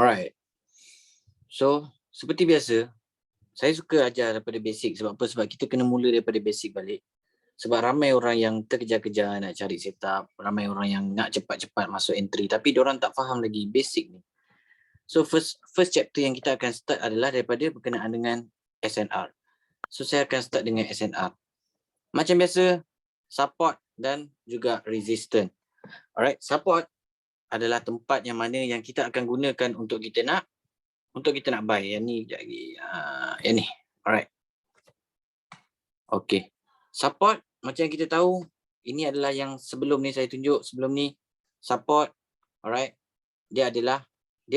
Alright. So, seperti biasa, saya suka ajar daripada basic. Sebab apa? Sebab kita kena mula daripada basic balik. Sebab ramai orang yang terkejar-kejar nak cari setup, ramai orang yang nak cepat-cepat masuk entry, tapi diorang tak faham lagi basic ni. So first chapter yang kita akan start adalah daripada berkenaan dengan SNR. So saya akan start dengan SNR. Macam biasa, support dan juga resistance. Alright, support adalah tempat yang mana yang kita akan gunakan untuk kita nak buy. Yang ni sekejap lagi. Yang ni. Alright. Okay. Support, macam yang kita tahu, ini adalah yang sebelum ni saya tunjuk. Sebelum ni, support. Alright. Dia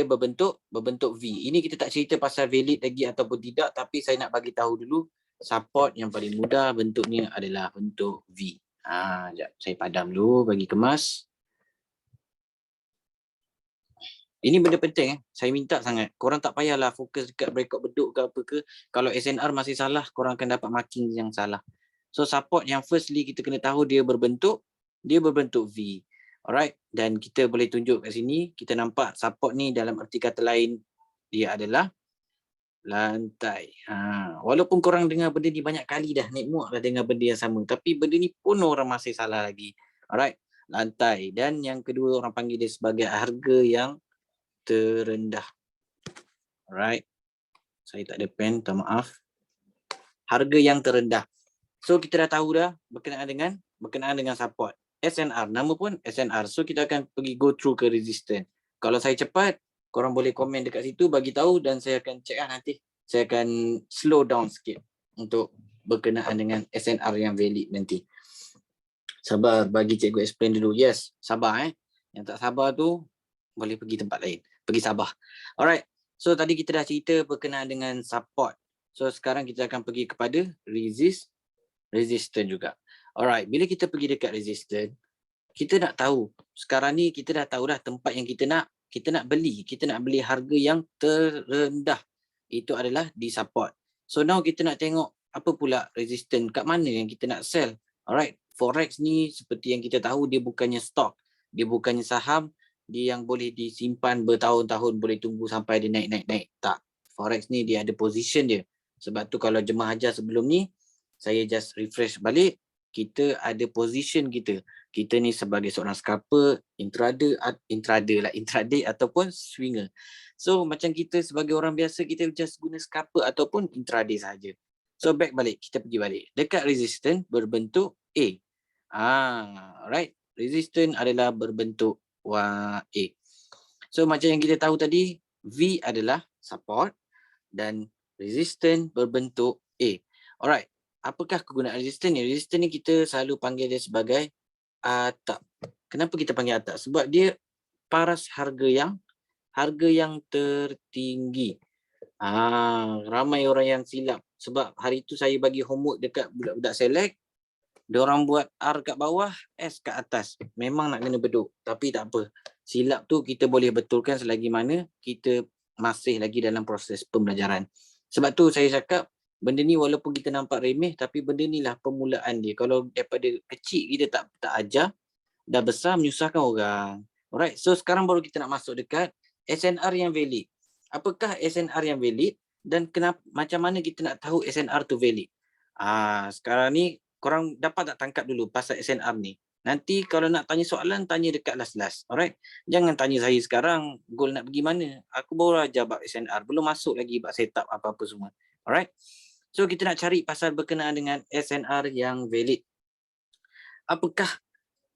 berbentuk V. Ini kita tak cerita pasal valid lagi ataupun tidak, tapi saya nak bagi tahu dulu support yang paling mudah bentuknya adalah bentuk V. Sekejap, saya padam dulu bagi kemas. Ini benda penting. Saya minta sangat. Korang tak payahlah fokus dekat breakout beduk ke apa ke. Kalau SNR masih salah, korang akan dapat marking yang salah. So support yang firstly kita kena tahu dia berbentuk V. Alright, dan kita boleh tunjuk kat sini, kita nampak support ni dalam arti kata lain, dia adalah lantai. Walaupun korang dengar benda ni banyak kali dah, naik muak dah dengar benda yang sama, tapi benda ni pun orang masih salah lagi. Alright, lantai. Dan yang kedua orang panggil dia sebagai harga yang terendah. Alright, saya tak ada pen, tak maaf. Harga yang terendah. So kita dah tahu dah berkenaan dengan support. SNR, nama pun SNR. So kita akan pergi go through ke resistance. Kalau saya cepat, korang boleh komen dekat situ bagi tahu dan saya akan check nanti. Saya akan slow down sikit untuk berkenaan dengan SNR yang valid nanti. Sabar bagi cikgu explain dulu. Yes, sabar Yang tak sabar tu boleh pergi tempat lain. Pergi Sabah. Alright. So tadi kita dah cerita berkenaan dengan support. So sekarang kita akan pergi kepada resistance juga. Alright, bila kita pergi dekat resistance, kita nak tahu, sekarang ni kita dah tahu dah tempat yang kita nak beli harga yang terendah. Itu adalah di support. So now kita nak tengok apa pula resistance, kat mana yang kita nak sell. Alright, forex ni seperti yang kita tahu dia bukannya stock, dia bukannya saham, dia yang boleh disimpan bertahun-tahun, boleh tunggu sampai dia naik. Tak, forex ni dia ada position dia. Sebab tu kalau jemaah ajar sebelum ni, saya just refresh balik, kita ada position kita. Kita ni sebagai seorang scalper, intraday ataupun swinger. So macam kita sebagai orang biasa, kita just guna scalper ataupun intraday saja. So back balik, kita pergi balik. Dekat resistance berbentuk A. Right. Resistance adalah berbentuk A. So macam yang kita tahu tadi, V adalah support dan resistance berbentuk A. Alright. Apakah kegunaan resistance ni? Resistance ni kita selalu panggil dia sebagai atap. Kenapa kita panggil atap? Sebab dia paras harga yang tertinggi. Ramai orang yang silap. Sebab hari tu saya bagi homework dekat budak-budak select. Diorang buat R kat bawah, S kat atas. Memang nak kena beduk. Tapi tak apa. Silap tu kita boleh betulkan selagi mana kita masih lagi dalam proses pembelajaran. Sebab tu saya cakap, benda ni walaupun kita nampak remeh, tapi benda ni lah permulaan dia. Kalau daripada kecil kita tak ajar, dah besar menyusahkan orang. Alright, so sekarang baru kita nak masuk dekat SNR yang valid. Apakah SNR yang valid dan kenapa, macam mana kita nak tahu SNR tu valid? Sekarang ni korang dapat tak tangkap dulu pasal SNR ni? Nanti kalau nak tanya soalan, tanya dekat last-last. Alright, jangan tanya saya sekarang goal nak pergi mana. Aku baru ajar bab SNR, belum masuk lagi bab setup apa-apa semua. Alright. So kita nak cari pasal berkenaan dengan SNR yang valid. Apakah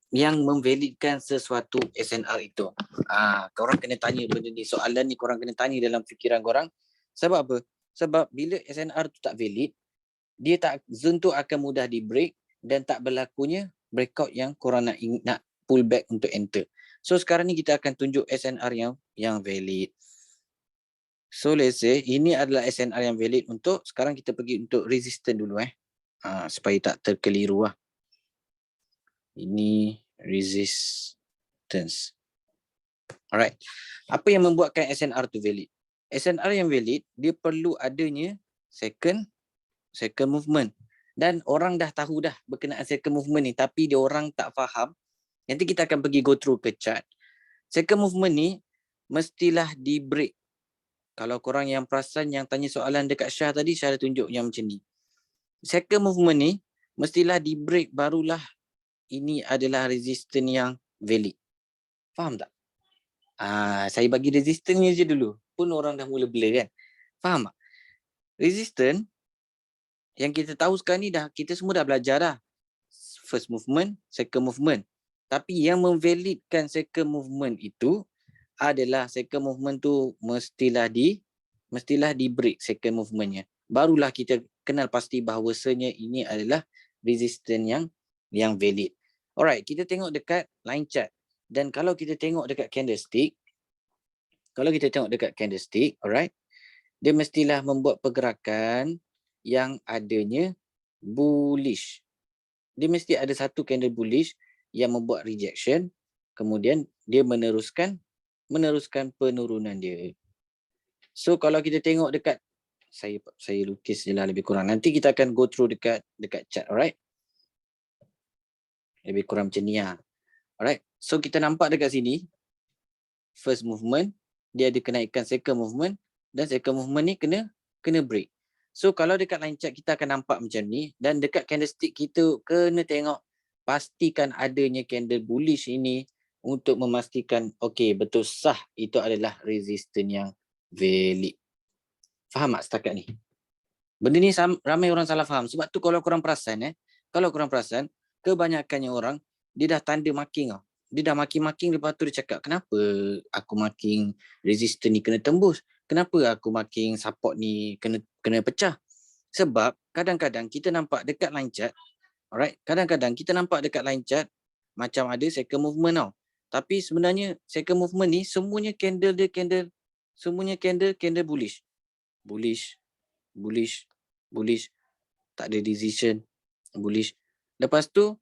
yang memvalidkan sesuatu SNR itu? Korang kena tanya benda ni. Soalan ni korang kena tanya dalam fikiran korang. Sebab apa? Sebab bila SNR tu tak valid, zone tu akan mudah di break dan tak berlakunya breakout yang korang nak pull back untuk enter. So sekarang ni kita akan tunjuk SNR yang valid. So let's say ini adalah SNR yang valid untuk, sekarang kita pergi untuk resistance dulu supaya tak terkeliru Ini resistance. Alright. Apa yang membuatkan SNR tu valid? SNR yang valid, dia perlu adanya second movement. Dan orang dah tahu dah berkenaan second movement ni, tapi dia orang tak faham. Nanti kita akan pergi go through ke chart. Second movement ni mestilah di break. Kalau korang yang perasan yang tanya soalan dekat Syah tadi, Syah ada tunjuk yang macam ni. Second movement ni, mestilah di break barulah ini adalah resistance yang valid. Faham tak? Saya bagi resistance ni je dulu. Pun orang dah mula blur kan. Faham tak? Resistance yang kita tahu sekarang ni kita semua dah belajar dah. First movement, second movement. Tapi yang memvalidkan second movement itu adalah second movement tu mestilah di break second movementnya. Barulah kita kenal pasti bahawasanya ini adalah resistance yang valid. Alright, kita tengok dekat line chart. Dan kalau kita tengok dekat candlestick, alright, dia mestilah membuat pergerakan yang adanya bullish. Dia mesti ada satu candle bullish yang membuat rejection, kemudian dia meneruskan penurunan dia. So kalau kita tengok dekat, saya lukis je lah lebih kurang. Nanti kita akan go through dekat chart, alright? Lebih kurang macam ni lah. Alright, so kita nampak dekat sini, first movement, dia ada kenaikan second movement, dan second movement ni kena break. So kalau dekat line chart kita akan nampak macam ni, dan dekat candlestick kita kena tengok, pastikan adanya candle bullish ini untuk memastikan, okay, betul sah itu adalah resistance yang valid. Faham tak setakat ni? Benda ni ramai orang salah faham. Sebab tu kalau korang perasan, kebanyakannya orang, dia dah tanda marking tau. Dia dah marking, lepas tu dia cakap, kenapa aku marking resistance ni kena tembus? Kenapa aku marking support ni kena pecah? Sebab kadang-kadang kita nampak dekat line chart, alright, kadang-kadang kita nampak dekat line chart macam ada second movement tau. Tapi sebenarnya second movement ni semuanya candle bullish. Bullish. Tak ada decision. Bullish. Lepas tu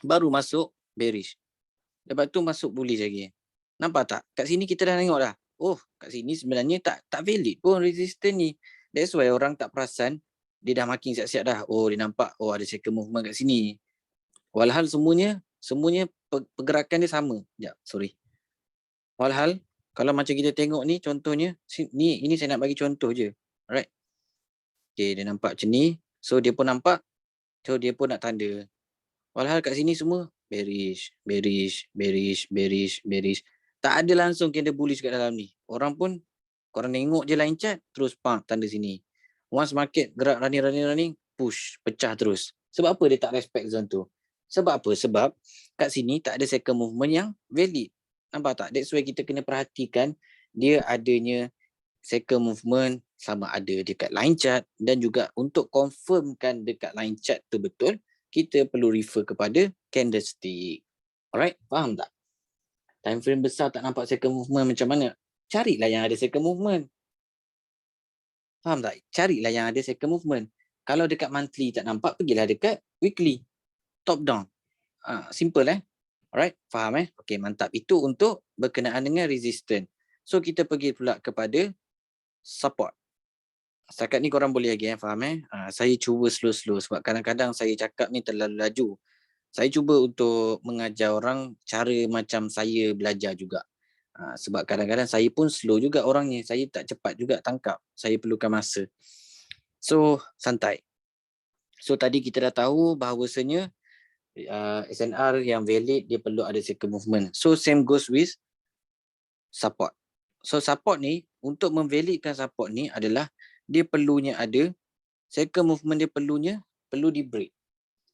baru masuk bearish. Lepas tu masuk bullish lagi. Nampak tak? Kat sini kita dah tengok dah. Oh, kat sini sebenarnya tak valid pun resistance ni. That's why orang tak perasan, dia dah marking siap-siap dah. Oh, dia nampak, oh ada second movement kat sini. Walhal semuanya pergerakan dia sama. Sekejap, sorry. Walhal, kalau macam kita tengok ni, contohnya, ini saya nak bagi contoh je. Alright. Okay, dia nampak macam ni. So, dia pun nampak. So, dia pun nak tanda. Walhal kat sini semua bearish. Tak ada langsung candle bullish kat dalam ni. Orang pun, korang tengok je line chart, terus tanda sini. Once market gerak running, push, pecah terus. Sebab apa dia tak respect zone tu? Sebab apa? Sebab kat sini tak ada second movement yang valid. Nampak tak? That's why kita kena perhatikan dia adanya second movement sama ada dekat line chart, dan juga untuk confirmkan dekat line chart tu betul, kita perlu refer kepada candlestick. Alright, faham tak? Time frame besar tak nampak second movement macam mana? Carilah yang ada second movement. Faham tak? Carilah yang ada second movement. Kalau dekat monthly tak nampak, pergilah dekat weekly. Top down. Simple Alright, faham Okay, mantap. Itu untuk berkenaan dengan resistance. So kita pergi pula kepada support. Setakat ni korang boleh lagi faham saya cuba slow-slow sebab kadang-kadang saya cakap ni terlalu laju. Saya cuba untuk mengajar orang cara macam saya belajar juga. Sebab kadang-kadang saya pun slow juga orangnya. Saya tak cepat juga tangkap. Saya perlukan masa. So, santai. So, tadi kita dah tahu bahawasanya SNR yang valid, dia perlu ada second movement. So, same goes with support. So, support ni, untuk memvalidkan support ni adalah dia perlunya ada second movement, dia perlu di break.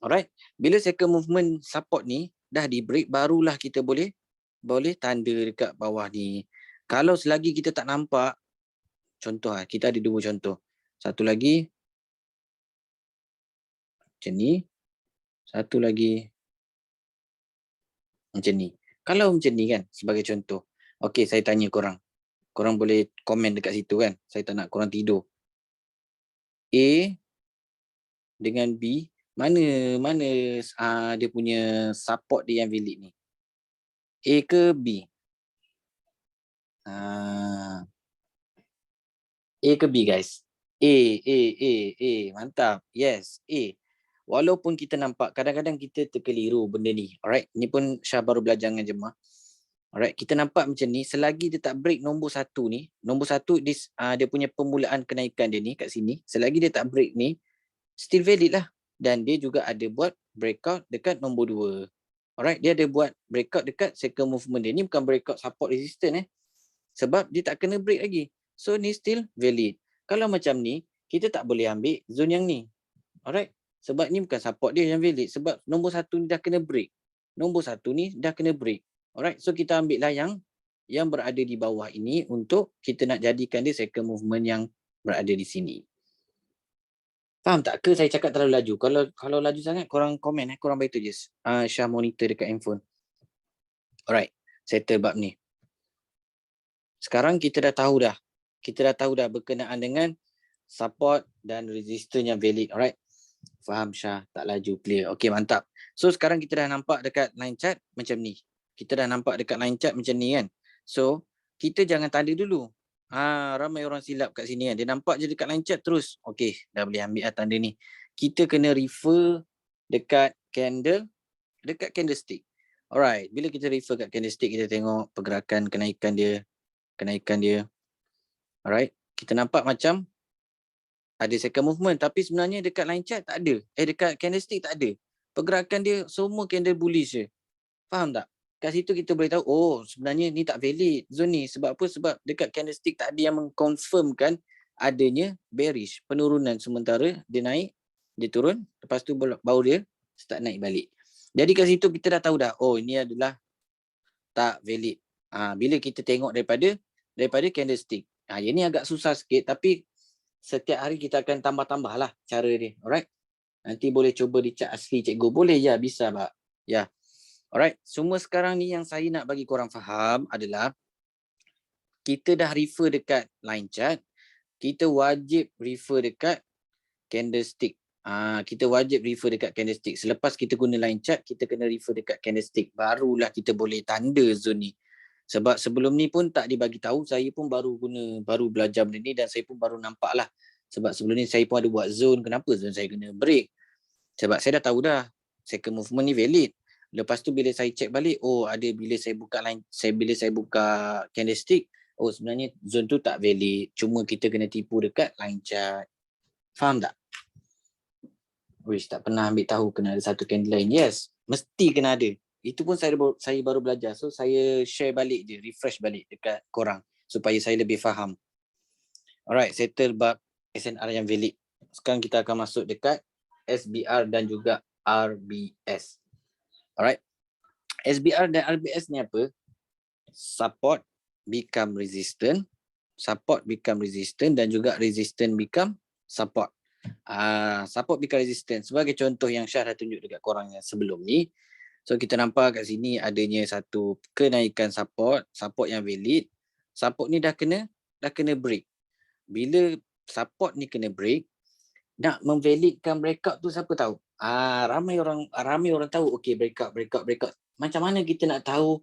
Alright. Bila second movement support ni dah di break, barulah kita boleh tanda dekat bawah ni. Kalau selagi kita tak nampak, contoh kita ada dua contoh. Satu lagi macam ni, satu lagi macam ni. Kalau macam ni kan, sebagai contoh. Okey, saya tanya korang. Korang boleh komen dekat situ kan. Saya tak nak korang tidur. A dengan B, mana dia punya support dia yang valid ni? A ke B? A ke B guys? A. Mantap. Yes, A. Walaupun kita nampak kadang-kadang kita terkeliru benda ni. Alright, ni pun Syah baru belajar dengan jemaah. Alright, kita nampak macam ni, selagi dia tak break nombor 1 ni, nombor 1 dia punya permulaan kenaikan dia ni kat sini, selagi dia tak break ni, still valid lah. Dan dia juga ada buat breakout dekat nombor 2. Alright, dia ada buat breakout dekat second movement dia. Ni bukan breakout support resistance sebab dia tak kena break lagi. So ni still valid. Kalau macam ni, kita tak boleh ambil zone yang ni. Alright, sebab ni bukan support dia yang valid. Sebab nombor 1 ni dah kena break. Nombor 1 ni dah kena break. Alright, so kita ambil lah yang berada di bawah ini untuk kita nak jadikan dia second movement yang berada di sini. Faham tak ke saya cakap terlalu laju? Kalau laju sangat, korang komen, korang beritahu je. Share monitor dekat handphone. Alright, settle bab ni. Sekarang kita dah tahu dah. Kita dah tahu dah berkenaan dengan support dan resistance yang valid. Alright. Faham Syah, tak laju, clear. Okay, mantap. So sekarang kita dah nampak dekat line chart macam ni. Kita dah nampak dekat line chart macam ni kan. So kita jangan tanda dulu. Ramai orang silap kat sini kan. Dia nampak je dekat line chart terus. Okay, dah boleh ambil lah tanda ni. Kita kena refer dekat candlestick. Alright, bila kita refer kat candlestick, kita tengok pergerakan kenaikan dia. Alright, kita nampak macam ada second movement, tapi sebenarnya dekat line chart tak ada. Dekat candlestick tak ada. Pergerakan dia semua candle bullish je. Faham tak? Kat situ kita boleh tahu, oh sebenarnya ni tak valid zone ni. Sebab apa? Sebab dekat candlestick tak ada yang mengkonfirmkan adanya bearish, penurunan, sementara dia naik, dia turun, lepas tu baru dia start naik balik. Jadi kat situ kita dah tahu dah, oh ini adalah tak valid. Bila kita tengok daripada candlestick. Yang ni agak susah sikit, tapi setiap hari kita akan tambah-tambah lah cara dia. Alright. Nanti boleh cuba di chart asli cikgu. Boleh ya, bisa Pak. Ya. Alright. Semua sekarang ni yang saya nak bagi korang faham adalah kita dah refer dekat line chart. Kita wajib refer dekat candlestick. Kita wajib refer dekat candlestick. Selepas kita guna line chart, kita kena refer dekat candlestick. Barulah kita boleh tanda zone ni. Sebab sebelum ni pun tak dibagi tahu, saya pun baru belajar benda ni dan saya pun baru nampak lah. Sebab sebelum ni saya pun ada buat zone, kenapa zone saya kena break? Sebab saya dah tahu dah, second movement ni valid. Lepas tu bila saya check balik, oh ada bila saya buka candlestick, oh sebenarnya zone tu tak valid. Cuma kita kena tipu dekat line chart. Faham tak? Wish, tak pernah ambil tahu kena ada satu candle line. Yes, mesti kena ada. Itu pun saya baru belajar. So saya share balik je, refresh balik dekat korang supaya saya lebih faham. Alright, settle bab SNR yang valid. Sekarang kita akan masuk dekat SBR dan juga RBS. Alright. SBR dan RBS ni apa? Support become resistant, dan juga resistance become support. Support become resistant. Sebagai contoh yang Syah dah tunjuk dekat korang yang sebelum ni. So kita nampak kat sini adanya satu kenaikan support yang valid. Support ni dah kena break. Bila support ni kena break, nak memvalidkan breakout tu siapa tahu? Ramai orang tahu, okey breakout. Macam mana kita nak tahu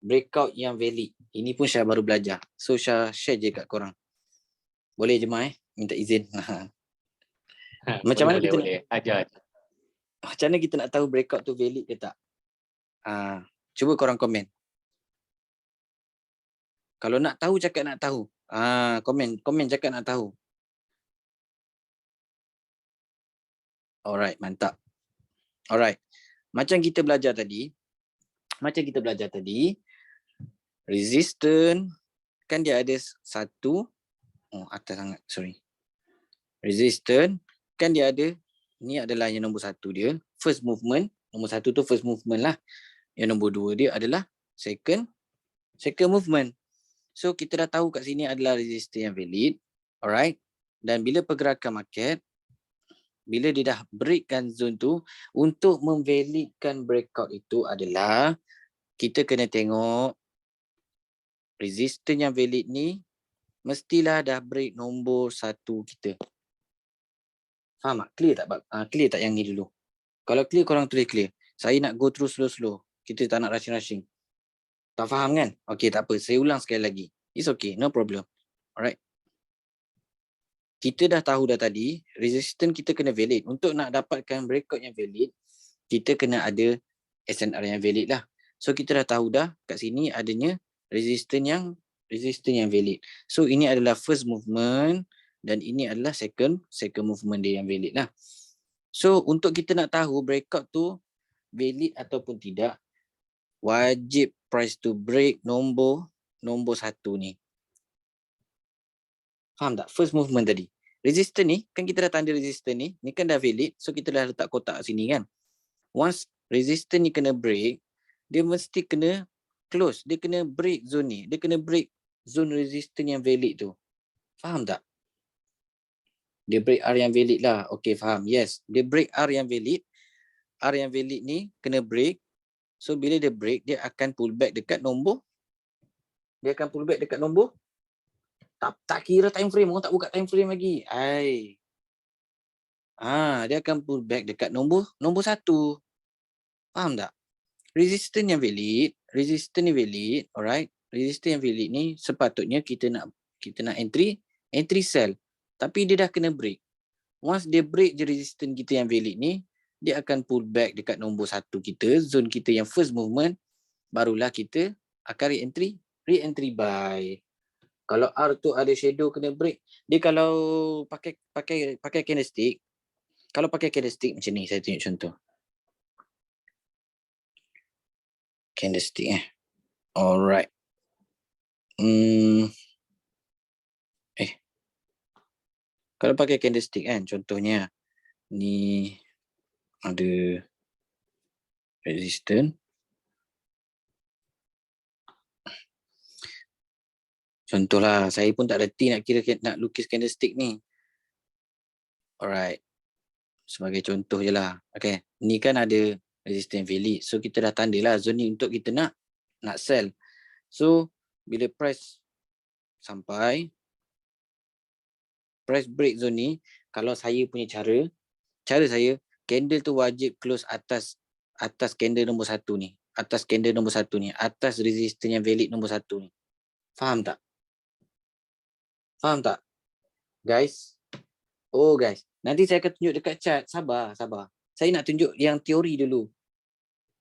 breakout yang valid? Ini pun Syah baru belajar. So Syah share je kat korang. Boleh je minta izin. Macam mana kita boleh. Ajar. Macam mana kita nak tahu breakout tu valid ke tak? Cuba korang komen. Kalau nak tahu, cakap nak tahu. Komen cakap nak tahu. Alright, mantap. Alright. Macam kita belajar tadi, resistance kan dia ada satu, atas sangat, sorry. Resistance kan dia ada, ni adalah yang nombor 1 dia, first movement. Nombor 1 tu first movement lah. Yang nombor 2 dia adalah second movement. So kita dah tahu kat sini adalah resistance yang valid. Alright. Dan bila pergerakan market, bila dia dah breakkan zone tu, untuk memvalidkan breakout itu adalah kita kena tengok resistance yang valid ni mestilah dah break nombor 1 kita. Faham tak? Clear tak? Clear tak yang ni dulu? Kalau clear, korang tulis clear. Saya nak go through slow-slow. Kita tak nak rushing-rushing. Tak faham kan? Okay, tak apa. Saya ulang sekali lagi. It's okay. No problem. Alright. Kita dah tahu dah tadi, resistance kita kena valid. Untuk nak dapatkan breakout yang valid, kita kena ada SNR yang valid lah. So kita dah tahu dah kat sini adanya resistance yang valid. So ini adalah first movement dan ini adalah second movement dia yang valid lah. So untuk kita nak tahu breakout tu valid ataupun tidak, wajib price to break nombor 1 ni. Faham tak? First movement tadi. Resistance ni, kan kita dah tanda resistance ni kan dah valid. So kita dah letak kotak sini kan. Once resistance ni kena break, dia mesti kena close. Dia kena break zone ni. Dia kena break zone resistance yang valid tu. Faham tak? Dia break R yang valid lah. Okay, faham. Yes. Dia break R yang valid. R yang valid ni kena break. So bila dia break, dia akan pull back dekat nombor. Tak kira time frame. Orang tak buka time frame lagi. Dia akan pull back dekat nombor 1. Faham tak? Resistance yang valid, alright. Resistance yang valid ni sepatutnya kita nak entry sell. Tapi dia dah kena break. Once dia break je resistance kita yang valid ni, dia akan pull back dekat nombor 1 kita, zone kita yang first movement, barulah kita akan re-entry buy. Kalau R tu ada shadow kena break, dia kalau pakai candlestick, macam ni, saya tunjuk contoh. Candlestick alright. Kalau pakai candlestick kan, contohnya ni ada resistance. Contohlah, saya pun tak reti nak lukis candlestick ni. Alright. Sebagai contoh je lah. Okay. Ni kan ada resistance valid. So kita dah tanda lah zone ni untuk kita nak sell. So bila price sampai, price break zone ni, kalau saya punya cara saya, candle tu wajib close atas candle nombor 1 ni. Atas candle nombor 1 ni. Atas resistance yang valid nombor 1 ni. Faham tak? Guys? Oh guys. Nanti saya akan tunjuk dekat chart. Sabar. Saya nak tunjuk yang teori dulu.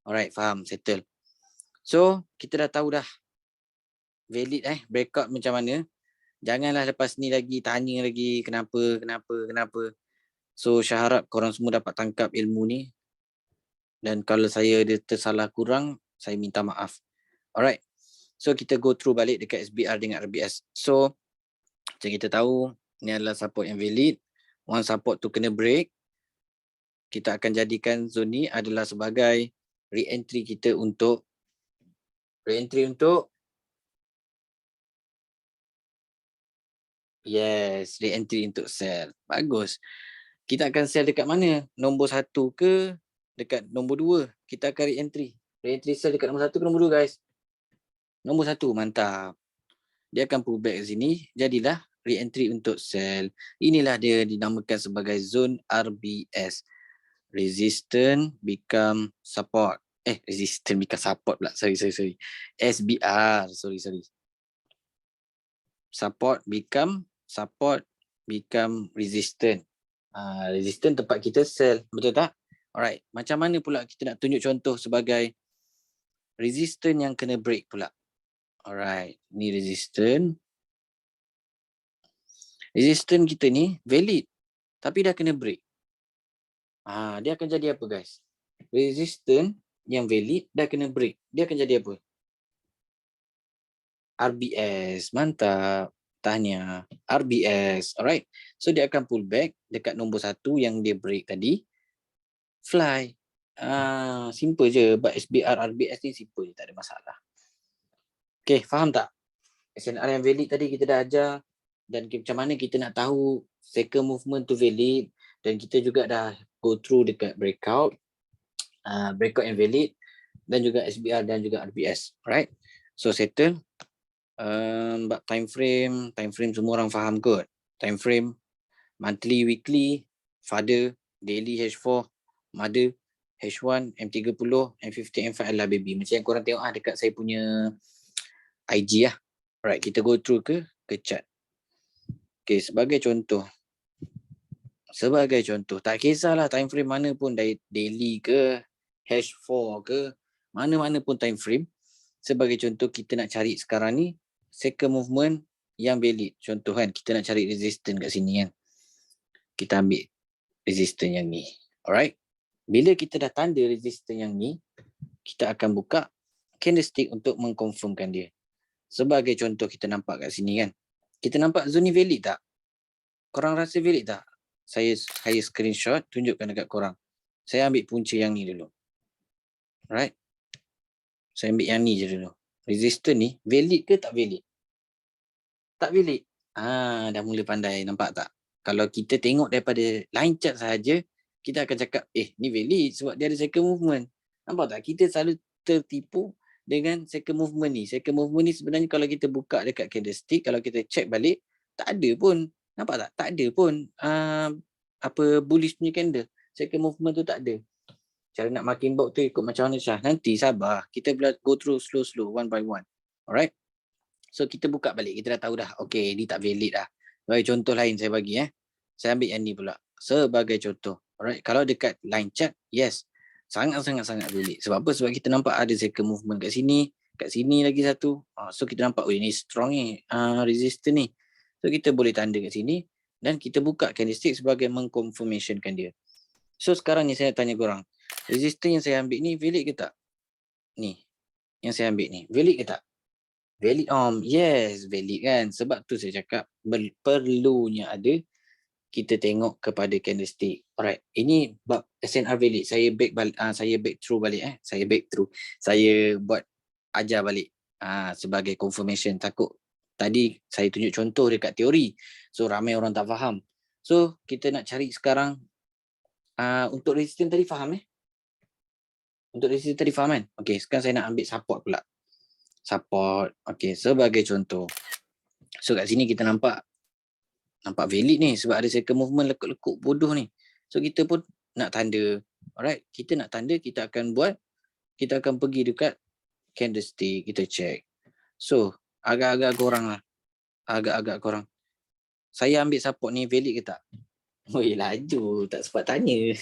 Alright, faham. Settle. So, kita dah tahu dah valid breakout macam mana. Janganlah lepas ni lagi tanya lagi kenapa. So, saya harap korang semua dapat tangkap ilmu ni. Dan kalau saya ada tersalah kurang, saya minta maaf. Alright. So, kita go through balik dekat SBR dengan RBS. So, macam kita tahu, ni adalah support yang valid. Once support tu kena break, kita akan jadikan zone ni adalah sebagai re-entry kita untuk re-entry untuk sell. Bagus. Kita akan sell dekat mana? Nombor 1 ke dekat nombor 2? Kita akan re-entry. Re-entry sell dekat nombor 1 ke nombor 2 guys? Nombor 1, mantap. Dia akan pull back ke sini, jadilah re-entry untuk sell. Inilah dia dinamakan sebagai zone RBS. Resistance become support. Resistance become support pula. Sorry. SBR. Sorry. Support become resistance. Resistance tempat kita sell. Betul tak? Alright. Macam mana pula kita nak tunjuk contoh sebagai resistance yang kena break pula? Alright. Ni resistance. Resistance kita ni valid. Tapi dah kena break. Dia akan jadi apa guys? Resistance yang valid dah kena break. Dia akan jadi apa? RBS. Mantap. Tahniah. RBS. Alright. So dia akan pull back dekat nombor 1 yang dia break tadi. Fly. Simple je. But SBR, RBS ni simple je. Tak ada masalah. Okay, faham tak? SNR yang valid tadi kita dah ajar. Dan macam mana kita nak tahu second movement tu valid. Dan kita juga dah go through dekat breakout. Breakout yang valid. Dan juga SBR dan juga RBS. Alright. So settle. Time frame semua orang faham kot. Time frame monthly, weekly, father, daily H4, mother, H1, M30, M50, M5 adalah baby. Macam yang korang tengok dekat saya punya IG lah. Alright, kita go through ke chart. Okay, sebagai contoh, tak kisahlah time frame mana pun, daily ke, H4 ke, mana-mana pun time frame. Sebagai contoh, kita nak cari sekarang ni second movement yang valid. Contoh kan, kita nak cari resistance kat sini kan. Kita ambil resistance yang ni. Alright. Bila kita dah tanda resistance yang ni, kita akan buka candlestick untuk mengkonfirmkan dia. Sebagai contoh, kita nampak kat sini kan. Kita nampak zone ni valid tak? Korang rasa valid tak? Saya screenshot, tunjukkan dekat korang. Saya ambil punca yang ni dulu. Alright. Saya ambil yang ni je dulu. Resistance ni valid ke tak valid? Tak valid. Dah mula pandai, nampak tak? Kalau kita tengok daripada line chart sahaja, kita akan cakap, ni valid sebab dia ada second movement. Nampak tak? Kita selalu tertipu dengan second movement ni. Second movement ni sebenarnya kalau kita buka dekat candlestick, kalau kita check balik, tak ada pun. Nampak tak? Tak ada pun bullish punya candle. Second movement tu tak ada. Cara nak marking box tu ikut macam mana Syah? Nanti sabar. Kita go through slow-slow, one by one. Alright? So kita buka balik. Kita dah tahu dah. Okay, ni tak valid dah. Sebagai contoh lain saya bagi. Saya ambil yang ni pula. Sebagai contoh. Alright? Kalau dekat line chart, yes. Sangat-sangat valid. Sebab apa? Sebab kita nampak ada second movement kat sini. Kat sini lagi satu. So kita nampak, ni strong ni. Resistance ni. So kita boleh tanda kat sini. Dan kita buka candlestick sebagai mengconfirmationkan dia. So sekarang ni saya tanya korang. Resistance yang saya ambil ni valid ke tak? Ni. Yang saya ambil ni. Valid ke tak? Valid. Yes, valid kan. Sebab tu saya cakap perlunya ada kita tengok kepada candlestick. Alright. Ini bab SNR valid. Saya back through balik. Saya buat ajar balik sebagai confirmation. Takut tadi saya tunjuk contoh dekat teori. So ramai orang tak faham. So kita nak cari sekarang untuk resistance tadi faham Untuk resistance tadi faham kan? Okay, sekarang saya nak ambil support pula. Support. Okay, sebagai contoh. So kat sini kita nampak valid ni sebab ada second movement lekuk-lekuk bodoh ni. So kita pun nak tanda. Alright, kita nak tanda, kita akan pergi dekat candlestick, kita check. So, agak-agak korang. Saya ambil support ni valid ke tak? Laju, tak sempat tanya.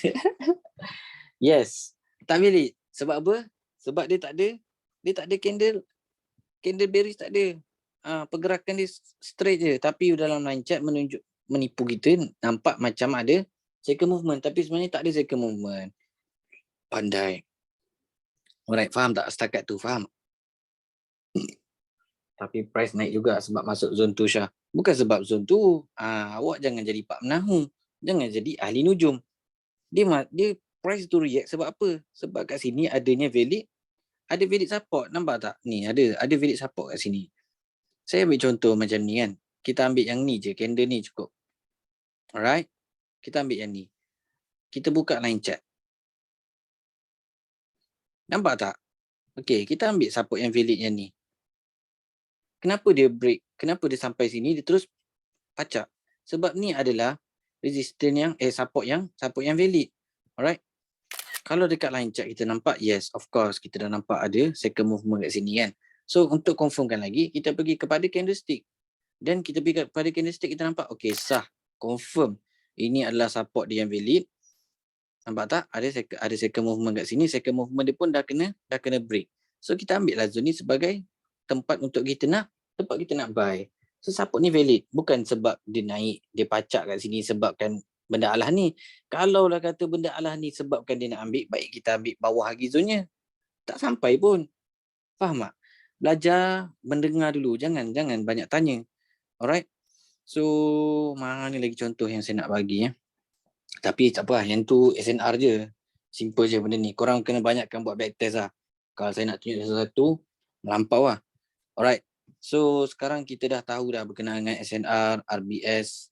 Yes, tak valid. Sebab apa? Sebab dia tak ada candle bearish, tak ada. Pergerakan dia straight je. Tapi dalam line chart menipu kita, nampak macam ada second movement. Tapi sebenarnya tak ada second movement. Pandai. Alright, faham tak setakat tu? Faham? Tapi price naik juga sebab masuk zone tu Syah. Bukan sebab zone tu. Awak jangan jadi Pak Menahu. Jangan jadi ahli nujum. Dia price tu react sebab apa? Sebab kat sini adanya valid support. Nampak tak? Ni ada valid support kat sini. Saya ambil contoh macam ni kan. Kita ambil yang ni je. Candle ni cukup. Alright. Kita ambil yang ni. Kita buka line chart. Nampak tak? Okay, kita ambil support yang valid yang ni. Kenapa dia break? Kenapa dia sampai sini dia terus pacak? Sebab ni adalah resistance yang support yang valid. Alright. Kalau dekat line chart kita nampak, yes, of course kita dah nampak ada second movement kat sini kan. So untuk confirmkan lagi, kita pergi kepada candlestick. Dan kita pergi kepada candlestick, kita nampak okay, sah, confirm. Ini adalah support dia yang valid. Nampak tak? Ada second movement kat sini, second movement dia pun dah kena break. So kita ambil lah zone ni sebagai tempat kita nak buy. So support ni valid. Bukan sebab dia naik, dia pacak kat sini sebabkan benda alah ni. Kalau lah kata benda alah ni sebabkan dia nak ambil, baik kita ambil bawah lagi zonnya. Tak sampai pun. Faham tak? Belajar, mendengar dulu. Jangan banyak tanya. Alright? So, mana lagi contoh yang saya nak bagi Tapi tak apa, yang tu SNR je. Simple je benda ni. Korang kena banyakkan buat backtest lah. Kalau saya nak tunjuk satu-satu, melampau lah. Alright. So, sekarang kita dah tahu dah berkenaan dengan SNR, RBS.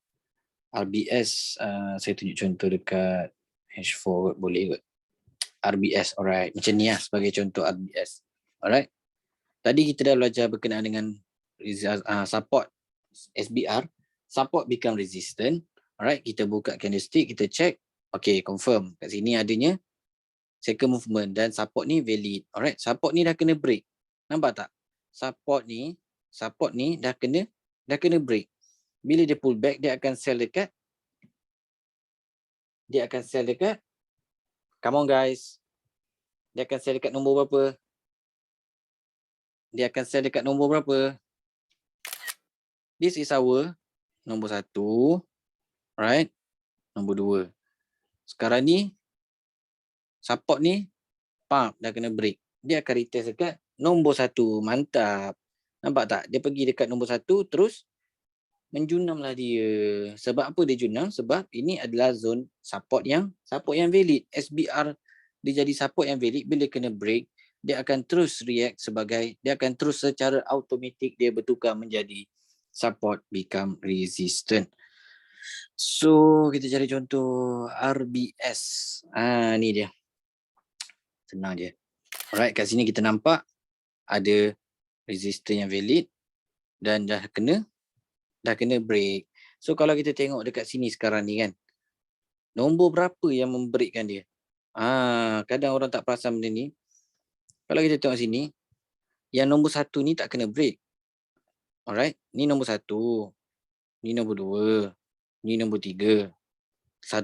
Saya tunjuk contoh dekat H4 boleh kot. RBS, alright. Macam ni lah sebagai contoh RBS. Alright. Tadi kita dah belajar berkenaan dengan support SBR. Support become resistant. Alright, kita buka candlestick, kita check. Okay, confirm. Kat sini adanya second movement dan support ni valid. Alright, support ni dah kena break. Nampak tak? Support ni dah kena break. Bila dia pull back, dia akan sell dekat come on guys. Dia akan sell dekat nombor berapa? dia akan sell dekat nombor berapa? This is our nombor 1, right? Nombor 2. Sekarang ni support ni dah kena break. Dia akan retest dekat nombor 1. Mantap. Nampak tak? Dia pergi dekat nombor 1 terus menjunamlah dia. Sebab apa dia junam? Sebab ini adalah zone support yang valid. SBR dia jadi support yang valid. Bila kena break, dia akan terus react dia akan terus secara automatik dia bertukar menjadi support become resistant. So kita cari contoh RBS. Ni dia. Senang je. Alright, kat sini kita nampak ada resistor yang valid dan dah kena break. So kalau kita tengok dekat sini sekarang ni kan, nombor berapa yang membreakkan dia? Kadang orang tak perasan benda ni. Kalau kita tengok sini, yang nombor 1 ni tak kena break. Alright, ni nombor 1, ni nombor 2, ni nombor 3. 1,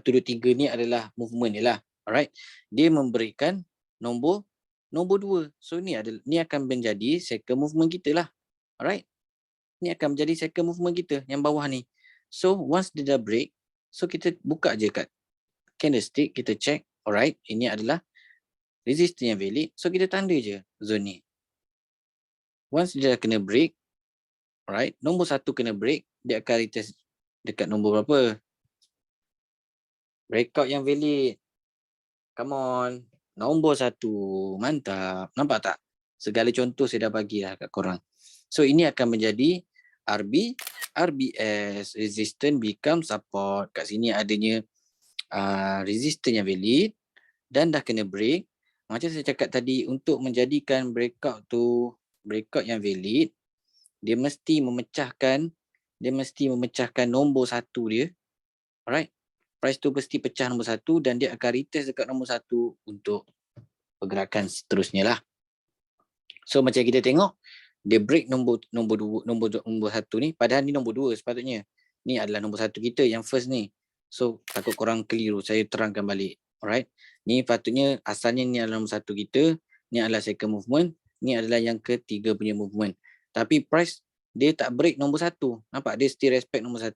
2, 3 ni adalah movement dia lah. Alright, dia membreakkan nombor 2. So ni akan menjadi second movement kita lah. Alright, ni akan menjadi second movement kita yang bawah ni. So once dia dah break, so kita buka je kat candlestick, kita check. Alright, ini adalah resistance yang valid. So kita tanda je zone ni. Once dia dah kena break, alright, nombor 1 kena break, dia akan retest dekat nombor berapa? Breakout yang valid. Come on. Nombor 1. Mantap. Nampak tak? Segala contoh saya dah bagi lah kat korang. So ini akan menjadi RBS. Resistance become support. Kat sini adanya resistance yang valid dan dah kena break. Macam saya cakap tadi, untuk menjadikan breakout yang valid, dia mesti memecahkan nombor 1 dia. Alright. Price tu mesti pecah nombor 1 dan dia akan retest dekat nombor 1 untuk pergerakan seterusnya lah. So macam kita tengok, dia break nombor 1 ni, padahal ni nombor 2 sepatutnya. Ni adalah nombor 1 kita yang first ni. So takut korang keliru, saya terangkan balik. Alright. Ni patutnya asalnya ni adalah nombor 1 kita, ni adalah second movement, ni adalah yang ketiga punya movement. Tapi price dia tak break nombor 1. Nampak? Dia still respect nombor 1,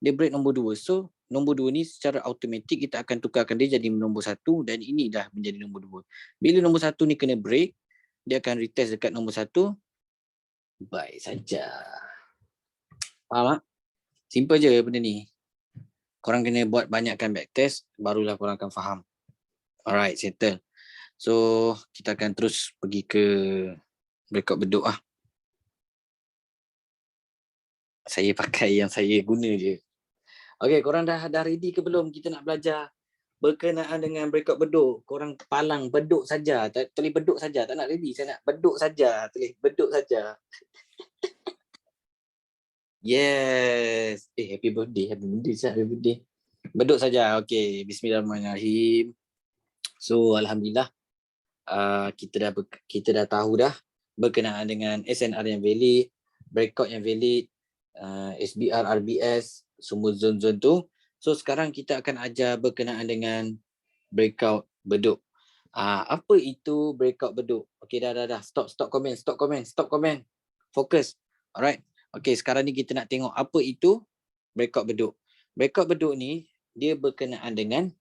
dia break nombor 2. So nombor 2 ni secara automatik kita akan tukarkan dia jadi nombor 1 dan ini dah menjadi nombor 2. Bila nombor 1 ni kena break, dia akan retest dekat nombor 1. Baik saja. Faham tak? Simple je benda ni. Korang kena buat banyakkan backtest, barulah korang akan faham. Alright, settle. So kita akan terus pergi ke breakout bedok lah. Saya pakai yang saya guna je. Okay, korang dah ready ke belum? Kita nak belajar berkenaan dengan breakout bedok. Korang palang bedok saja. Tulis bedok saja. Tak nak ready. Saya nak bedok saja. Tulis bedok saja. Yes. Happy birthday. Happy birthday. Bedok saja. Okay. Bismillahirrahmanirrahim. So, Alhamdulillah. Kita dah tahu dah berkenaan dengan SNR yang valid, breakout yang valid, SBR, RBS, semua zone-zone tu. So sekarang kita akan ajar berkenaan dengan breakout bedok. Apa itu breakout bedok? Okay, dah. Stop komen. Fokus. Alright. Okay, sekarang ni kita nak tengok apa itu breakout bedok. Breakout bedok ni dia berkenaan dengan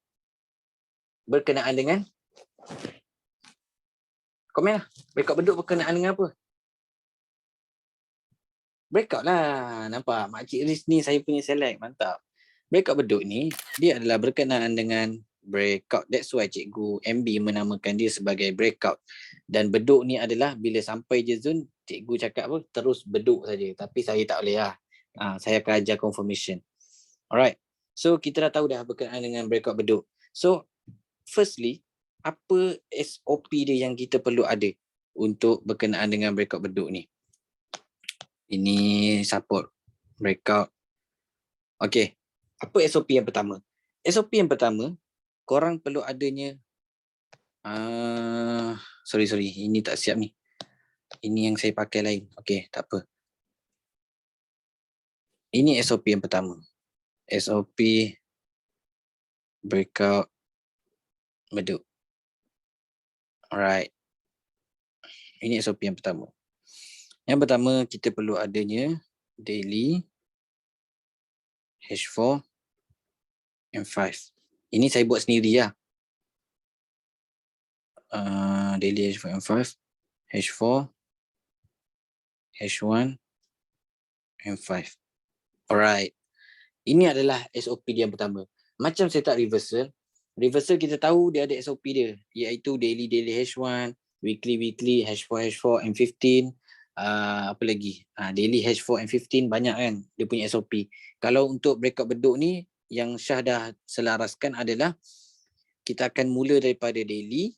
komen lah. Breakout bedok berkenaan dengan apa? Breakout lah. Nampak? Makcik Riz ni saya punya select. Mantap. Breakout bedok ni, dia adalah berkenaan dengan breakout. That's why cikgu MB menamakan dia sebagai breakout. Dan bedok ni adalah bila sampai je zone, cikgu cakap apa? Terus bedok saja. Tapi saya tak boleh lah. Saya akan ajar confirmation. Alright. So, kita dah tahu dah berkenaan dengan breakout bedok. So, firstly, apa SOP dia yang kita perlu ada untuk berkenaan dengan breakout bedok ni? Ini support breakout. Okay. Apa SOP yang pertama? SOP yang pertama, korang perlu adanya sorry. Ini tak siap ni. Ini yang saya pakai lain. Okay, tak apa. Ini SOP yang pertama. SOP breakout bedok. Alright. Ini SOP yang pertama. Yang pertama kita perlu adanya daily H4 M5. Ini saya buat sendiri lah. Daily H4 M5, H4, H1, M5. Alright. Ini adalah SOP dia yang pertama. Macam set up reversal. Reversal kita tahu dia ada SOP dia, iaitu daily H1, weekly H4 M15, apa lagi? Daily H4 M15 banyak kan dia punya SOP. Kalau untuk breakout beduk ni yang Syah dah selaraskan adalah kita akan mula daripada daily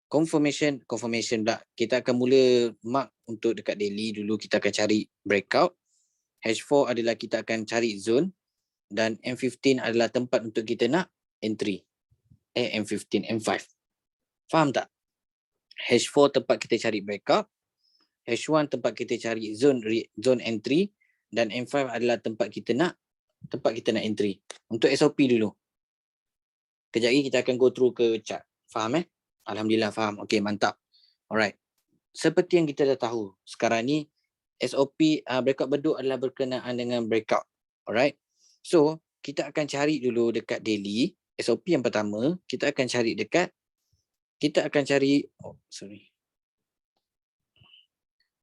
confirmation pula. Kita akan mula mark untuk dekat daily dulu, kita akan cari breakout. H4 adalah kita akan cari zone dan M15 adalah tempat untuk kita nak entry. M15, M5. Faham tak? H4 tempat kita cari breakout, H1 tempat kita cari zone entry dan M5 adalah tempat kita nak entry. Untuk SOP dulu. Kejap lagi kita akan go through ke chart. Faham Alhamdulillah faham. Okey, mantap. Alright. Seperti yang kita dah tahu, sekarang ni SOP breakout beduk adalah berkenaan dengan breakout. Alright. So, kita akan cari dulu dekat daily. SOP yang pertama, kita akan cari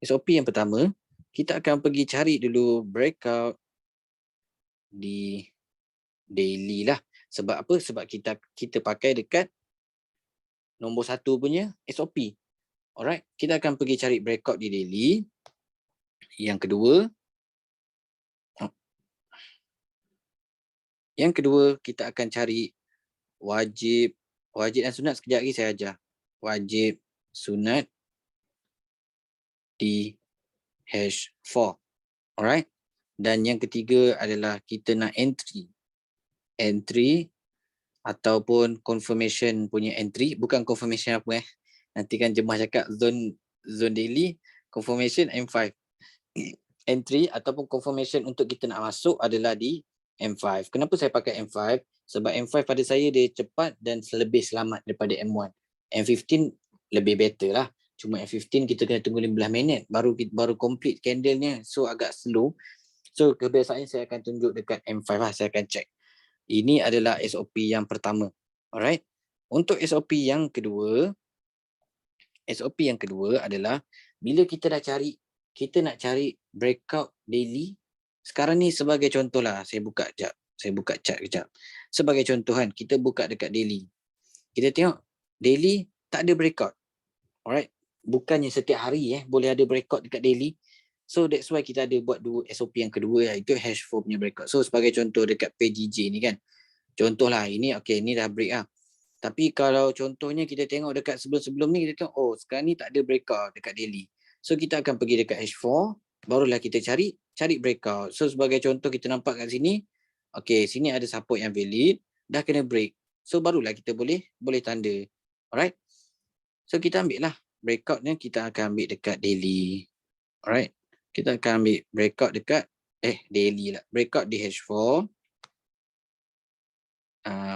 SOP yang pertama, kita akan pergi cari dulu breakout di daily lah. Sebab apa? Sebab kita pakai dekat nombor 1 punya SOP. Alright, kita akan pergi cari breakout di daily. Yang kedua kita akan cari wajib dan sunat. Sekejap lagi saya ajar. Wajib sunat di H4. Alright. Dan yang ketiga adalah kita nak entry ataupun confirmation punya entry. Bukan confirmation apa nanti kan jemaah cakap zone daily, confirmation M5. Entry ataupun confirmation untuk kita nak masuk adalah di M5. Kenapa saya pakai M5? Sebab M5 pada saya dia cepat dan lebih selamat daripada M1. M15 lebih better lah. Cuma M15 kita kena tunggu 15 minit baru complete candlenya. So agak slow. So kebiasaan saya akan tunjuk dekat M5 lah. Saya akan check. Ini adalah SOP yang pertama. Alright. Untuk SOP yang kedua adalah bila kita dah cari, kita nak cari breakout daily. Sekarang ni sebagai contoh lah, saya buka chart kejap. Sebagai contohan, kita buka dekat daily. Kita tengok daily tak ada breakout. Alright. Bukannya setiap hari boleh ada breakout dekat daily. So that's why kita ada buat dua SOP yang kedua, iaitu H4 punya breakout. So sebagai contoh dekat PGJ ni kan. Contohlah ini ni dah break lah. Tapi kalau contohnya kita tengok dekat sebelum-sebelum ni, kita tengok sekarang ni tak ada breakout dekat daily. So kita akan pergi dekat H4, barulah kita cari breakout. So sebagai contoh kita nampak kat sini, sini ada support yang valid, dah kena break. So barulah kita boleh tanda. Alright. So kita ambil lah breakoutnya, kita akan ambil dekat daily. Alright. Kita akan ambil breakout dekat daily lah. Breakout di H4.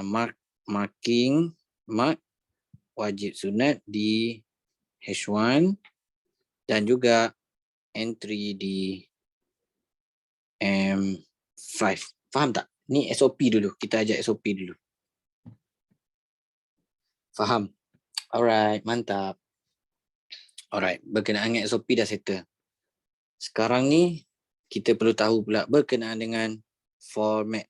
Mark wajib sunat di H1 dan juga entry di M5. Faham tak? Ni SOP dulu. Kita ajak SOP dulu. Faham? Alright, mantap. Alright, berkenaan dengan SOP dah settle. Sekarang ni kita perlu tahu pula berkenaan dengan format.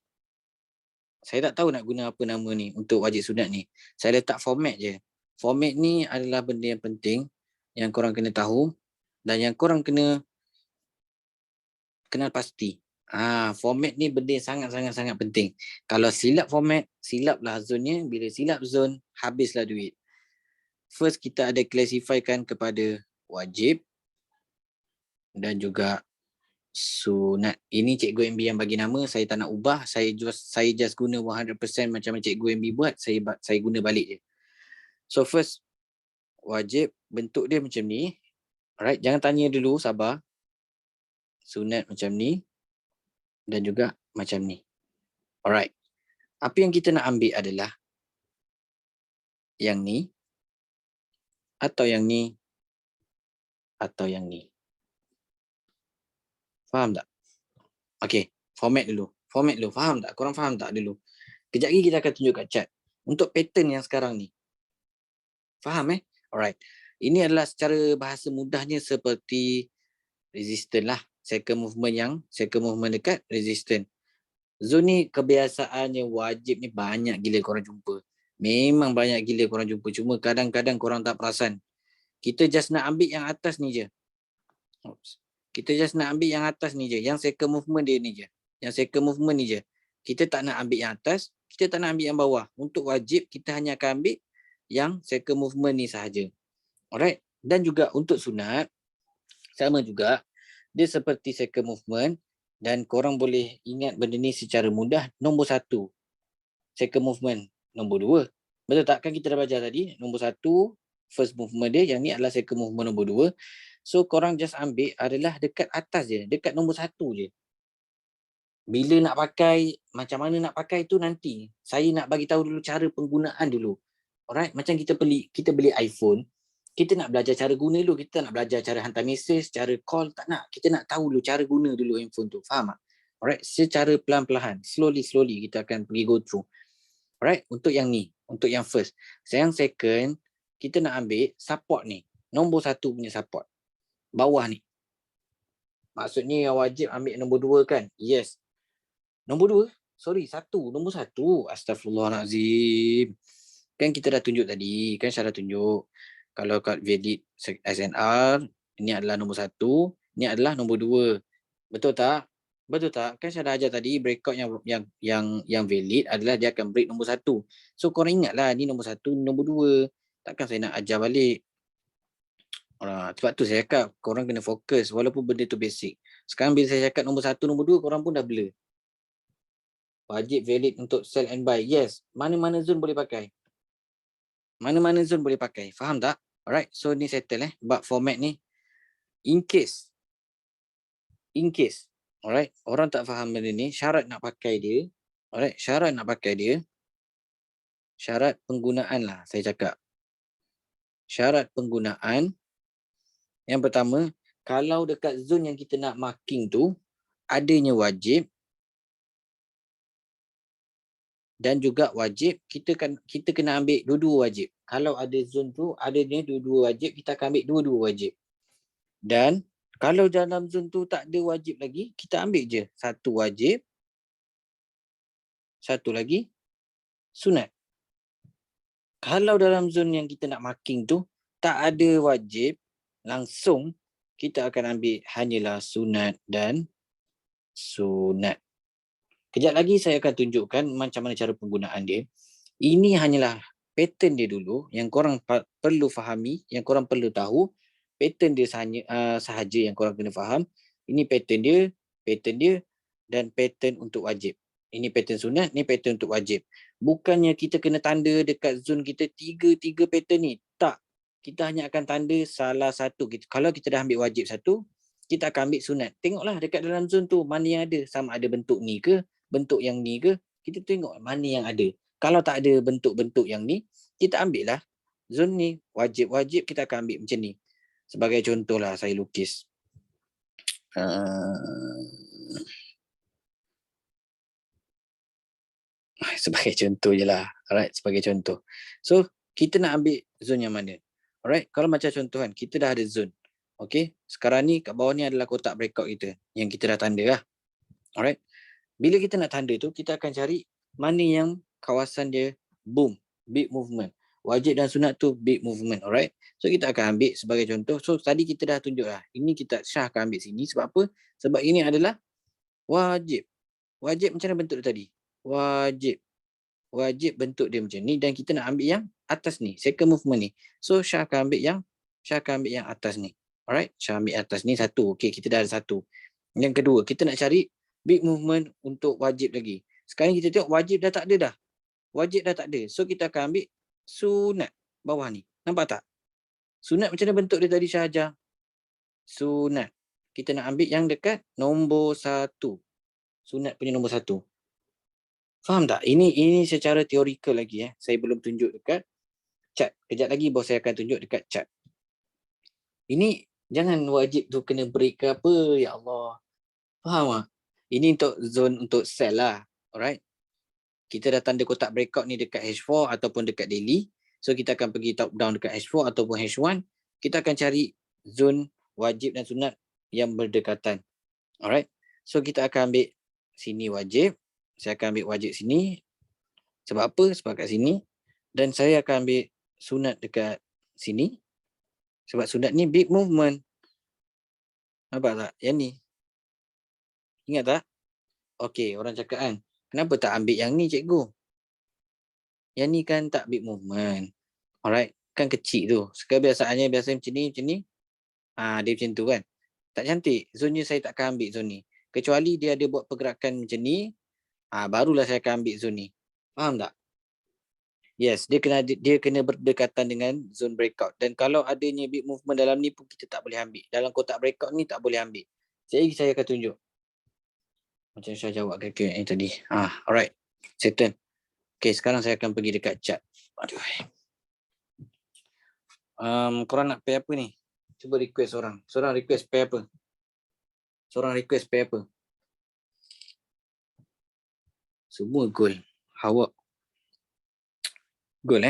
Saya tak tahu nak guna apa nama ni untuk wajib sunat ni. Saya letak format je. Format ni adalah benda yang penting yang korang kena tahu dan yang korang kena kenal pasti. Format ni benda yang sangat-sangat penting. Kalau silap format, silaplah zone-nya. Bila silap zone, habislah duit. First kita ada classifykan kepada wajib dan juga sunat. Ini Cikgu MB yang bagi nama, saya tak nak ubah. Saya just guna 100% macam Cikgu MB buat, saya guna balik je. So first, wajib bentuk dia macam ni. Alright, jangan tanya dulu, sabar. Sunat macam ni dan juga macam ni. Alright. Apa yang kita nak ambil adalah yang ni atau yang ni atau yang ni. Faham tak? Okey, format dulu. Format dulu. Faham tak? Korang faham tak dulu? Kejap lagi kita akan tunjuk kat chat. Untuk pattern yang sekarang ni. Faham Alright. Ini adalah secara bahasa mudahnya seperti resistant lah. Second movement dekat resistant. Zone ni kebiasaan yang wajib ni banyak gila korang jumpa. Memang banyak gila korang jumpa. Cuma kadang-kadang korang tak perasan. Kita just nak ambil yang atas ni je. Oops. Kita just nak ambil yang atas ni je. Yang second movement dia ni je. Yang second movement ni je. Kita tak nak ambil yang atas. Kita tak nak ambil yang bawah. Untuk wajib, kita hanya akan ambil yang second movement ni sahaja. Alright. Dan juga untuk sunat, sama juga. Dia seperti second movement. Dan korang boleh ingat benda ni secara mudah. Nombor 1. Second movement. Nombor 2. Betul tak? Kan kita dah belajar tadi. Nombor 1. First movement dia. Yang ni adalah second movement nombor 2. So korang just ambil adalah dekat atas je. Dekat nombor 1 je. Bila nak pakai, macam mana nak pakai tu nanti. Saya nak bagi tahu dulu cara penggunaan dulu. Alright, macam kita beli iPhone, kita nak belajar cara guna dulu. Kita nak belajar cara hantar mesej, cara call, tak nak. Kita nak tahu dulu cara guna dulu handphone tu. Faham tak? Alright, secara pelan-pelan, slowly kita akan pergi go through. Alright, untuk yang ni, untuk yang first. Yang second, kita nak ambil support ni. Nombor 1 punya support. Bawah ni. Maksudnya yang wajib ambil nombor 2 kan? Yes. Nombor 2? Sorry, 1. Nombor 1. Astaghfirullahaladzim. Kan kita dah tunjuk tadi. Kan Syah dah tunjuk. Kalau kat valid SNR, ini adalah nombor 1. Ini adalah nombor 2. Betul tak? Betul tak? Kan Syah dah ajar tadi breakout yang valid adalah dia akan break nombor 1. So korang ingatlah ni nombor 1, nombor 2. Takkan saya nak ajar balik. Sebab tu saya cakap korang kena fokus walaupun benda tu basic. Sekarang bila saya cakap nombor 1, nombor 2, korang pun dah blur. Wajib valid untuk sell and buy. Yes. Mana-mana zone boleh pakai. Mana-mana zone boleh pakai. Faham tak? Alright. So ni settle bab format ni. In case. Alright. Orang tak faham benda ni. Syarat nak pakai dia. Alright. Syarat nak pakai dia. Syarat penggunaan lah saya cakap. Syarat penggunaan. Yang pertama, kalau dekat zone yang kita nak marking tu, adanya wajib dan juga wajib, kita kena ambil dua-dua wajib. Kalau ada zone tu, adanya dua-dua wajib, kita akan ambil dua-dua wajib. Dan kalau dalam zone tu tak ada wajib lagi, kita ambil je satu wajib, satu lagi sunat. Kalau dalam zone yang kita nak marking tu, tak ada wajib, langsung kita akan ambil hanyalah sunat dan sunat. Kejap lagi saya akan tunjukkan macam mana cara penggunaan dia. Ini hanyalah pattern dia dulu yang korang perlu fahami, yang korang perlu tahu. Pattern dia sahaja yang korang kena faham. Ini pattern dia dan pattern untuk wajib. Ini pattern sunat, ini pattern untuk wajib. Bukannya kita kena tanda dekat zone kita tiga pattern ni. Tak. Kita hanya akan tanda salah satu. Kalau kita dah ambil wajib satu, kita akan ambil sunat. Tengoklah dekat dalam zone tu mana yang ada. Sama ada bentuk ni ke, bentuk yang ni ke. Kita tengok mana yang ada. Kalau tak ada bentuk-bentuk yang ni, kita ambil lah. Zone ni, wajib-wajib kita akan ambil macam ni. Sebagai contohlah saya lukis. Sebagai contoh je lah. Alright, sebagai contoh. So, kita nak ambil zone yang mana? Alright, kalau macam contoh kan, kita dah ada zone. Okay, sekarang ni kat bawah ni adalah kotak breakout kita. Yang kita dah tanda lah. Alright, bila kita nak tanda tu, kita akan cari mana yang kawasan dia boom, big movement. Wajib dan sunat tu big movement. Alright, so kita akan ambil sebagai contoh. So, tadi kita dah tunjuk lah. Ini kita Syah akan ambil sini. Sebab apa? Sebab ini adalah wajib. Wajib macam mana bentuk dia tadi? Wajib bentuk dia macam ni dan kita nak ambil yang atas ni, second movement ni. So Syah akan ambil yang atas ni. Alright, Syah ambil atas ni satu. Okey, kita dah ada satu. Yang kedua, kita nak cari big movement untuk wajib lagi. Sekarang kita tengok wajib dah tak ada dah. Wajib dah tak ada. So kita akan ambil sunat bawah ni. Nampak tak? Sunat macam mana bentuk dia tadi Syah ajar? Sunat. Kita nak ambil yang dekat nombor 1. Sunat punya nombor 1. Faham tak? Ini secara teorikal lagi. Saya belum tunjuk dekat chat. Kejap lagi baru saya akan tunjuk dekat chat. Ini jangan wajib tu kena break ke apa. Ya Allah. Faham tak? Ini untuk zone untuk sel lah. Alright. Kita dah tanda kotak breakout ni dekat H4 ataupun dekat daily. So kita akan pergi top down dekat H4 ataupun H1. Kita akan cari zone wajib dan sunat yang berdekatan. Alright. So kita akan ambil sini wajib. Saya akan ambil wajib sini. Sebab apa? Sebab kat sini. Dan saya akan ambil sunat dekat sini. Sebab sunat ni big movement. Nampak tak? Yang ni. Ingat tak? Okey, orang cakap kan. Kenapa tak ambil yang ni cikgu? Yang ni kan tak big movement. Alright. Kan kecil tu. Kebiasaannya biasa macam ni, macam ni. Dia macam tu kan. Tak cantik. Zone saya tak akan ambil zone ni. Kecuali dia ada buat pergerakan macam ni. Barulah saya akan ambil zone ni. Faham tak? Yes, dia kena berdekatan dengan zone breakout. Dan kalau adanya big movement dalam ni pun kita tak boleh ambil. Dalam kotak breakout ni tak boleh ambil. Saya akan tunjuk. Macam saya jawab ke Q&A tadi. Alright. Settle. Okay, sekarang saya akan pergi dekat chat. Aduh. Korang nak pay apa ni? Cuba request orang. Seorang request pay apa? Seorang request pay apa? Semua goal. Hawa. Goal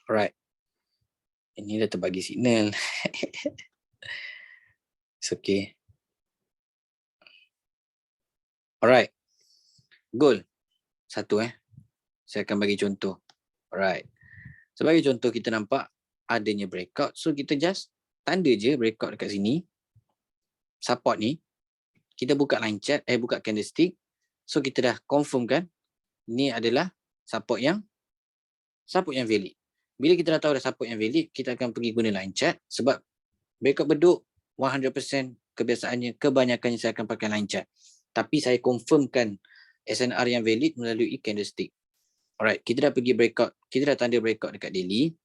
Alright. Ini dah terbagi signal. It's okay. Alright. Goal. Satu Saya akan bagi contoh. Alright. Sebagai contoh kita nampak adanya breakout. So kita just tanda je breakout dekat sini. Support ni. Kita buka line chart. Buka candlestick. So kita dah confirm kan. Ini adalah support yang valid. Bila kita dah tahu dah support yang valid, kita akan pergi guna line chart. Sebab breakout beduk 100% kebiasaannya, kebanyakannya saya akan pakai line chart. Tapi saya confirmkan SNR yang valid melalui candlestick. Alright, kita dah pergi breakout. Kita dah tanda breakout dekat daily.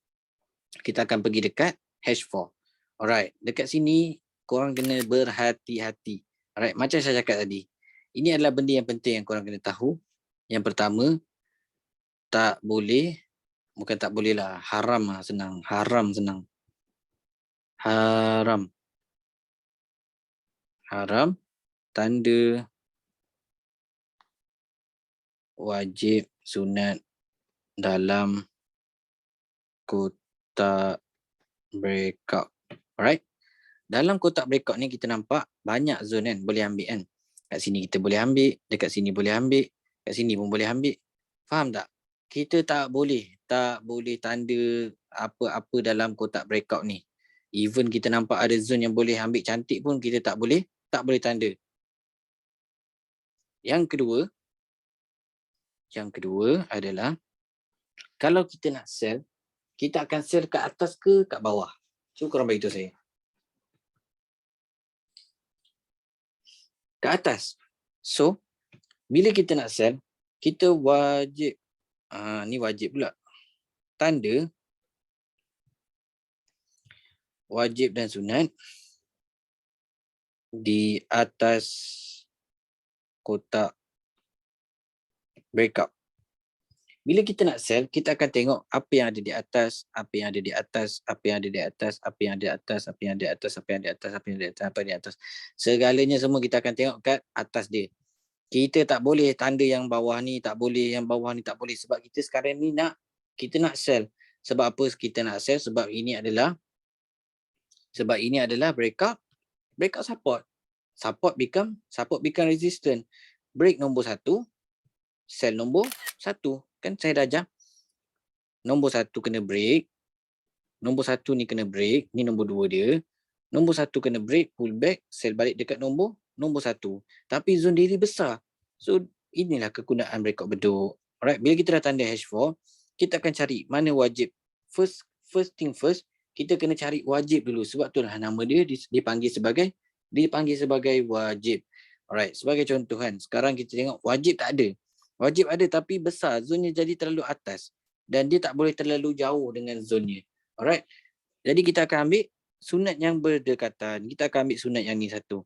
Kita akan pergi dekat H4. Alright, dekat sini korang kena berhati-hati. Alright, macam saya cakap tadi. Ini adalah benda yang penting yang korang kena tahu. Yang pertama, tak boleh, bukan tak boleh lah, haram lah senang. Haram senang. Haram tanda wajib sunat dalam kotak breakout. Alright. Dalam kotak breakout ni kita nampak banyak zone kan, boleh ambil kan. Kat sini kita boleh ambil, dekat sini boleh ambil, kat sini pun boleh ambil. Faham tak? Kita tak boleh tanda apa-apa dalam kotak breakout ni. Even kita nampak ada zone yang boleh ambil cantik pun kita tak boleh tanda. Yang kedua adalah kalau kita nak sell, kita akan sell kat atas ke kat bawah? Cuba korang beritahu saya. Kat atas. So, bila kita nak sell, kita wajib, ni wajib pula. Tanda wajib dan sunat di atas kotak breakout. Bila kita nak sell, kita akan tengok apa yang ada di atas, apa yang ada di atas, apa yang ada di atas, apa yang ada di atas, apa yang ada di atas, apa yang ada di atas, apa yang ada di atas, apa yang ada di atas. Segalanya semua kita akan tengok kat atas dia. Kita tak boleh tanda yang bawah ni, tak boleh, yang bawah ni tak boleh. Sebab kita sekarang ni kita nak sell. Sebab apa kita nak sell? Sebab ini adalah breakout support. Support become resistance. Break nombor 1, sell nombor 1. Kan saya dah ajar. Nombor 1 kena break. Nombor 1 ni kena break. Ni nombor 2 dia. Nombor 1 kena break, pull back, sell balik dekat nombor 1. Tapi zone daily besar. So inilah kegunaan breakout beduk. Alright, bila kita dah tanda H4, kita akan cari mana wajib. First thing first, kita kena cari wajib dulu. Sebab itulah nama dia dipanggil sebagai wajib. Alright, sebagai contoh kan, sekarang kita tengok wajib tak ada. Wajib ada tapi besar, zonnya jadi terlalu atas. Dan dia tak boleh terlalu jauh dengan zonnya. Alright, jadi kita akan ambil sunat yang berdekatan. Kita akan ambil sunat yang ni satu.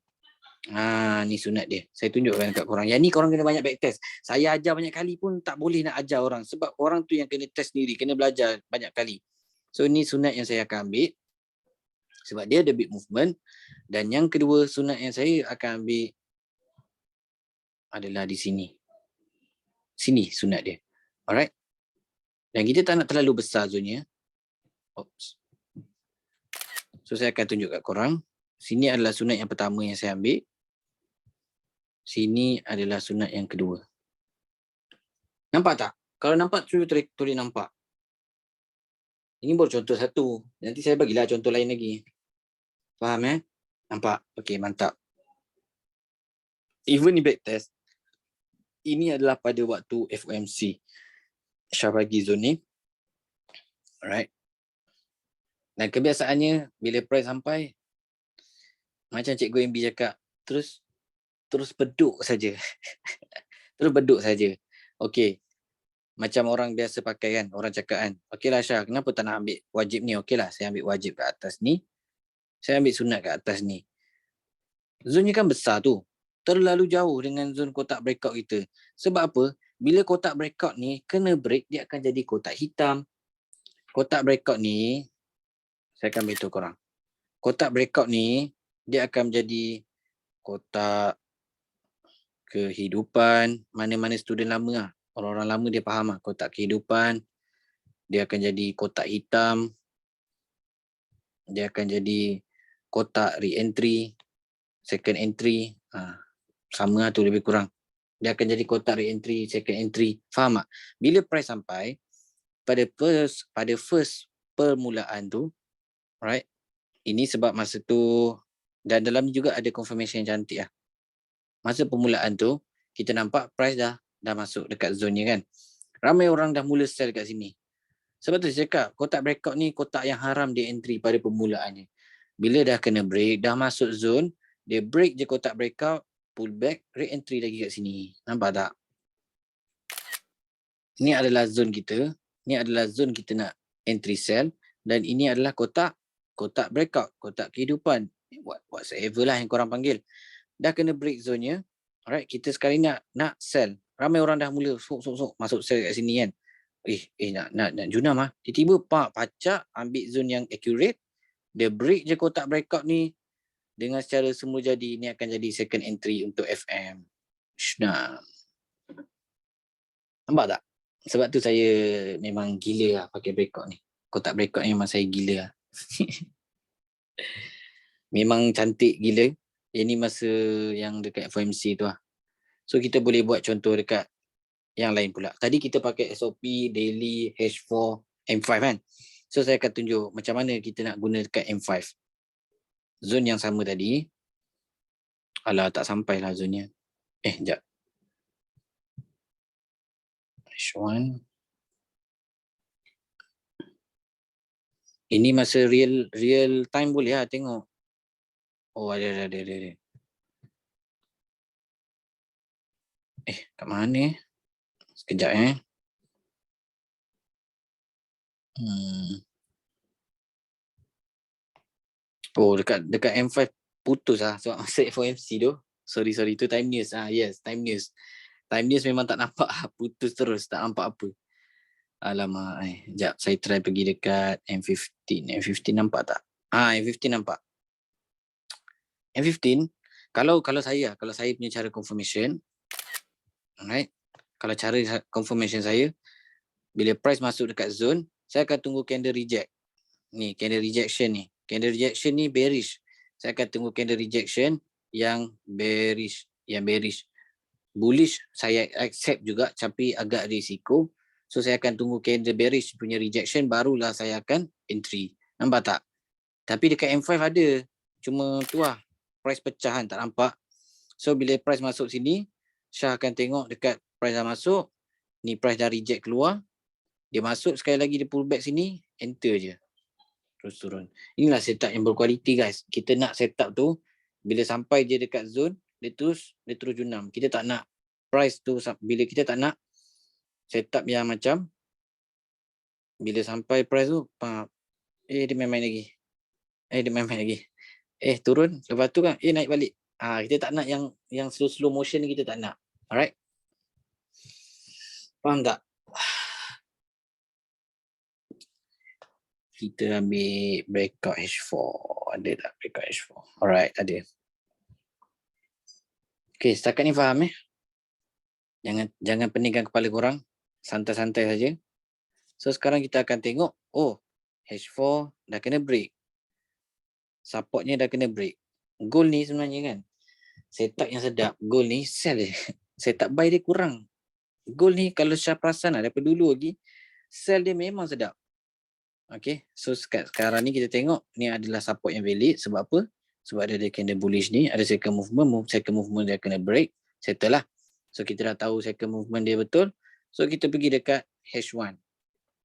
Ni sunat dia. Saya tunjukkan dekat korang. Yang ni korang kena banyak back test. Saya ajar banyak kali pun tak boleh nak ajar orang. Sebab orang tu yang kena test sendiri. Kena belajar banyak kali. So ni sunat yang saya akan ambil. Sebab dia ada big movement. Dan yang kedua sunat yang saya akan ambil adalah di sini. Sini sunat dia. Alright. Dan kita tak nak terlalu besar zonnya. Oops. So saya akan tunjuk kat korang. Sini adalah sunat yang pertama yang saya ambil. Sini adalah sunat yang kedua. Nampak tak? Kalau nampak tulis nampak. Ini baru contoh satu. Nanti saya bagilah contoh lain lagi. Faham Nampak? Okey, mantap. Even ni back test. Ini adalah pada waktu FOMC. Syah bagi zone ni. Alright. Dan kebiasaannya bila price sampai, macam Cikgu MB cakap, terus beduk saja. Terus beduk saja. Okey. Macam orang biasa pakai kan, orang cakap kan, okeylah Syah, kenapa tak nak ambil wajib ni? Okeylah, saya ambil wajib kat atas ni. Saya ambil sunat kat atas ni. Zone ni kan besar tu. Terlalu jauh dengan zone kotak breakout kita. Sebab apa? Bila kotak breakout ni kena break, dia akan jadi kotak hitam. Kotak breakout ni, saya akan beritahu korang. Kotak breakout ni, dia akan menjadi kotak kehidupan. Mana-mana student lama lah. Orang-orang lama dia faham lah. Kotak kehidupan. Dia akan jadi kotak hitam. Dia akan jadi kotak re-entry. Second entry. Sama lah tu lebih kurang. Dia akan jadi kotak re-entry, second entry. Faham tak? Bila price sampai, pada first permulaan tu, right? Ini sebab masa tu, dan dalam ni juga ada confirmation yang cantik lah. Masa permulaan tu, kita nampak price dah masuk dekat zone ni kan. Ramai orang dah mula sell kat sini. Sebab tu saya cakap, kotak breakout ni kotak yang haram dia entry pada permulaannya. Bila dah kena break, dah masuk zone, dia break je kotak breakout, pull back, re-entry lagi kat sini. Nampak tak? Ini adalah zone kita. Ini adalah zone kita nak entry sell. Dan ini adalah kotak breakout, kotak kehidupan. Whatsoever lah yang korang panggil. Dah kena break zone-nya. Alright, kita sekarang nak sell. Ramai orang dah mula sok masuk sell kat sini kan. Nak junam lah. Tiba-tiba pacak ambil zone yang accurate. Dia break je kotak breakout ni. Dengan secara semua jadi, ini akan jadi second entry untuk FM. Nah. Nampak tak? Sebab tu saya memang gila lah pakai breakout ni. Kotak breakout ni memang saya gila lah. Memang cantik gila. Ini masa yang dekat FOMC tu lah. So kita boleh buat contoh dekat yang lain pula. Tadi kita pakai SOP, daily, H4, M5 kan. So saya akan tunjuk macam mana kita nak guna dekat M5. Zone yang sama tadi. Alah, tak sampai lah zone-nya. Sekejap. H1. Ini masa real time boleh lah tengok. Oh, ada. Kat mana? Sekejap Oh, dekat M5 putus lah. So, masa FOMC tu. Sorry, tu time news. Yes, time news. Time news memang tak nampak. Putus terus, tak nampak apa. Alamak, sekejap. Saya try pergi dekat M15. M15 nampak tak? M15 nampak. M15, kalau saya punya cara confirmation, alright, kalau cara confirmation saya, bila price masuk dekat zone, saya akan tunggu candle reject. Ni, candle rejection ni. Candle rejection ni bearish. Saya akan tunggu candle rejection yang bearish. Bullish saya accept juga, tapi agak risiko. So saya akan tunggu candle bearish punya rejection, barulah saya akan entry. Nampak tak? Tapi dekat M5 ada. Cuma tu lah. Price pecahan tak nampak. So bila price masuk sini, Syah akan tengok dekat price dah masuk. Ni price dah reject keluar. Dia masuk sekali lagi, dia pull back sini, enter je. Terus turun. Inilah setup yang berkualiti guys. Kita nak setup tu, bila sampai je dekat zone, dia terus junam. Kita tak nak price tu, bila kita tak nak setup yang macam, bila sampai price tu, dia main-main lagi. Turun, lepas tu kan, naik balik. Kita tak nak yang slow motion ni, kita tak nak. Alright? Faham tak? Kita ambil breakout H4. Ada tak breakout H4? Alright, ada. Okay, setakat ni faham Jangan peningkan kepala korang. Santai-santai saja. So sekarang kita akan tengok, H4 dah kena break. Supportnya dah kena break. Goal ni sebenarnya kan, setup yang sedap. Goal ni sell je. Setup buy dia kurang. Goal ni kalau Syah perasan daripada dulu lagi, sell dia memang sedap. Okay, so sekarang ni kita tengok ni adalah support yang valid. Sebab apa? Sebab ada candle bullish ni, ada second movement dia kena break, settle lah. So kita dah tahu second movement dia betul. So kita pergi dekat H1.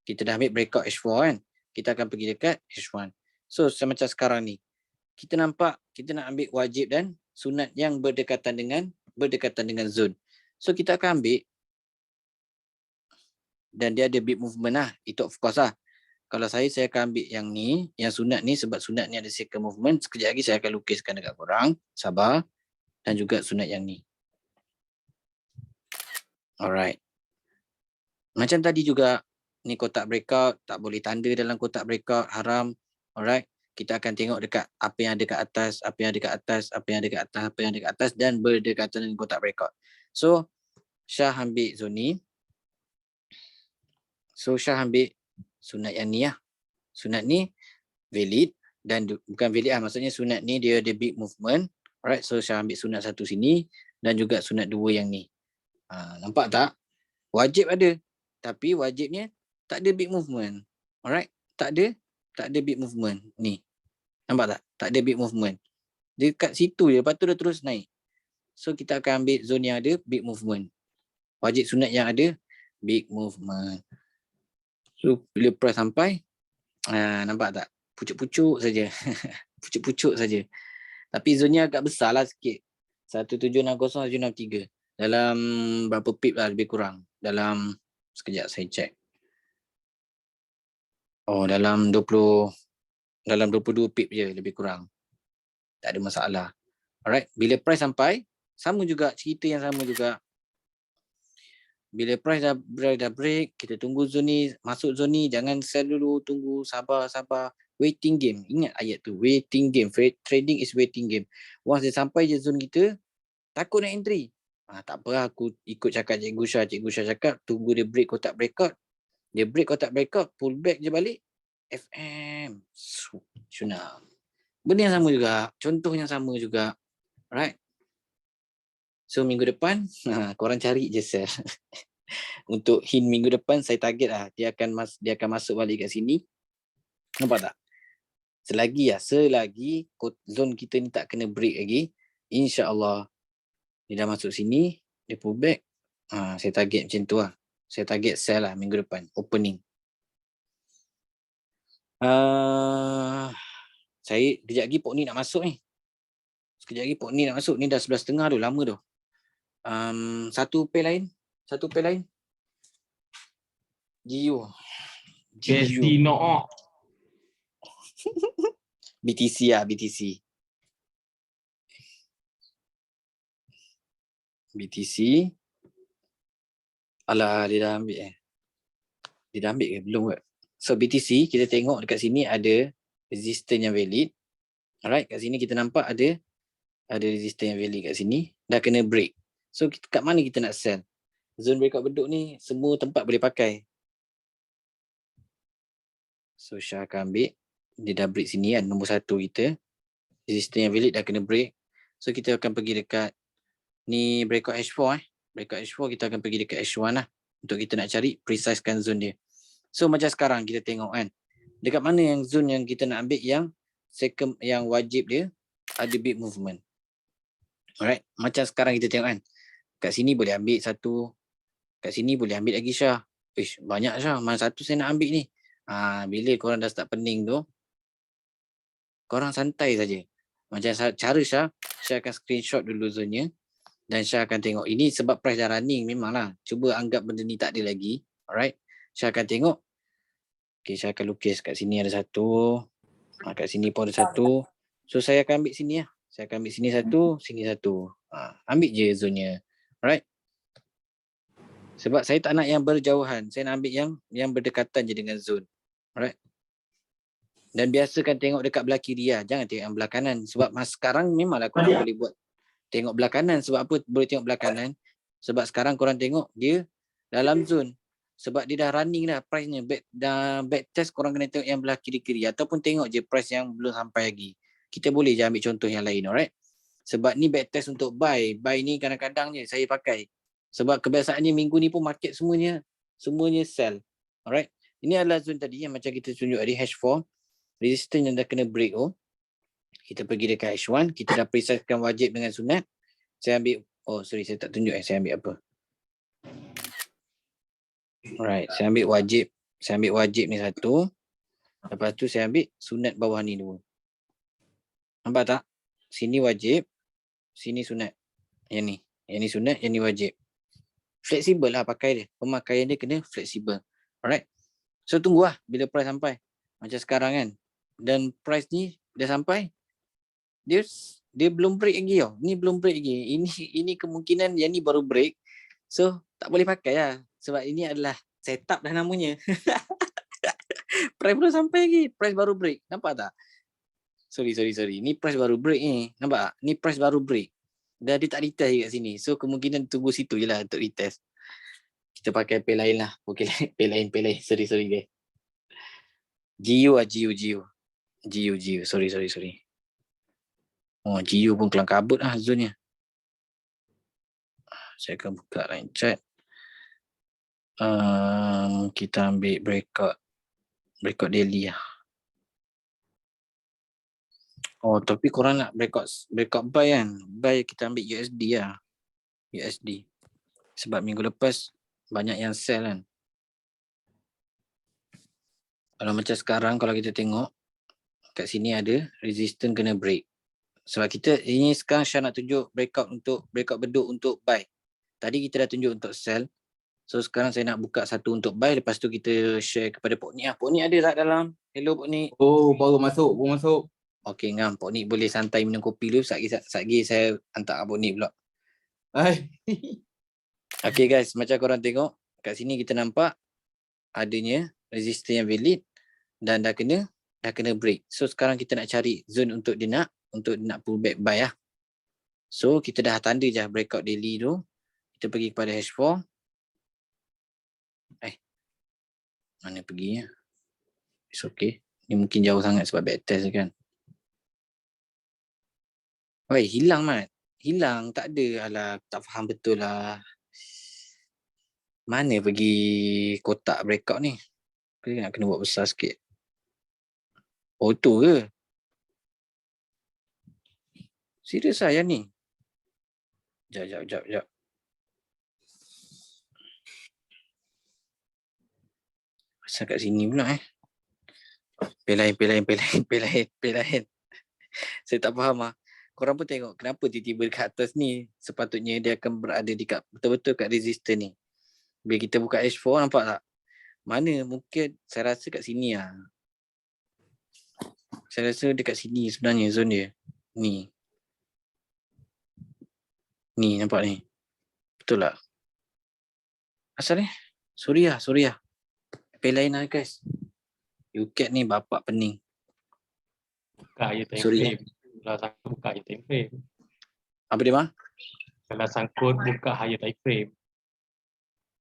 Kita dah ambil breakout H4 kan. Kita akan pergi dekat H1. So macam sekarang ni, kita nampak kita nak ambil wajib dan sunat yang berdekatan dengan zone. So kita akan ambil, dan dia ada big movement lah. Itu of course lah. Kalau saya akan ambil yang ni, yang sunat ni, sebab sunat ni ada second movement. Sekejap lagi saya akan lukiskan dekat korang. Sabar. Dan juga sunat yang ni. Alright. Macam tadi juga, ni kotak breakout, tak boleh tanda dalam kotak breakout, haram. Alright. Kita akan tengok dekat apa yang ada kat atas, apa yang ada kat atas, apa yang ada kat atas, apa yang ada kat atas, dan berdekatan dengan kotak breakout. So, Syah ambil zone ni. So, Syah ambil sunat yang ni lah. Sunat ni valid, dan bukan valid lah, maksudnya sunat ni dia ada big movement. Alright, so Syah ambil sunat satu sini dan juga sunat dua yang ni. Nampak tak? Wajib ada, tapi wajibnya tak ada big movement. Alright, tak ada big movement ni. Nampak tak? Tak ada big movement. Dia kat situ je, lepas tu dia terus naik. So kita akan ambil zone yang ada big movement. Wajib sunat yang ada big movement. So bila price sampai, nampak tak? Pucuk-pucuk saja. Pucuk-pucuk saja. Tapi zonnya agak besar lah sikit. 1760, 1763. Dalam berapa pip lah lebih kurang. Dalam, sekejap saya check. Dalam 22 pip je lebih kurang. Tak ada masalah. Alright, bila price sampai, sama juga, cerita yang sama juga. Bila price dah break, kita tunggu zone ni, masuk zone ni, jangan sell dulu, tunggu, sabar. Waiting game, ingat ayat tu, waiting game. Trading is waiting game. Once dia sampai je zone kita, takut nak entry. Tak apa, aku ikut cakap Cikgu Syah cakap, tunggu dia break kotak breakout. Dia break kotak breakout, pull back je balik, FM. Sunat. Benda yang sama juga, contoh yang sama juga. Right? So minggu depan, korang cari je sell. Untuk hint minggu depan, saya target lah, dia akan masuk balik kat sini. Nampak tak? Selagi zone kita ni tak kena break lagi, insya-Allah dia dah masuk sini, dia pull back. Saya target macam tu lah. Saya target sell lah minggu depan, opening. Saya kejap lagi Pok Ni nak masuk ni. Ni dah 11.30 tu, lama tu. Satu pair lain. GU. BTC lah, BTC. Alah, dia dah ambil Dia dah ambil ke? Belum ke? So BTC, kita tengok dekat sini ada resistance yang valid. Alright, kat sini kita nampak ada resistance yang valid kat sini. Dah kena break. So kat mana kita nak sell? Zone breakout beduk ni semua tempat boleh pakai. So Syah akan ambil. Dia dah break sini kan, nombor 1 kita. Resistance yang valid dah kena break. So kita akan pergi dekat ni breakout H4 Breakout H4 kita akan pergi dekat H1 lah. Untuk kita nak cari precisekan zone dia. So macam sekarang kita tengok kan. Dekat mana yang zone yang kita nak ambil yang second, yang wajib dia ada big movement. Alright, macam sekarang kita tengok kan. Kat sini boleh ambil satu. Kat sini boleh ambil lagi Syah. Banyak Syah. Mana satu saya nak ambil ni. Bila korang dah start pening tu, korang santai saja. Macam cara Syah akan screenshot dulu zone-nya. Dan Syah akan tengok. Ini sebab price dah running memanglah. Cuba anggap benda ni tak ada lagi. Alright. Syah akan tengok. Okay, Syah akan lukis. Kat sini ada satu. Kat sini pun ada satu. So saya akan ambil sini lah. Saya akan ambil sini satu. Ambil je zone-nya. Alright. Sebab saya tak nak yang berjauhan. Saya nak ambil yang berdekatan je dengan zone. Alright. Dan biasakan tengok dekat belah kiri lah. Jangan tengok yang belah kanan. Sebab sekarang memanglah korang boleh buat tengok belah kanan. Sebab apa boleh tengok belah kanan? Sebab sekarang korang tengok dia dalam zone. Sebab dia dah running dah price-nya. Back test korang kena tengok yang belah kiri-kiri. Ataupun tengok je price yang belum sampai lagi. Kita boleh je ambil contoh yang lain, alright? Sebab ni back test untuk buy. Buy ni kadang-kadang je saya pakai. Sebab kebiasaannya minggu ni pun market semuanya sell. Alright? Ini adalah zone tadi yang macam kita tunjuk tadi, H4. Resistance yang dah kena break. Kita pergi dekat H1. Kita dah precisekan wajib dengan sunat. Saya ambil, saya tak tunjuk saya ambil apa. Alright, saya ambil wajib. Saya ambil wajib ni satu. Lepas tu saya ambil sunat bawah ni dua. Nampak tak? Sini wajib. Sini sunat. Yang ni. Yang ni sunat, yang ni wajib. Fleksibel lah pakai dia. Pemakaian dia kena fleksibel. Alright. So tunggu lah bila price sampai. Macam sekarang kan. Dan price ni dah sampai. Dia belum break lagi tau. Ni belum break lagi. Ini kemungkinan yang ni baru break. So tak boleh pakai lah. Sebab ini adalah setup dah namanya. Price belum sampai lagi. Price baru break. Nampak tak? Sorry. Ni price baru break ni. Nampak tak? Ni price baru break. Dah dia tak retest kat sini. So kemungkinan tunggu situ je lah untuk retest. Kita pakai pay lain lah. Okay, pay lain. Sorry guys. GU. Sorry. GU pun kelang kabut lah zone-nya. Saya akan buka line chat. Kita ambil breakout daily lah. Tapi korang nak breakout buy kan? Buy kita ambil USD lah. USD. Sebab minggu lepas banyak yang sell kan. Kalau macam sekarang kalau kita tengok kat sini ada resistance kena break. Sebab kita ini sekarang Syah nak tunjuk breakout beduk untuk buy. Tadi kita dah tunjuk untuk sell. So sekarang saya nak buka satu untuk buy. Lepas tu kita share kepada Pok Nik. Pok Nik ada tak dalam? Hello Pok Nik. Baru masuk. Okey ngam. Pok Nik boleh santai minum kopi dulu. Satgi saya hantar Pok Nik pula. Okey guys, macam korang tengok kat sini kita nampak adanya resistance yang valid dan dah kena break. So sekarang kita nak cari zone untuk dia nak pull back buy lah. So kita dah tanda je breakout daily tu. Kita pergi kepada H4. Mana pergi ya? It's okay. Ni mungkin jauh sangat sebab backtest kan. Hilang Mat. Hilang, tak ada. Alah, tak faham betul lah. Mana pergi kotak breakout ni? Kita nak kena buat besar sikit. Tu ke? Serius lah yang ni? Sekejap. Asal kat sini pula Pay lain. Saya tak faham lah. Korang pun tengok kenapa tiba-tiba dekat atas ni sepatutnya dia akan berada dekat betul-betul kat resistor ni. Bila kita buka H4 nampak tak? Mana mungkin saya rasa kat sini lah. Saya rasa dekat sini sebenarnya zone dia. Ni nampak ni. Betul tak? Asal ni? Sorry lah. Pay lain lah guys. UCAT ni bapak pening. Buka je time Sorry. frame. Kalau sangkut buka je time frame. Apa dia mah? Kalau sangkut buka higher time frame.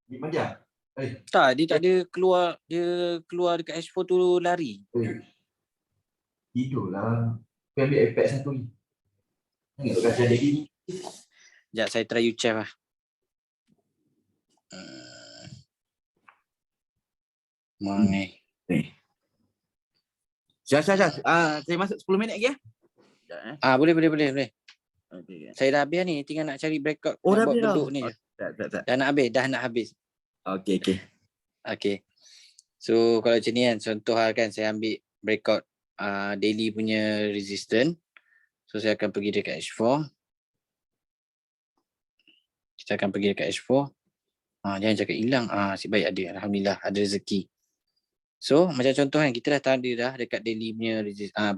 Di mana? Tak, dia tak ada keluar. Dia keluar dekat H4 tu lari. Tidur lah. Aku ambil iPad satu ni. Tengok kasi ada ni. Sekejap saya try UCAT lah. Mana? Syah. Saya masuk 10 minit lagi ya. Boleh. Okay. Saya dah habis ni, tinggal nak cari breakout. Dah nak buat habis beduk ni. Tak. Dah nak habis. Okay. So kalau macam ni kan, contoh kan saya ambil breakout daily punya resistance. So saya akan pergi dekat H4. Kita akan pergi dekat H4. Jangan cakap hilang. Asyik baik ada. Alhamdulillah ada rezeki. So macam contoh kan, kita dah tanda dah dekat daily punya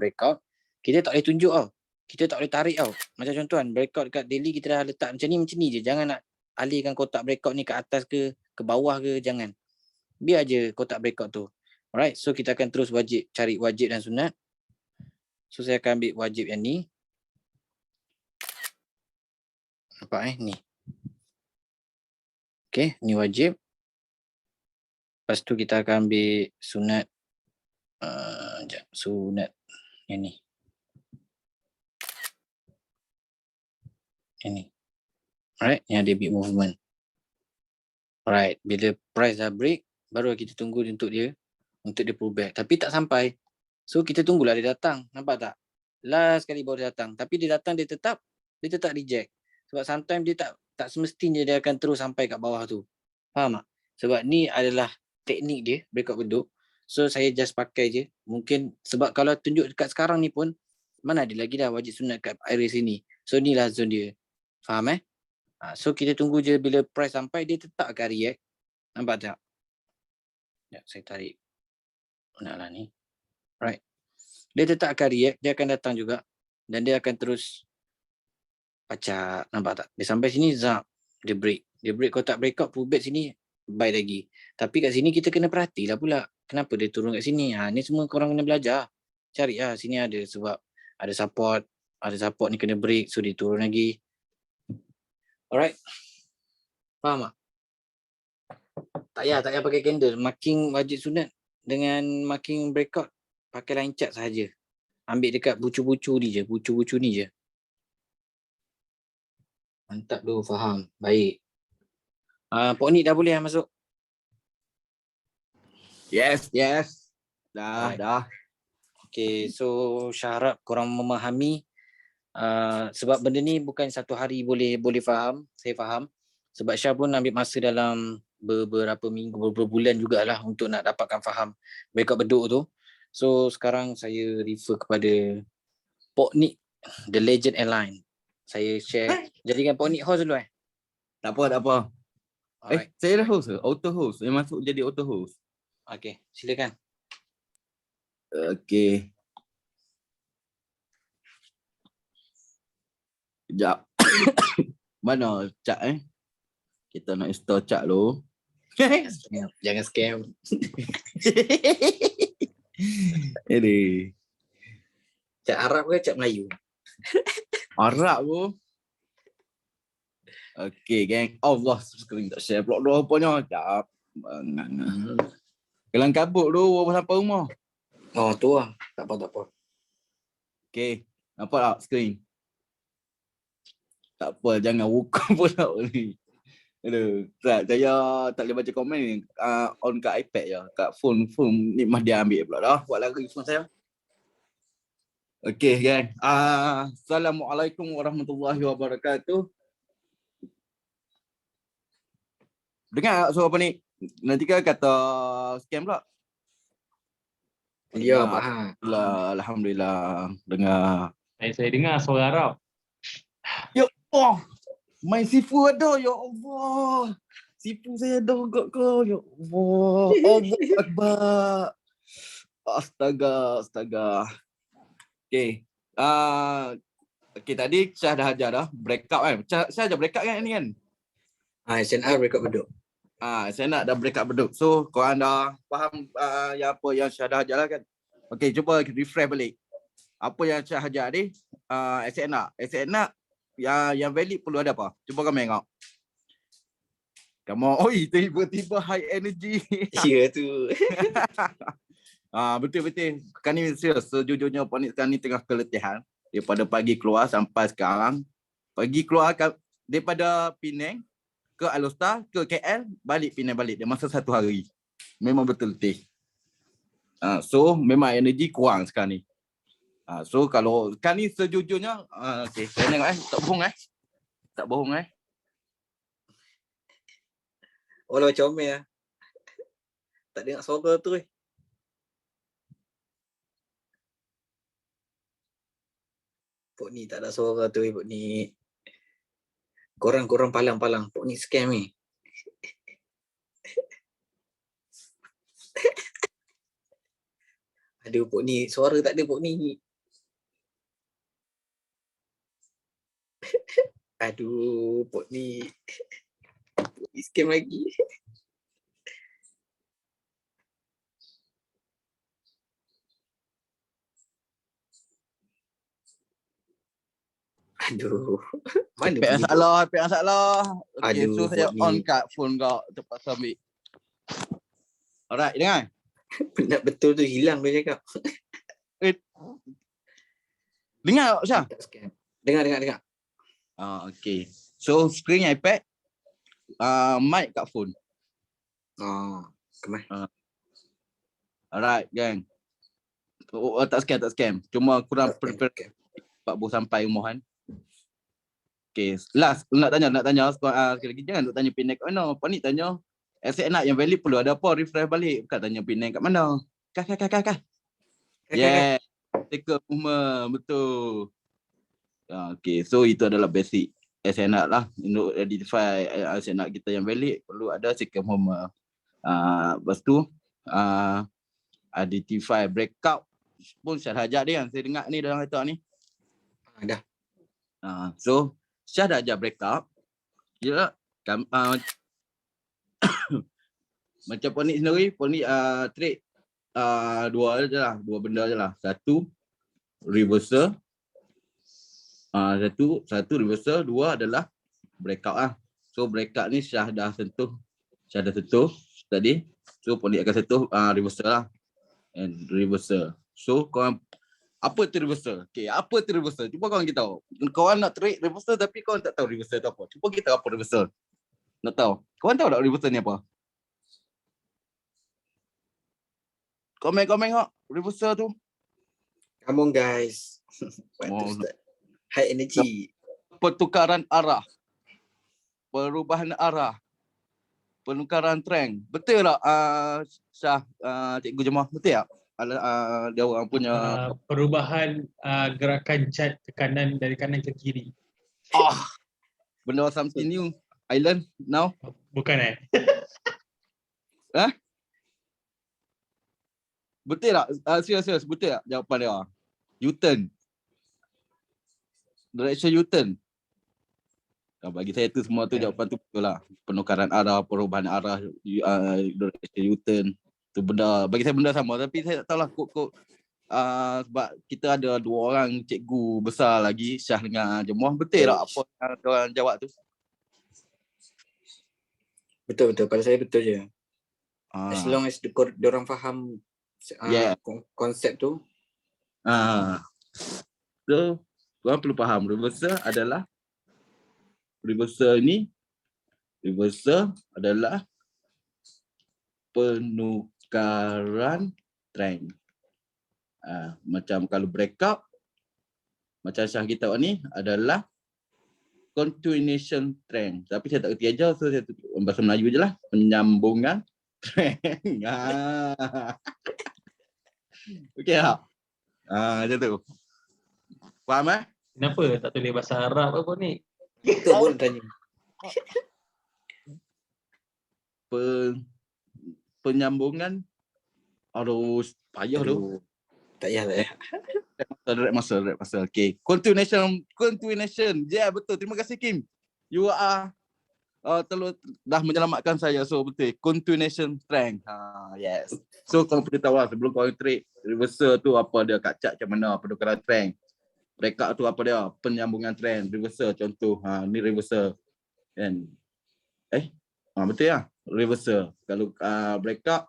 breakout. Kita tak boleh tunjuk tau. Kita tak boleh tarik tau. Macam contoh kan, breakout dekat daily kita dah letak macam ni je. Jangan nak alihkan kotak breakout ni ke atas ke bawah ke, jangan. Biar je kotak breakout tu. Alright, so kita akan terus cari wajib dan sunat. So saya akan ambil wajib yang ni. Nampak ni. Okay, ni wajib. Lepas tu kita akan ambil sunat. Sunat yang ni. Yang ni. Alright, yang ada bit movement. Alright, bila price dah break, baru kita tunggu untuk dia pull back. Tapi tak sampai. So kita tunggulah dia datang. Nampak tak? Last kali baru dia datang. Tapi dia datang, dia tetap reject. Sebab sometimes dia tak semestinya dia akan terus sampai kat bawah tu. Faham tak? Sebab ni adalah teknik dia, breakout beduk. So saya just pakai je. Mungkin sebab kalau tunjuk dekat sekarang ni pun, mana ada lagi dah wajib sunat kat area sini. So ni lah zone dia. Faham so kita tunggu je bila price sampai, dia tetap akan react. Nampak tak? Sekejap, saya tarik. Naklah ni. Right. Dia tetap akan react, dia akan datang juga. Dan dia akan terus pacak. Nampak tak? Dia sampai sini, zap. Dia break. Kalau tak break out, pullback sini, buy lagi. Tapi kat sini kita kena perhatilah pula. Kenapa dia turun kat sini? Ni semua korang kena belajar. Cari lah, sini ada sebab ada support. Ada support ni kena break, so dia turun lagi. Alright. Faham tak? Tak payah pakai candle. Marking wajib sunat dengan marking breakout, pakai line chart sahaja. Ambil dekat bucu-bucu ni je. Bucu-bucu ni je. Mantap tu, faham. Baik. Pok ni dah boleh masuk? Yes. Dah. Okay, so syarat korang memahami. Sebab benda ni bukan satu hari boleh faham. Saya faham. Sebab Syah pun ambil masa dalam beberapa minggu, beberapa bulan jugalah untuk nak dapatkan faham breakout beduk tu. So sekarang saya refer kepada Pok Nick, The Legend Airline. Saya share. Jadikan Pok Nick host dulu Tak apa. Alright. Saya dah host ke? Auto host. Saya masuk jadi auto host. Okay, silakan. Okay. Sekejap. Mana cat Kita nak install cat dulu. Jangan scam. Ini. Cat Arab ke cat Melayu? Arab tu. Okay, geng. Allah, screen tak share blok dua apanya. Sekejap. Kelang kabut tu sampai rumah. Oh, tu lah. Tak apa. Okay. Nampak tak screen? Tak apa, jangan buka pula ni. Aduh, saya tak boleh baca komen ni. On kat iPad je. Kat phone ni mah dia ambil pula dah. Buat lagi phone saya. Okay, gang. Assalamualaikum warahmatullahi wabarakatuh. Dengar suara apa ni? Nanti kan kata scam pula. Ya, faham. Alhamdulillah. Dengar. Saya dengar suara Arab. Ya Allah. Main sifu ada. Ya Allah. Sifu saya ada kat kau. Ya Allah. Allah Akbar. Astaga. Okay. Okay, tadi Syah dah ajar dah. Breakout kan. Syah ajar breakout kan ni kan? SNR breakout beduk. Saya nak dah breakout beduk. So, korang dah faham yang apa yang Syah dah ajar lah kan? Okay, cuba refresh balik. Apa yang Syah ajar ni? SNR yang valid perlu ada apa? Cuba kau tengok. Come on. Oi, tiba-tiba high energy. Ya tu. Betul-betul. Sekarang ni sejujurnya Pak Nik sekarang ni tengah keletihan. Daripada pagi keluar sampai sekarang. Pagi keluar daripada Penang ke Alostar, ke KL, balik Penang balik. Dia masa 1 hari. Memang betul letih. So, memang energi kurang sekarang ni. So, kalau sekarang ni sejujurnya, okay, saya tengok Tak bohong Oh, macam Omel lah. Tak dengar suara tu Pok ni tak ada suara tu Pok ni. Korang palang-palang. Pok ni scam ni. Aduh, Pok ni. Suara tak ada Pok ni. Aduh, Pok ni. Pok ni scam lagi. Aduh. Mana HP yang pergi buat? salah, HP yang salah. Okay, Aduh, so saya buat ni. on kat phone kau. Terpaksa ambil. Alright, dengar. Penat betul tu hilang dia cakap. Dengar tak, Syah? Tak scam. Dengar. Okay. So, screen iPad. Mic kat phone. Kemana? Alright, gang. Tak scam. Cuma kurang Tak scam, prepare tak scam. 40 sampai umur kan. Okay, last nak tanya sekali lagi, jangan nak tanya Penang kat mana. Panik tanya aset nak yang valid perlu ada apa, refresh balik. Bukan tanya Penang kat mana. Kah. Yeah. Take movement, betul. Okay, so itu adalah basic aset nak lah. Untuk identify aset nak kita yang valid, perlu ada second movement. Lepas tu, identify breakout pun Syah ajar dia kan. Saya dengar ni dalam kereta ni. Dah. So, Syah dah ajar breakout. Ya, macam Ponik sendiri, Ponik trade dua benda je lah. Satu, reversal. Satu reversal, dua adalah breakout lah. So, breakout ni Syah dah sentuh tadi. So, Ponik akan sentuh reversal lah. And reversal. So, korang apa tu reversal? Okay, apa tu reversal? Cuba korang kita tahu. Korang nak trade reversal tapi korang tak tahu reversal tu apa. Cuba kita apa reversal. Nak tahu? Korang tahu tak reversal ni apa? Komen kak. Reversal tu. Come on guys. Want to start. High energy. Pertukaran arah. Perubahan arah. Penukaran trend. Betul tak Syah, Cikgu Jemaah? Betul tak? Dia orang punya Perubahan gerakan chart ke kanan dari kanan ke kiri. benda something new. I learn now. Bukan Betul tak? Serius. Betul tak jawapan dia? U-turn. Direction U-turn. Bagi saya tu semua tu jawapan tu betul lah. Penukaran arah, perubahan arah, direction U-turn. Tu benda, bagi saya benda sama. Tapi saya tak tahu lah kod-kod. Sebab kita ada dua orang cikgu besar lagi, Syah dengan Jemaah. Betul tak apa yang diorang jawab tu? Betul. Pada saya betul je. As long as diorang faham konsep tu. So, korang perlu faham reversal adalah penukaran trend. Macam kalau breakout, macam Syah kita ni adalah continuation trend. Tapi saya tak kerti aja, so saya bahasa Melayu je lah. Penyambungan trend. Okey tak? Macam tu. Faham Kenapa tak tulis bahasa Arab apa ni? Betul pun tanya. Penyambungan. Aduh, payah tu. Tak payah. Direct masa. Okay. Continuation. Yeah, betul. Terima kasih Kim. You are dah menyelamatkan saya. So betul. Continuation strength. Yes. So korang perlu tahu lah sebelum korang trade reversal tu apa dia kat chart macam mana penukaran trend. Breakout tu apa dia? Penyambungan trend. Reversal contoh. Ni reversal. Kan? Betul lah. Reversal. Kalau breakout,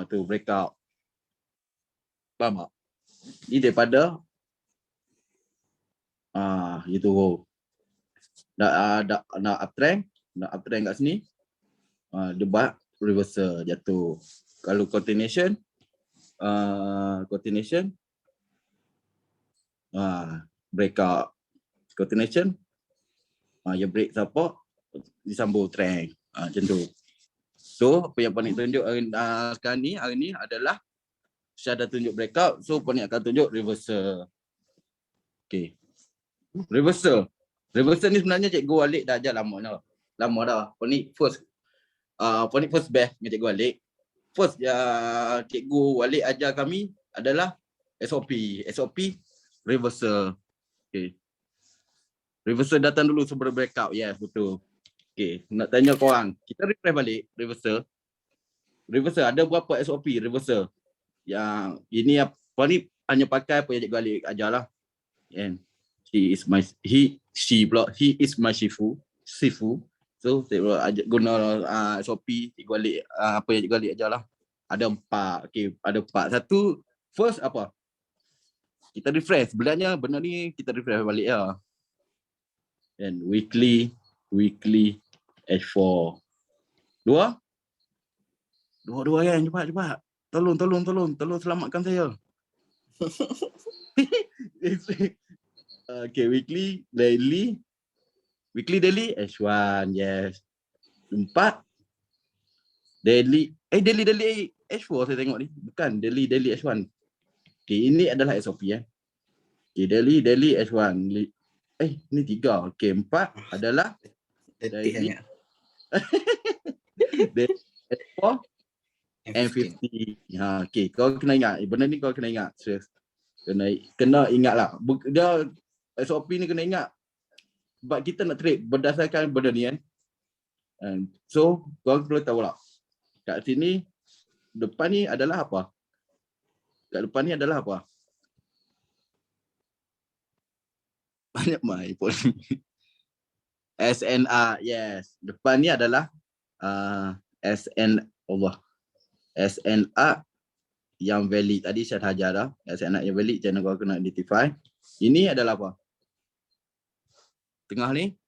tu breakout. Faham tak? Ni daripada gitu. Nak uptrend kat sini. Dia buat reversal jatuh. Kalau continuation breakout. Continuation dia break support, disambung trend. Macam tu. So apa yang Panik tunjuk hari ni adalah Syah dah tunjuk breakout, so Panik akan tunjuk reversal. Okay. Reversal ni sebenarnya Cikgu Walid dah ajar lama dah. Panik first batch dengan Cikgu Walid. First Cikgu Walid ajar kami adalah SOP reversal. Okay. Reversal datang dulu sebelum breakout. Yes, betul. Okay, nak tanya korang. Kita refresh balik reversal. Reversal ada berapa SOP reversal? Yang ini apa ni hanya pakai apa yang Cikgu Walid ajar lah. he is my Shifu. So saya ajak guna Shopee, cikgu Alik apa yang cikgu Alik ajar lah. Ada 4. Okey, ada 4. Satu, first apa? Kita refresh. Sebenarnya benda ni kita refresh balik lah. And weekly H4. Dua kan, cepat. Tolong selamatkan saya. Okay, weekly, daily H1, yes. 4 daily H4 saya tengok ni. Bukan daily H1. Okay, ini adalah SOP ya. Okay, daily H1. Ni 3. Okay, 4 adalah daily H4 and 50. Okay, kau kena ingat. Benda ni kau kena ingat. Serius. Kena ingat lah. Dia SOP ni kena ingat. Sebab kita nak trade berdasarkan benda ni kan. So, kau perlu tahu lah. Kat sini, depan ni adalah apa? Banyak mai pun. SNR, yes. Depan ni adalah SNR yang valid. Tadi saya dah ajar dah. SNR yang valid, jangan kau kena identify. Ini adalah apa? Tengah ni,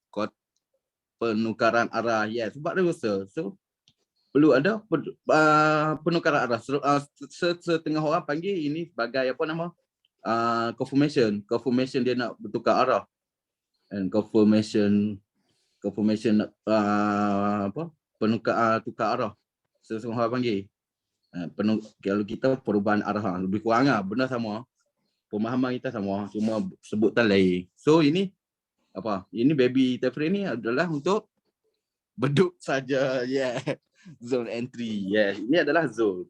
penukaran arah. Yes, sebab reversal. So, perlu ada penukaran arah. Setengah orang panggil ini sebagai apa nama? Confirmation. Confirmation dia nak bertukar arah. And confirmation tukar arah. Setengah orang panggil. Kalau kita perubahan arah lebih kurang lah. Benda sama. Pemahaman kita sama. Cuma sebutan lain. So, ini apa? Ini baby Tefri ni adalah untuk beduk saja. Yeah. Zone entry. Yes, ini adalah zone.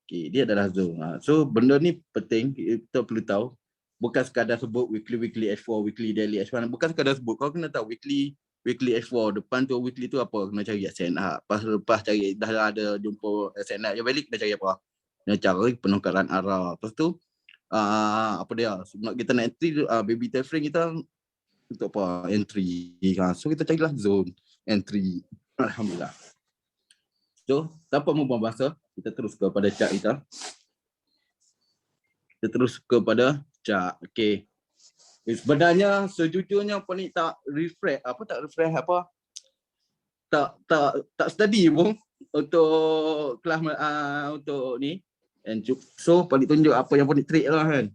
Okay, dia adalah zone. So benda ni penting, kita perlu tahu. Bukan sekadar sebut weekly H4, weekly daily H1. Bukan sekadar sebut, kau kena tahu weekly H4. Depan tu weekly tu apa? Kena cari SNR. Lepas cari dah ada jumpa SNR yang balik, kena cari apa? Kena cari penukaran arah. Lepas tu apa dia? Sebab kita nak entry baby Tefri kita untuk apa? Entry. So kita carilah zone entry. Alhamdulillah. So, tanpa membuang masa, kita terus kepada chart kita. Okey. Sebenarnya sejujurnya Ponik tak study pun untuk kelas untuk ni. And so Ponik tunjuk apa yang Ponik trade lah kan.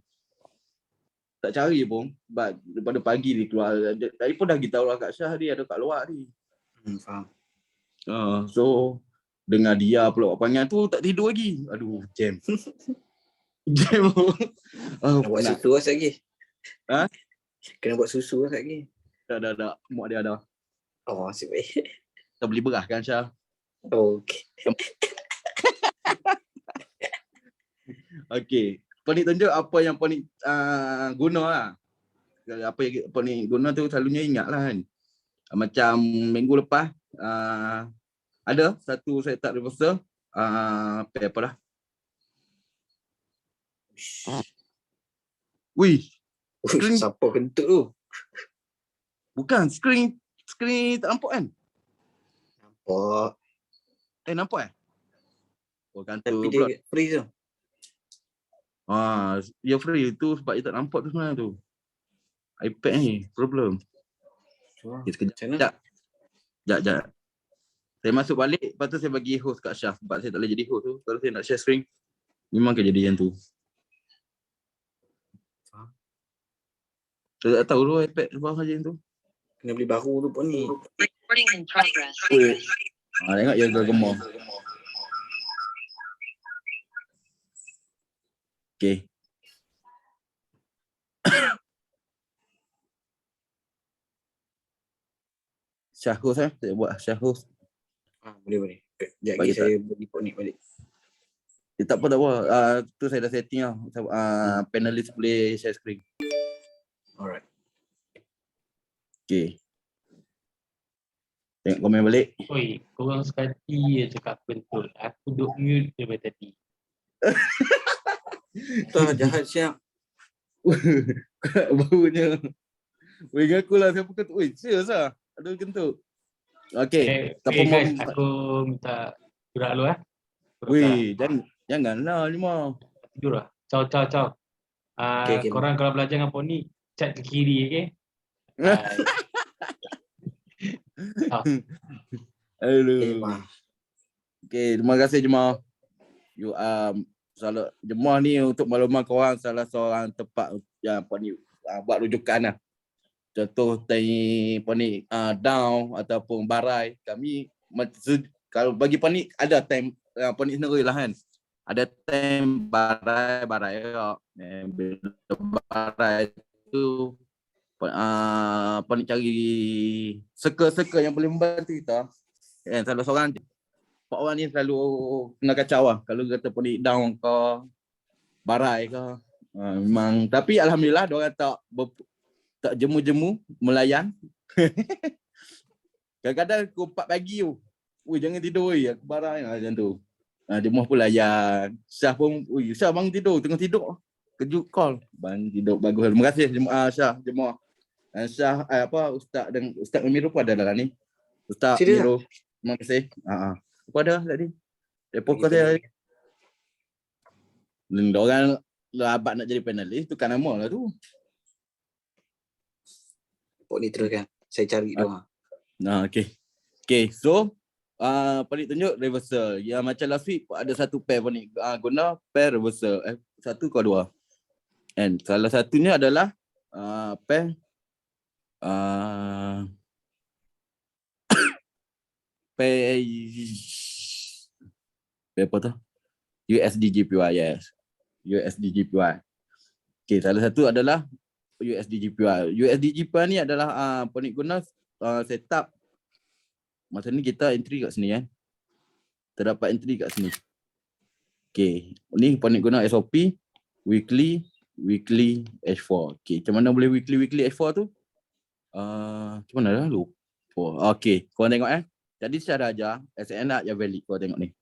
Tak cari pun sebab daripada pagi ni keluar. Tadi pun dah beritahu lah Kak Syah dia ada kat luar ni. Faham. So dengar dia pula panggil tu tak tidur lagi. Aduh, jam. Kena buat susu lah lagi. Ha? Kena buat susu lah lagi. Dah. Muak dia ada. Oh, asyik baik. Kita beli beras kan, Syah? Okey. Okey. Ponik tunjuk apa yang Ponik guna lah. Apa yang Ponik guna tu selalunya ingat lah kan. Macam minggu lepas, ada satu setup reversal. Apa dah? Wih. Siapa kentut tu? Bukan, screen tak nampak kan? Nampak. Nampak Oh, kantor Tapi pula. dia freeze tu. Dia free tu sebab dia tak nampak tu sebenarnya tu. iPad ni problem. Okay, sekejap. Sekejap. Saya masuk balik, lepas tu saya bagi host kat Syah sebab saya tak boleh jadi host tu. Kalau saya nak share screen, memang kejadian tu. Saya tak tahu tu iPad sebab macam tu. Kena beli baru tu pun ni. Recording in progress. Tengok dia gemar. Okay. Syah host saya buat Syah host. Boleh. Sekejap Bagi lagi saya bagi Ponik balik. Tak apa. Tu saya dah setting lah. Panelist boleh share screen. Alright. Okay. Tengok komen balik. Oi, korang sekali je cakap betul. Aku duk mute daripada tadi. Tak jahat siap. Baunya. Weh, aku lah siapa kentut. Weh, serius lah. Ada kentut. Okay. Siapa mau... guys, aku minta gerak dulu Weh, janganlah Lima. tidur lah. Ciao, ciao, ciao. Okay. Korang kalau belajar dengan Poni, cat ke kiri, okay? Bye. Aduh. Okay, terima kasih Jemaah. You Jemaah ni untuk makluman korang salah seorang tempat yang Poni buat rujukan lah. Contoh tadi Poni down ataupun barai. Kami kalau bagi Poni ada time Poni sendiri lah kan. Ada time barai bila barai tu Poni cari circle yang boleh membantu kita. Salah seorang Pak Wan ni selalu kena kacau lah. Kalau kata Poni down ke barai ke. Memang tapi alhamdulillah diorang tak jemu-jemu melayan. Kadang-kadang pukul 4 pagi tu. Ui, jangan tidur oi, aku barai macam tu. Jemaah pun layan. Syah pun, ui, Syah bang tidur, tengah tidur. Kejut call. Bang tidur bagus. Terima kasih Syah, jemaah. Syah Ustaz Miro pun ada dalam ni. Ustaz Serius Miro. Terima kasih. Apa ada tadi? Depo kau saya. Orang abad nak jadi panelis tu kan nama lah tu. Pok ni teruskan. Saya cari doa. Okay. Okay, so Panik tunjuk reversal. Yang macam last week ada satu pair Panik guna pair reversal. Satu ke dua. And salah satunya adalah pair pair apa tu? USD JPY, yes. USD JPY. Okay, salah satu adalah USD JPY. USD JPY ni adalah Panik guna setup. Masa ni kita entry kat sini kan. Terdapat entry kat sini. Okay. Ni Panik guna SOP. Weekly H4. Okay. Macam mana boleh weekly H4 tu? Macam mana dah lupa. Okay. Korang tengok Jadi secara ajar SNR yang valid korang tengok ni.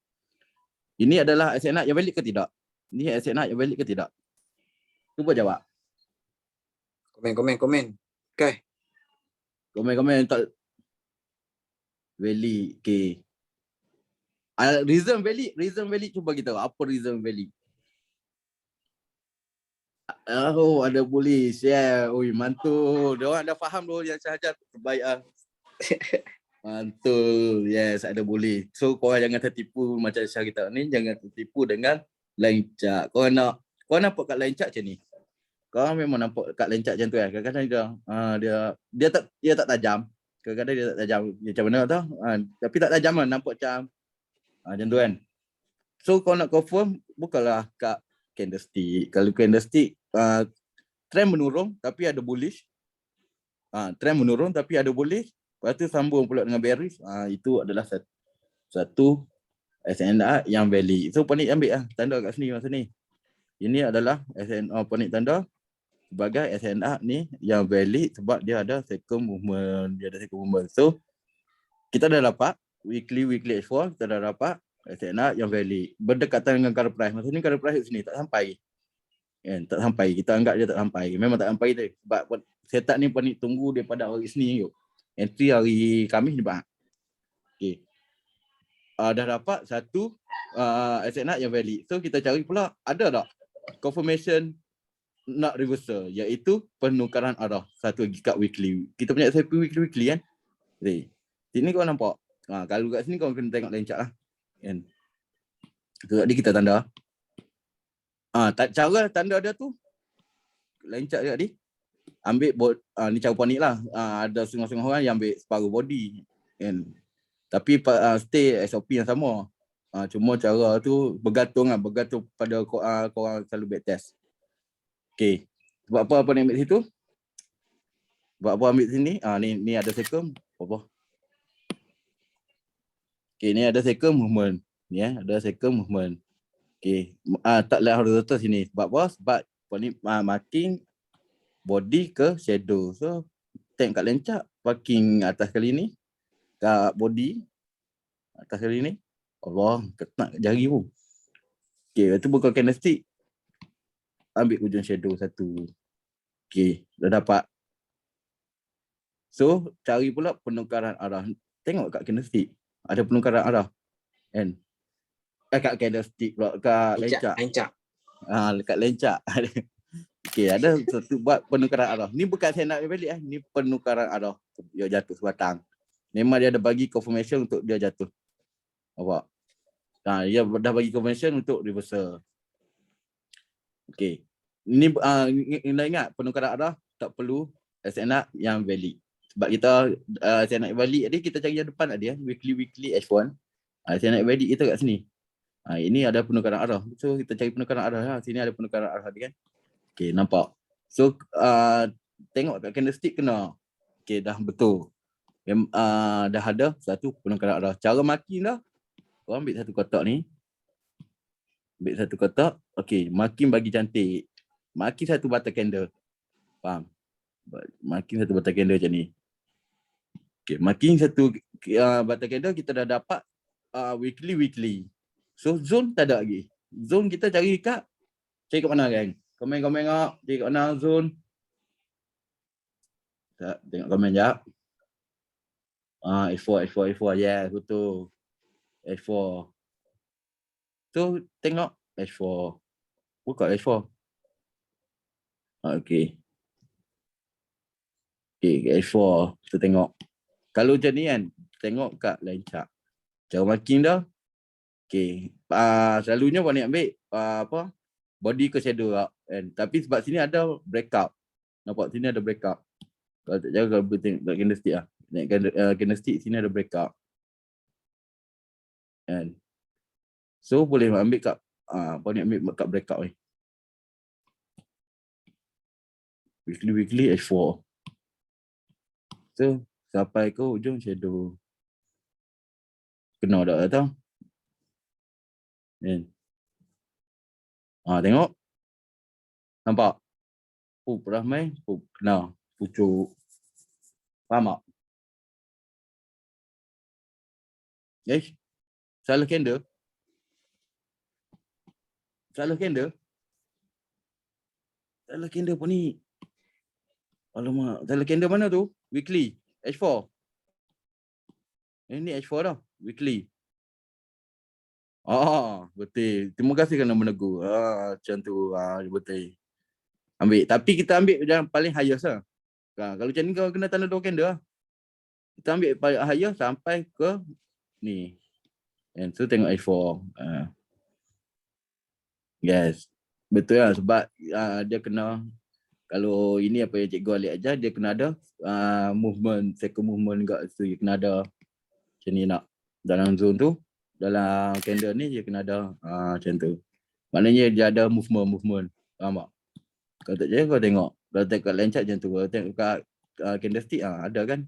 Ini adalah SNR yang valid ke tidak? Ni SNR yang valid ke tidak? Cuba jawab. Komen. Okay. Komen tak valid. Okay. Reason valid cuba kita tahu. Apa reason valid? Oh, ada polis. Yeah. Oi, mantul. Dia orang dah faham tu yang sahaja terbaik ah. Mantul. Yes, ada polis. So korang jangan tertipu macam Syah kita ni, jangan tertipu dengan lencak. Korang nampak kat lencak macam ni. Korang memang nampak kat lencak macam tu kan. Kadang-kadang dia tak tajam. Kadang-kadang dia tak tajam. Dia macam mana tau? Tapi tak tajam lah, nampak macam tu kan. So kau nak confirm bukanlah kat candlestick. Kalau candlestick trend menurun tapi ada bullish. Trend menurun tapi ada bullish. Lepas tu sambung pula dengan bearish. Itu adalah satu SNR yang valid. So Panik ambil tanda kat sini masa ni. Ini adalah SNR Panik tanda sebagai SNR ni yang valid sebab dia ada second movement. So kita dah dapat weekly H4, kita dah dapat SNR yang valid. Berdekatan dengan current price. Masa ni current price sini tak sampai. Tak sampai. Kita anggap dia tak sampai. Memang tak sampai tu. Sebab setup ni Panik tunggu daripada hari Isnin yuk. Entry hari Khamis ni Pak. Okay. Dah dapat satu SNR yang valid. So kita cari pula ada tak confirmation not reversal, iaitu penukaran arah. Satu lagi kat weekly. Kita punya SIP weekly kan. Sini kau nampak. Kalau kat sini kau kena tengok lencak lah. Kan. So tadi kita tanda. Cara tanda dia tu lencak dia tadi. Ambil ni cara Panik lah. Ada setengah-setengah orang yang ambil separuh body kan. Tapi stay SOP yang sama. Cuma cara tu bergantung pada korang selalu backtest. Okay. Sebab apa ni ambil situ? Sebab apa ambil sini? Ni ada second. Apa? Okay, ni ada second movement. Ni ada second movement. Okay. Tak lihat horizontal sini. Sebab apa? Sebab ni marking body ke shadow. So tengok kat lencak. Marking atas kali ni. Kat body. Atas kali ni. Allah, ketak kat jari pun. Okay, itu bukan candlestick. Ambil ujung shadow satu. Okey, dah dapat. So, cari pula penukaran arah. Tengok kat candlestick. Ada penukaran arah. Kan? Kat candlestick pula. Kat lencak. Lencak. Dekat lencak. Okey, ada satu buat penukaran arah. Ni bukan saya nak balik Ni penukaran arah. Dia jatuh sebatang. Memang dia ada bagi confirmation untuk dia jatuh. Nampak? Dia dah bagi confirmation untuk reversal. Okey. Ni ingat penukaran arah tak perlu SNR yang valid. Sebab kita SNR valid tadi kita cari yang depan tadi weekly H1. SNR valid kita kat sini. Ini ada penukaran arah. So kita cari penukaran arah. Sini ada penukaran arah tadi kan. Okey, nampak. So tengok kat candlestick kena. Okey, dah betul. Dah ada satu penukaran arah. Cara marking dah. Korang ambil satu kotak ni. Ambil satu kotak. Okey, marking bagi cantik. Marking satu batang candle. Faham? Marking satu batang candle macam ni. Okey, marking satu batang candle kita dah dapat weekly. So zone tak ada lagi. Zone kita cari kat mana kan? Komen tengok. Cari kat mana zone. Tak, tengok komen jap. H4. Yes, betul. H4. So tengok H4. Buka H4. Okey. H4 kita tengok. Kalau macam ni kan, tengok kat lencak. Cara marking dah. Okey. Selalunya boleh ambil body ke shadow lah. Kan? Tapi sebab sini ada breakout. Nampak sini ada breakout. Kalau tak jaga kalau boleh tengok kat candlestick lah. Candlestick sini ada breakout. Kan? So boleh ambil kat boleh ambil kat breakout ni. Weekly H4. So sampai ke ujung shadow. Kena tak tahu. Kan? Tengok. Nampak? Ramai. Kena. Pucuk. Faham tak? Guys. Salah candle. Salah candle pun ni. Alamak. Salah candle mana tu? Weekly. H4. Ini H4 dah. Weekly. Betul. Terima kasih kerana menegur. Macam tu. Betul. Ambil. Tapi kita ambil yang paling highest lah. Kalau macam ni kau kena tanda 2 candle lah. Kita ambil paling highest sampai ke ni. And so tengok H4. Yes. Betul lah sebab dia kena, kalau ini apa yang cikgu Alik ajar, dia kena ada movement, second movement juga. So dia kena ada macam ni nak. Dalam zone tu, dalam candle ni dia kena ada macam tu. Maknanya dia ada movement. Faham tak? Kalau tak jadi kau tengok. Kalau tengok kat lencak macam tu. Kalau tengok kat candlestick ada kan?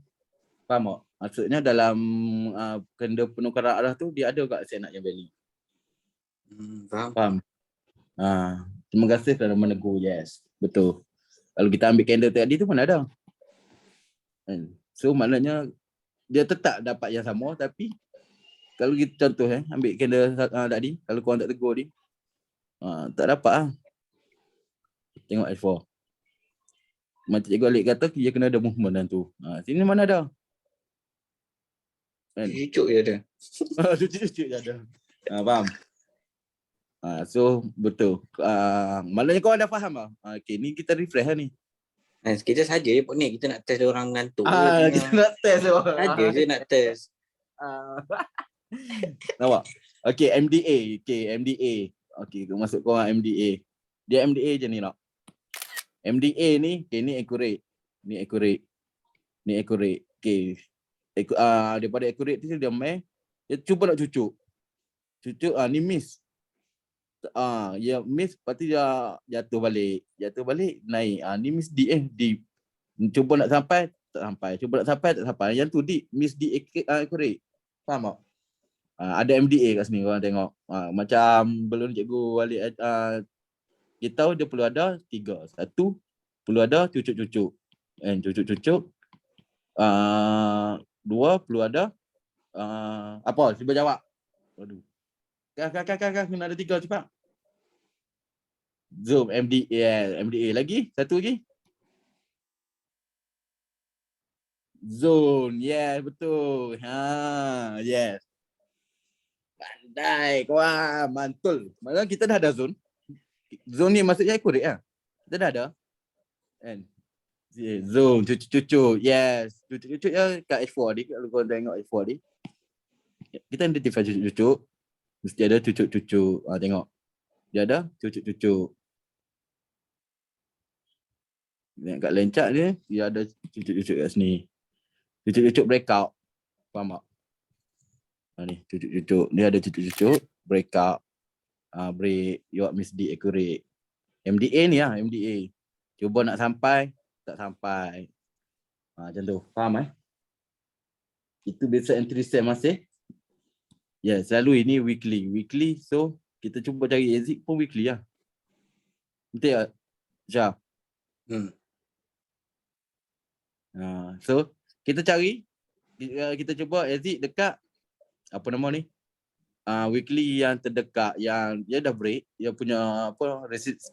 Faham tak? Maksudnya dalam candle penukaran arah tu dia ada kat SNR yang valid. Faham? Terima kasih kerana menegur. Yes, betul. Kalau kita ambil candle tadi tu mana ada. So maknanya dia tetap dapat yang sama, tapi kalau kita contoh ambil candle tadi, kalau korang tak tegur ni, tak dapat lah. Tengok H4. Macam cikgu Alik kata dia kena ada movement dalam tu. Sini mana ada. Cucuk je ada. Cucuk je ada. Faham? So betul. Maknanya kau dah faham lah. Okay, ni kita refresh lah ni. Kita saja je pun ni. Kita nak test orang ngantuk. Kita nak test orang. Saja je nak test. Nampak? Okay, MDA. Okay, masuk korang MDA. Dia MDA je ni nak. MDA ni, ni accurate. Ni accurate. Okay. Daripada accurate tu dia main. Dia cuba nak cucuk. Ni miss. Ya miss, lepas tu dia jatuh balik, naik. Ni miss deep. Cuba nak sampai, tak sampai. Cuba nak sampai, tak sampai. Yang tu deep, miss deep accurate. Faham tak? Ada MDA kat sini, korang tengok. Macam belum cikgu balik, kita tahu dia perlu ada 3. 1, perlu ada cucuk-cucuk. Cucuk-cucuk. 2, perlu ada apa? Cuba jawab. Waduh. Kena ada 3 cepat. Zoom, MDA. MDA lagi. 1 lagi. Zone. Yes, betul. Yes. Pandai. Wah, mantul. Malah kita dah ada zone. Zone ni maksudnya accurate lah. Kita dah ada. Kan? Zone, cucuk-cucuk. Yes. Cucuk-cucuk ya kat H4 ni. Kalau korang tengok H4 ni. Kita identify cucuk-cucuk. Mesti ada cucuk-cucuk. Tengok. Dia ada cucuk-cucuk. Kat lencak dia ada cucuk-cucuk kat sini. Cucuk-cucuk breakout. Faham tak? Ni cucuk-cucuk. Dia ada cucuk-cucuk breakout. Break. You misdi accurate. MDA ni lah. MDA. Cuba nak sampai. Tak sampai. Macam tu. Faham Itu biasa entry set masih. Ya, selalu ini weekly. Weekly, so kita cuba cari exit pun weekly lah. Betul tak, Syah? So, kita cari, kita cuba exit dekat, apa nama ni? Weekly yang terdekat, yang dia dah break, dia punya apa,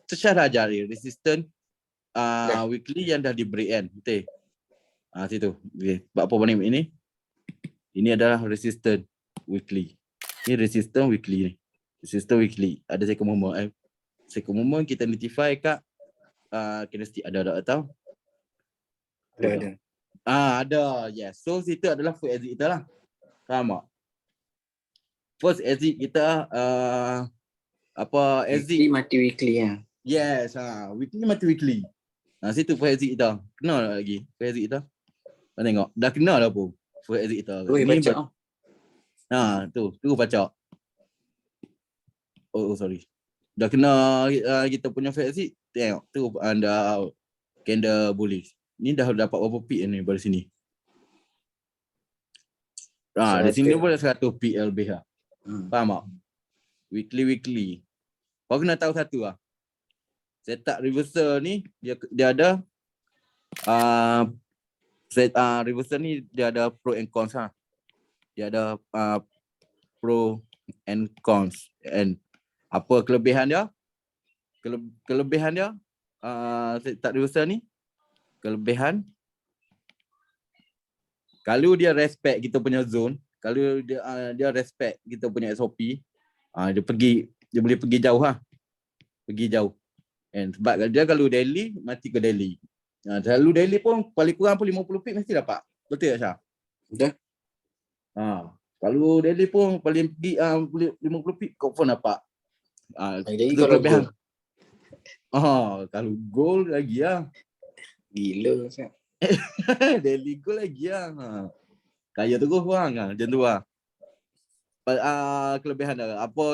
Syah dah ajar dia, resistant weekly yang dah di break kan, betul? Situ. Okay. Sebab apa balik ini? Ini adalah resistant weekly. Ini resistant weekly ni. Resistant weekly. Ada second moment. Second moment kita identify kat candlestick ada tahu? Ada. Ada. Yes. So situ adalah first exit kita lah. Faham tak? First exit kita exit Weekly mati weekly ya. Yes, weekly mati weekly. Situ first exit kita. Kenal tak lagi first exit kita? Kau tengok. Dah kenal dah pun first exit kita. Oi, baca. Tu baca. Oh, sorry. Dah kena kita punya first exit. Tengok tu anda candle bullish. Ni dah dapat berapa pip ni dari sini. Dari sini pun dah 100 pip lebih lah. Faham tak? Weekly. Kau kena tahu satu lah. Setup reversal ni dia ada reversal ni dia ada pro and cons lah. Dia ada pro and cons. And apa kelebihan dia? Kelebihan dia setup reversal ni, kelebihan kalau dia respect kita punya zone, kalau dia respect kita punya SOP, dia boleh pergi jauh lah. Pergi jauh. And sebab dia kalau daily mati ke daily. Selalu daily pun paling kurang pun 50 pip mesti dapat. Betul tak Syah? Betul. Kalau daily pun paling pergi 50 pip kau pun dapat. Jadi Itu kalau kelebihan. gold. Kalau goal lagi lah. Gila Syah. Daily goal lagi lah. Kaya terus orang macam tu lah. Kelebihan dia. Apa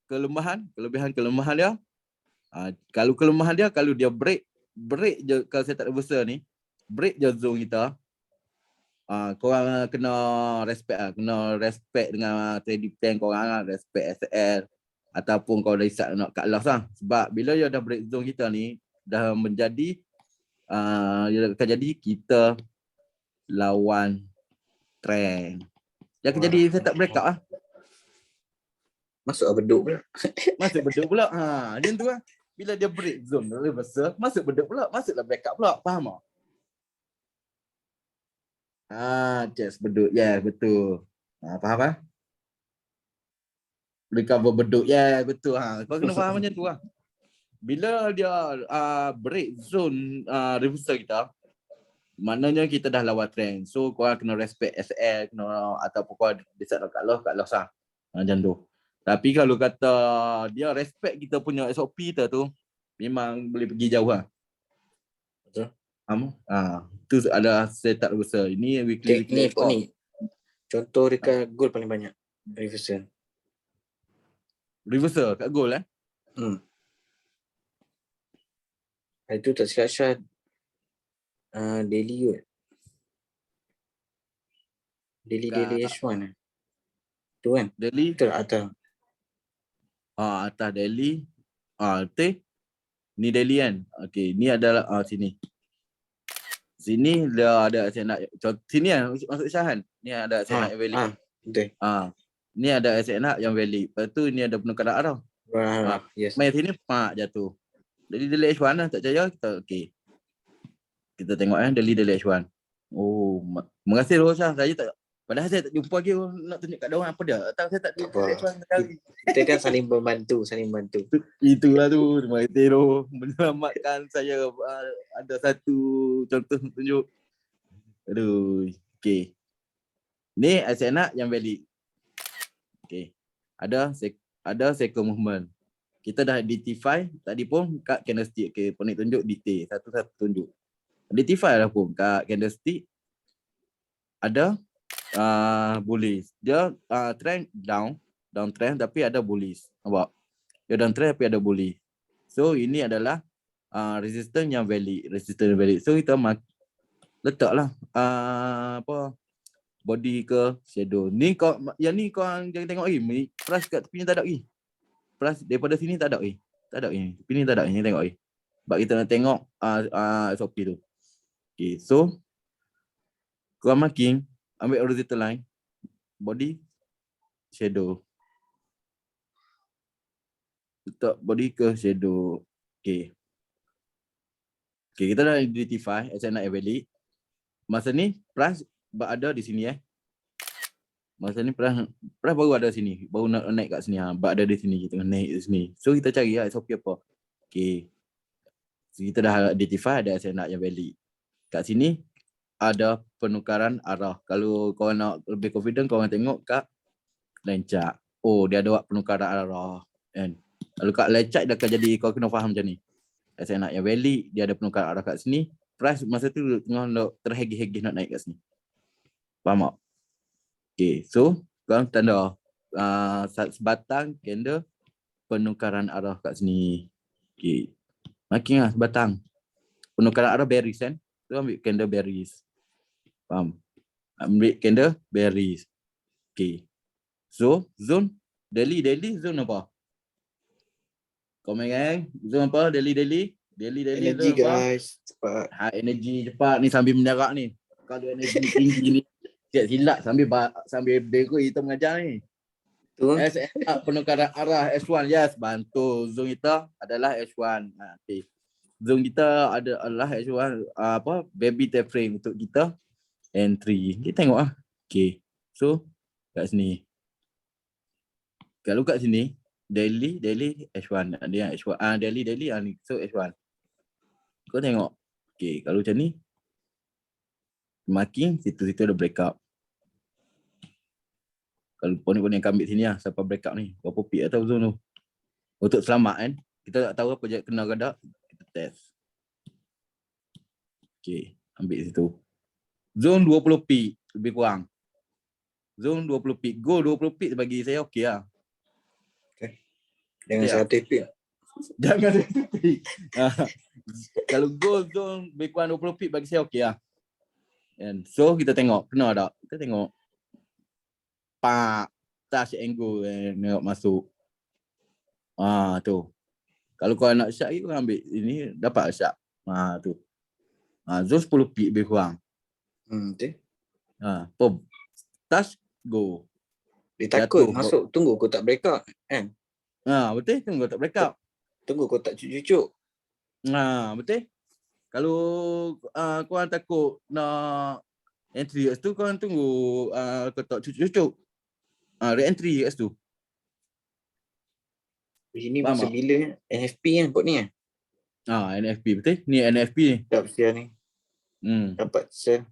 kelemahan? Kelemahan dia. Kalau kelemahan dia, kalau dia break je kalau setup reversal ni, break je zone kita. Korang kena respect lah. Kena respect dengan trading plan korang lah. Respect SL. Ataupun kau dah isap nak cut loss lah. Sebab bila dia dah break zone kita ni, dah menjadi dia akan jadi kita lawan trend. Dia akan jadi setup breakout lah. Masuk beduk pula. Masuk beduk pula. Macam tu lah. Bila dia break zone reversal, masuk beduk pula. Masuklah breakout pula. Faham tak? Just beduk. Ya, betul. Faham lah? Recover beduk. Ya, betul. Kau kena faham macam tu lah. Bila dia break zone reversal kita, maknanya kita dah lawan trend. So korang kena respect SL, ataupun korang decide nak cut loss lah. Macam tu. Tapi kalau kata dia respect kita punya SOP kita tu, memang boleh pergi jauh lah. Betul. Tu ada setup reversal. Ini weekly Ni kot ni. Contoh dekat gold paling banyak. Reversal. Reversal kat goal Itu tak silap Syah. Daily kot. Daily H1 tu kan? Daily. Betul atas. Atas daily. Ni daily kan. Okay, ni adalah sini. Sini dia ada SNA. Sini kan masuk Syahan. Ni ada SNA yang valid. Betul. Ni ada SNA yang valid. Lepas tu ni ada penukaran arah. Yes. Main sini jatuh. Jadi daily H1 lah, tak percaya kita okey. Kita tengok daily H1. Oh, terima kasih Rosha. Saya tak, padahal saya tak jumpa lagi nak tunjuk kat dia orang apa dia. Tak, saya tak Tak jumpa apa. X1 sekali. Kita kan saling membantu, saling bantu. Itulah tu. Terima kasih Ro. Menyelamatkan saya. Ada satu contoh tunjuk. Aduh. Okay. Ni saya nak yang valid. Okay. Ada second movement. Kita dah identify tadi pun kat candlestick. Okay. Ponik tunjuk detail. Satu-satu tunjuk. Identify lah pun kat candlestick. Ada bullish. Dia trend down trend tapi ada bullish. Nampak? Dia down trend tapi ada bullish. So ini adalah resistance yang valid, So kita letaklah body ke shadow. Ni kau yang ni kau jangan tengok price kat tepi ni tak ada Price daripada sini tak ada Tak ada Tepi ni tak ada ni tengok Sebab kita nak tengok SOP tu. Okay, so kau marking, ambil horizontal line, body, shadow. Letak body ke shadow. Okay. Okay, kita dah identify SNI valid. Masa ni, price berada di sini Masa ni price baru ada sini. Baru nak naik kat sini. Berada di sini, kita naik di sini. So, kita cari SOP apa. Okay. So, kita dah identify ada SNI yang valid. Kat sini, ada penukaran arah. Kalau kau nak lebih confident, kau orang tengok kat line chart. Oh, dia ada buat penukaran arah. Kan? Kalau kat line chart, dia akan jadi, kau kena faham macam ni. Saya nak yang valid, dia ada penukaran arah kat sini. Price masa tu tengah terhegi-hegi nak naik kat sini. Faham tak? Okay, so kau tanda sebatang candle penukaran arah kat sini. Okay. Marking lah sebatang. Penukaran arah bearish kan. So ambil candle bearish. Faham? Ambil candle bearish. Okay. So, zone daily zone apa? Komen kan? Zone apa? Daily Energy zone apa? guys, cepat. Energy cepat ni sambil menjarak ni. Kalau energy tinggi ni silat sambil bego kita mengajar ni. Tu. Penukaran arah S1. Yes, bantu. Zone kita adalah S1. Okay. Zone kita adalah S1 baby tape frame untuk kita entry. Kita tengok lah. Okay. So, kat sini. Kalau kat sini, daily H1. Dia H1. Daily ni. So H1. Kau tengok. Okay, kalau macam ni, marking, situ-situ ada breakout. Kalau ponik-ponik yang ambil sini lah, sampai breakout ni. Berapa peak atau zone tu. Untuk selamat kan. Kita tak tahu apa je kena ke tak. Kita test. Okay, ambil situ. Zone 20 peak, lebih kurang. Zone 20 peak. Go 20 peak bagi saya okey lah. Dengan Ya. 100 pip. Jangan tepi. Kalau go zone lebih kurang 20 pip bagi saya okey lah. And so kita tengok kena tak? Kita tengok touch angle tengok masuk. Tu. Kalau kau nak sharp kau ambil ini dapat sharp. Tu. Zone 10 pip lebih kurang. Betul. Touch go. Dia takut Jatuh. masuk, tunggu kau tak breakout kan. Betul tunggu tak breakout. Tunggu kau tak cucuk. Betul. Kalau korang takut nak entry kat situ, korang tunggu kau tak cucuk-cucuk. Re-entry kat situ. Ini Faham masa tak? bila NFP kan kot ni NFP betul. Ni NFP ni. Dapat share ni. Dapat share.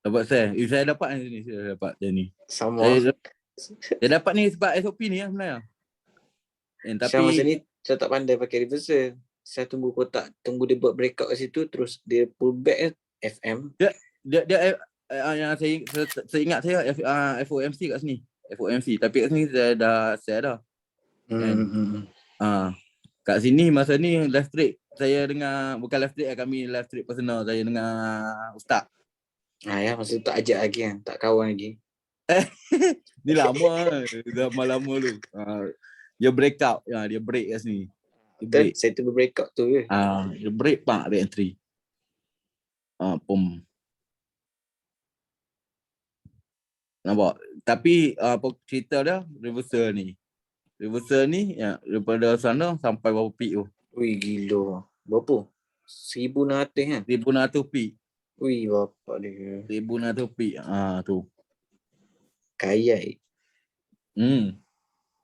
Dapat saya. Saya dapat ni. Saya dapat dia ni. Sama. Saya dapat ni sebab SOP ni lah sebenarnya. Syah masa Tapi ni saya tak pandai pakai reversal. Saya tunggu kotak, tunggu dia buat breakout kat situ, terus dia pull back FM. dia yang saya ingat saya FOMC kat sini. FOMC. Tapi kat sini saya dah kat sini masa ni live trade saya dengar, bukan live trade kami live trade personal saya dengar ustaz. Ya masa tu tak ajak lagi kan, tak kawan lagi. Ni lama lama lu. Dia breakout, dia break kat sini. Betul, saya tunggu breakout tu je. Dia break re-entry. Nampak? Tapi cerita dia reversal ni. Reversal ni daripada sana sampai berapa peak tu? Ui gila. Berapa? 1,600 kan? 1,600 peak. Ui, bapak dia. Tribuna topik. Tu. Kayai.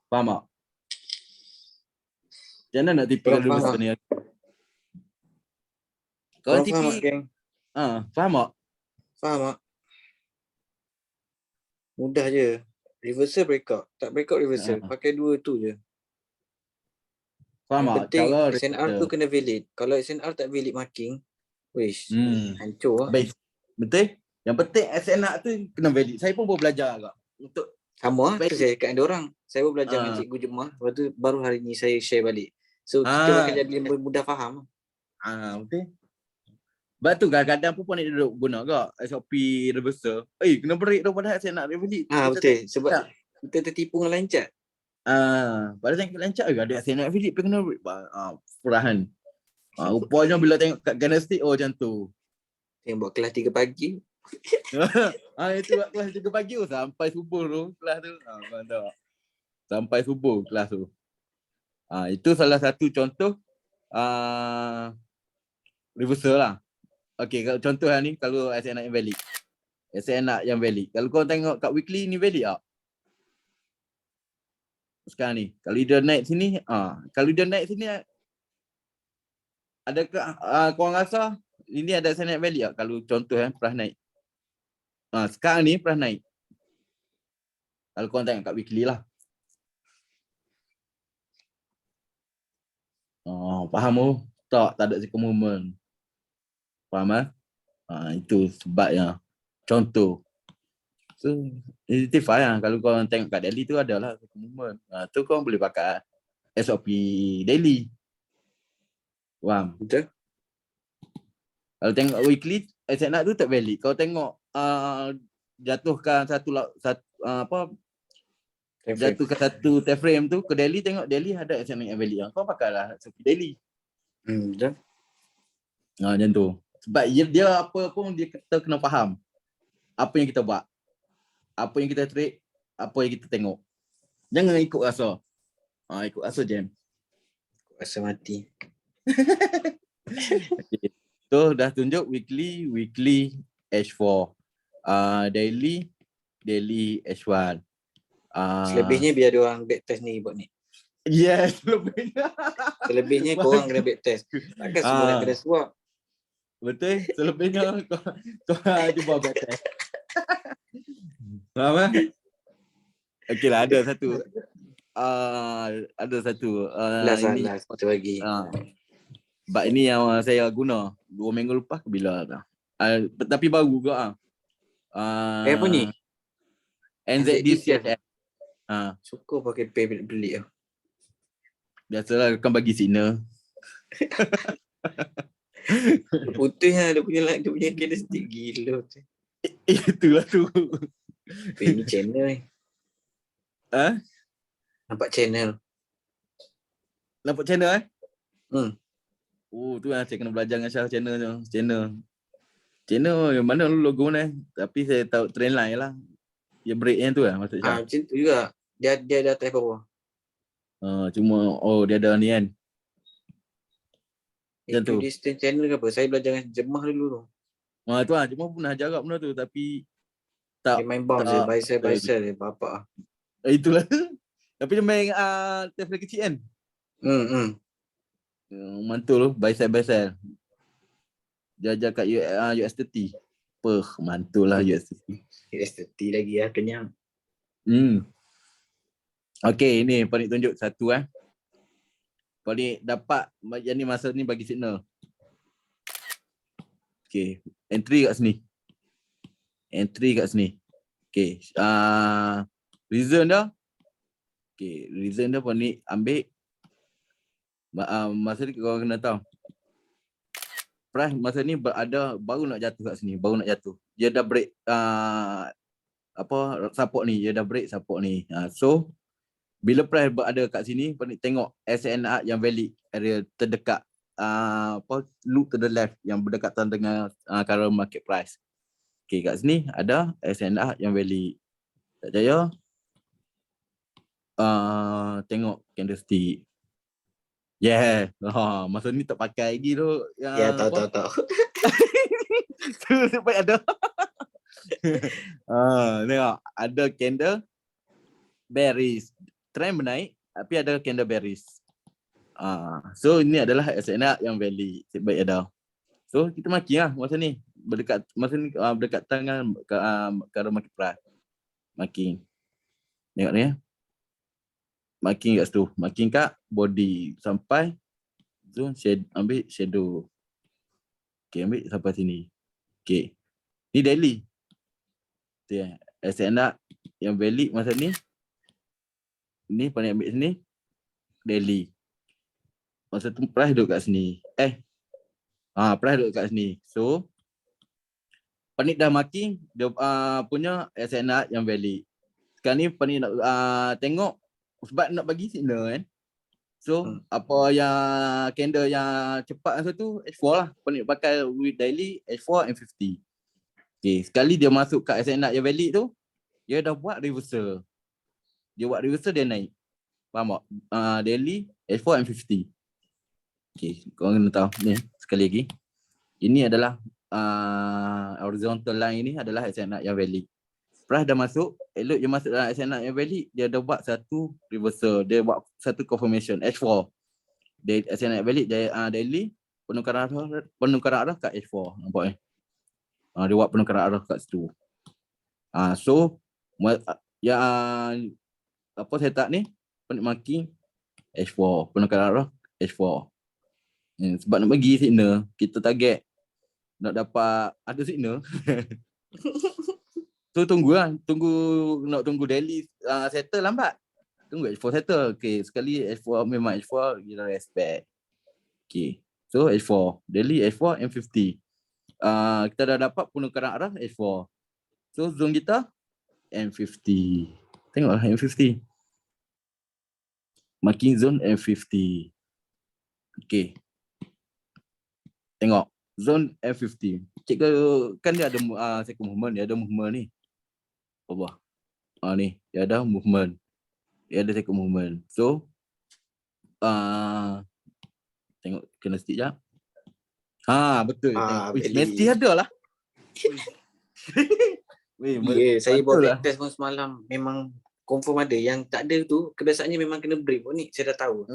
Faham tak? Macam mana nak TP Korang kalau faham besar tak? ni? Kau Korang TP, faham tak, geng? faham tak? Faham tak? Mudah je. Reversal breakout. Tak breakout reversal. Pakai dua tu je. Faham Yang tak? penting Cara SNR tu kena valid. Kalau SNR tak valid marking, wish, hancur lah. Baik. Betul? Yang penting SNR tu kena valid. Saya pun baru belajar agak. Untuk Sama lah, tu valid. saya cakap dengan orang. Saya pun belajar dengan cikgu Jemah. Lepas tu baru hari ni saya share balik. So kita akan jadi lebih mudah faham. Betul? Sebab tu kadang-kadang pun ni duduk guna agak SOP reversal. Kena break tu padahal saya nak valid. Betul. Sebab kita tertipu dengan lancat. Pada saya lancar ke ada saya nak valid kena break. Perahan. Rupanya bila tengok kat Gymnastik macam tu. Yang buat kelas 3 pagi. Itu buat kelas 3 pagi sampai subuh tu kelas tu. Mantap. Sampai subuh kelas tu. Itu salah satu contoh reversal lah. Okey, kalau contoh ni kalau SNR yang valid. SNR yang valid. Kalau kau tengok kat weekly ni valid tak? Sekarang ni. Kalau dia naik sini, kalau dia naik sini adakah korang rasa ini ada SNR valid tak? Kalau contoh price naik. Sekarang ni price naik. Kalau korang tengok kat weekly lah. Faham tu? Tak ada second movement. Faham kan? Itu sebabnya. Contoh. So, identify lah. Kalau korang tengok kat daily tu adalah second movement. Tu korang boleh pakai SOP daily. Faham? Betul? Kalau tengok weekly, SNR tu tak valid. Kalau tengok jatuhkan jatuhkan satu time frame tu ke daily, tengok daily ada SNR yang valid. Kau pakailah SOP daily. Betul. Macam tu. Sebab dia apa pun kita kena faham apa yang kita buat. Apa yang kita trade, apa yang kita tengok. Jangan ikut rasa. Ikut rasa jam. Rasa mati. Okay. So dah tunjuk weekly H4. Daily H1. Selebihnya biar dia orang backtest ni buat ni. Yes, selebihnya. Selebihnya korang kena backtest. Takkan semua nak kena swap. Betul, selebihnya kau cuba backtest. Faham kan? Okey lah, ada satu. Last ini kita bagi. sebab ini yang saya guna 2 minggu lepas ke bila dah. Tapi baru juga Apa ni? NZD-CHF. Syukur pakai pay beli lah. Biasalah akan bagi signal. Putih lah dia punya candlestick gila tu. Itulah tu. Ini channel ni. Nampak channel. Nampak channel tu lah saya kena belajar dengan Syah channel yang mana logo ni. Tapi saya tahu trend line lah. Dia break yang tu lah maksud Syah. Macam tu juga. Dia ada atas bawah. Cuma dia ada ni kan. Macam tu. Equidistant channel ke apa? Saya belajar dengan Jemah dulu tu. Tu lah. Cuma pernah jaga benda tu. Tapi tak. Dia main bounce je. Buy sell je. Apa-apa. Itulah. Tapi dia main level kecil kan. Mantul buy sell. Dia ajar kat US30. Mantul lah US30. US30 lagi lah. Kenyang. Okay, ni Panik tunjuk satu Panik dapat yang ni masa ni bagi signal. Okay, entry kat sini. Okay, reason dah. Okay, reason dah Panik ambil. Masa ni kau kena tahu. Price masa ni baru nak jatuh kat sini, Dia dah break support ni, support ni. So bila price berada kat sini, Panik tengok SNR yang valid area terdekat look to the left yang berdekatan dengan current market price. Okay, kat sini ada SNR yang valid. Tak percaya? Tengok candlestick. Yeah. Masa ni tak pakai lagi tu. Ya, tahu. Supaya ada. Tengok. Ada candle bearish. Trend menaik tapi ada candle bearish. So ini adalah SNR yang valid. Baik ada. So kita maki lah masa ni. Berdekat tangan ke arah market price. Maki. Tengok ni. Marking kat situ. Marking kat body sampai zone ambil shadow. Okay, ambil sampai sini. Okay. Ni daily. SNR yang valid masa ni. Ni paling ambil sini. Daily. Masa tu price duduk kat sini. Price duduk kat sini. So, Panik dah marking dia punya SNR yang valid. Sekarang ni Panik nak tengok sebab nak bagi signal kan. So, apa yang candle yang cepat masa tu H4 lah. Panik pakai with daily H4 and 50. Okay, sekali dia masuk kat SNR yang valid tu, dia dah buat reversal. Dia buat reversal dia naik. Faham tak? Daily H4 and 50. Okay, korang kena tahu ni sekali lagi. Ini adalah horizontal line ini adalah SNR yang valid. Price dah masuk, elok dia masuk dalam SNR yang valid, dia dah buat satu reversal, dia buat satu confirmation H4. Dia SNR valid daily penukaran arah kat H4, nampak ni. Dia buat penukaran arah kat situ. So apa setup ni Panik marking H4, penukaran arah H4. Sebab nak bagi signal, kita target nak dapat ada signal. So tunggu daily settle lambat. Tunggu H4 settle. Okay, sekali H4 memang H4 kita respect. Okay, so H4 daily H4 M50. Kita dah dapat penukaran arah H4. So zone kita M50. Tengoklah M50. Marking zone M50. Okay. Tengok zone F50. Cik kan dia ada second movement, dia ada movement ni. Apa? Ni, dia ada movement. Dia ada second movement. So tengok kena stick jap. Betul. Mesti ada lah. Saya buat backtest pun semalam memang confirm ada. Yang tak ada tu kebiasaannya memang kena break pun ni. Saya dah tahu.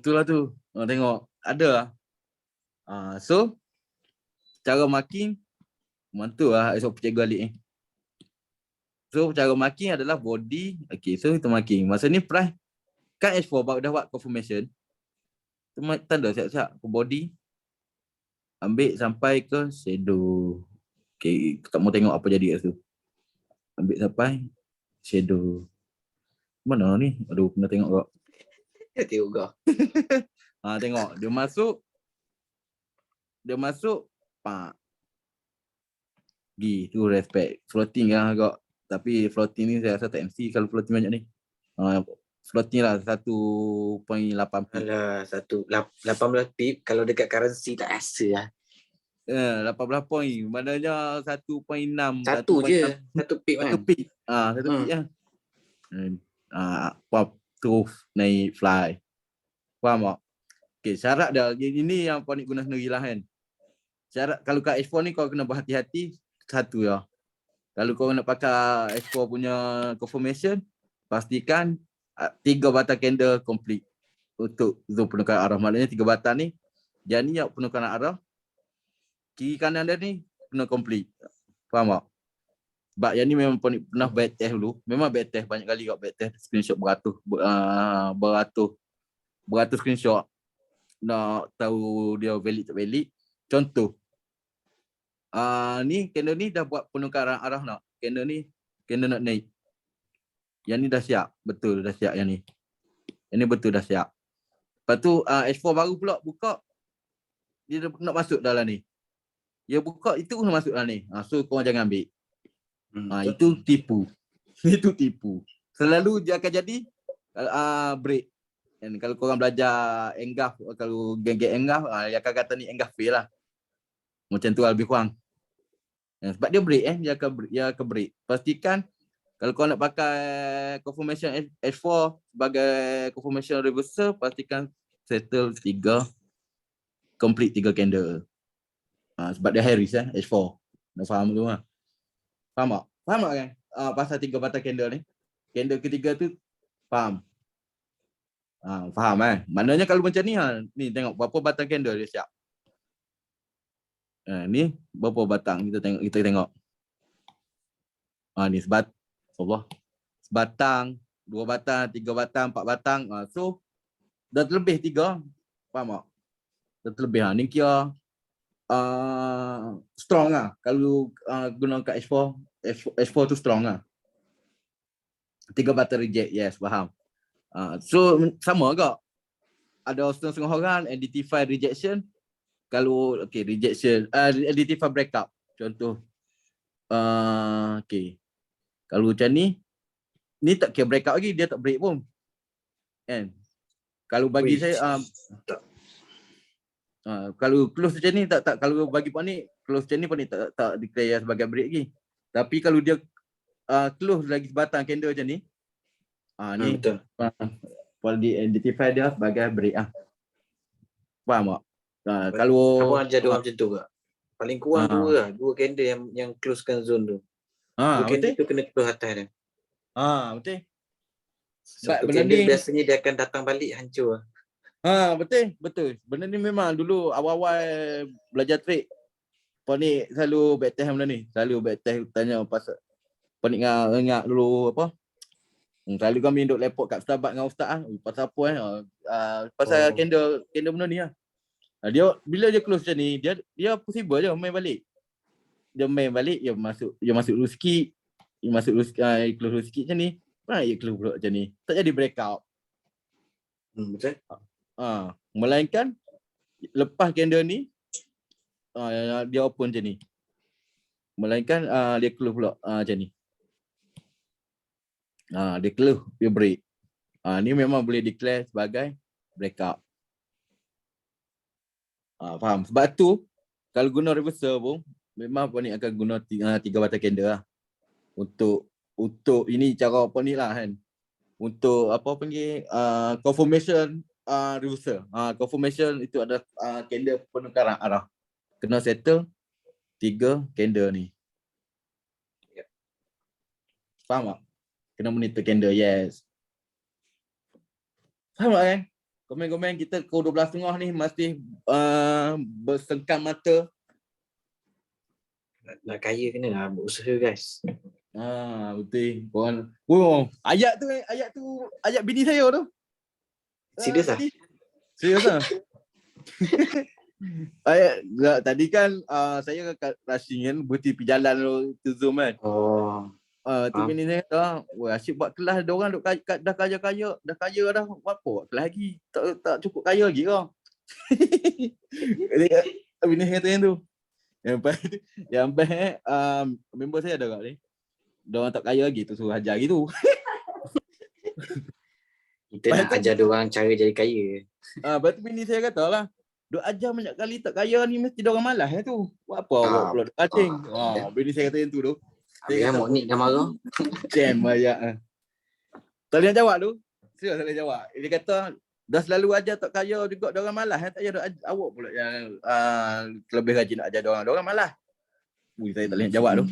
Itulah tu. Tengok ada lah. So cara marking mantul lah esok cikgu alik ni. So cara marking adalah body. Okay, so kita marking. Masa ni price kan H4 dah buat confirmation. Tanda siap-siap ke body. Ambil sampai ke shadow. Okay, tak mau tengok apa jadi kat situ. Ambil sampai shadow. Mana ni? Aduh, kena tengok kau. Tengok kau. Tengok dia masuk pak gi tu respect floating lah agak, tapi floating ni saya rasa tak MC kalau floating banyak ni. Floating lah 1.8 pip. Alah, 18 pip kalau dekat currency tak rasa lah. 18 point maknanya 1.6 Satu je, 1 pip kan. 1 pip. 1 pip lah. Pop tu naik fly. Faham tak? Okay, syarat dah. Ini yang Panik guna sendiri lah kan. Syarat kalau kat H4 ni kau kena berhati-hati satu ya. Kalau kau nak pakai H4 punya confirmation, pastikan 3 batang candle complete untuk zone penukaran arah. Maknanya 3 batang ni, dia ni yang penukaran arah. Kiri kanan dia ni kena complete. Faham tak? Sebab yang ni memang pernah back test dulu. Memang back test banyak kali kat back test, screenshot beratus screenshot. Nak tahu dia valid tak valid. Contoh. Ni candle ni dah buat penukaran arah nak. Candle nak naik. Yang ni dah siap. Betul dah siap yang ni. Yang ni betul dah siap. Lepas tu H4 baru pula buka. Dia nak masuk dalam ni. Dia buka itu pun masuk dalam ni. So korang jangan ambil. Itu tipu. Itu tipu. Selalu dia akan jadi break. Dan kalau korang belajar engulf, kalau geng-geng engulf, dia akan kata ni engulf fail lah. Macam tu lebih kurang. Sebab dia break dia akan break. Pastikan kalau kau nak pakai confirmation H4 sebagai confirmation reversal, pastikan settle 3 complete 3 candle. Sebab dia high risk H4. Nak faham tu lah. Faham tak? Faham tak kan? Pasal 3 batang candle ni. Candle ketiga tu faham. Faham kan? Maknanya kalau macam ni ni tengok berapa batang candle dia siap. Ni berapa batang kita tengok. Ni sebatang, 2 batang, 3 batang, 4 batang. So dah terlebih 3. Faham tak? Dah terlebih ni kira strong lah. Kalau guna kat H4 tu strong lah. 3 batang reject, yes, faham. So sama agak. Ada setengah-setengah orang identify rejection. Kalau rejection, identify breakup. Contoh kalau macam ni tak kira breakup lagi, dia tak break pun. Kan? Kalau bagi saya kalau close macam ni tak kalau bagi Pak ni close macam ni Pak ni tak declare sebagai break lagi. Tapi kalau dia close lagi sebatang candle macam ni ni Betul. Pak di identify dia sebagai break Faham tak? Kalau Apa ajar dia orang macam tu ke? Paling kurang dua candle yang closekan zone tu. Dua candle betul. tu kena close atas dia. Betul. Satu benda candle ni- biasanya dia akan datang balik hancur. Betul. Benda ni memang dulu awal-awal belajar trade. Pak ni selalu back test benda ni. Selalu back test tanya pasal Pak ni ingat dulu apa? Selalu kami duduk lepot kat Starbucks dengan ustaz pasal apa pasal candle benda ni dia bila dia close macam ni, dia possible je main balik. Dia main balik, dia masuk dulu sikit. Dia masuk dulu close dulu sikit macam ni. Dia close pula macam ni. Tak jadi breakout. Betul. Melainkan lepas candle ni dia open macam ni. Melainkan dia close pula macam ni. Dia close, dia break. Ni memang boleh declare sebagai breakout. Faham? Sebab tu kalau guna reversal pun memang Pak ni akan guna 3 batang candle lah. Untuk ini cara apa ni lah kan. Untuk apa panggil confirmation reversal. Confirmation itu ada candle penukaran arah. Kena settle 3 candle ni. Faham tak? Kena monitor candle, yes. Faham tak kan? Komen-komen kita pukul 12.30 ni masih bersengkam mata. Nak kaya kena lah berusaha guys. Betul. Korang, ayat bini saya tu. Serius lah? Serius lah. Tadi kan saya kat rushing kan, berhenti pergi jalan tu Zoom kan. Tu bini saya kata, asyik buat kelas, dia orang dah kaya dah, buat apa buat kelas lagi? Tak cukup kaya lagi kau. Bini saya kata yang tu. Yang best member saya ada kat ni. Dia orang tak kaya lagi tu suruh ajar gitu. Kita nak ajar dia orang cara jadi kaya. Lepas tu bini saya kata lah, duk ajar banyak kali tak kaya ni mesti dia orang malas tu. Buat apa buat pula duk kacing. Bini saya kata yang tu tu. Habis kan Moknik dah marah. Jam ayat. Tak boleh nak jawab tu. Serius tak boleh jawab. Dia kata dah selalu ajar tak kaya juga dia orang malas. Tak payah awak pula yang lebih rajin nak ajar dia orang. Dia orang malas. Saya tak boleh nak jawab tu.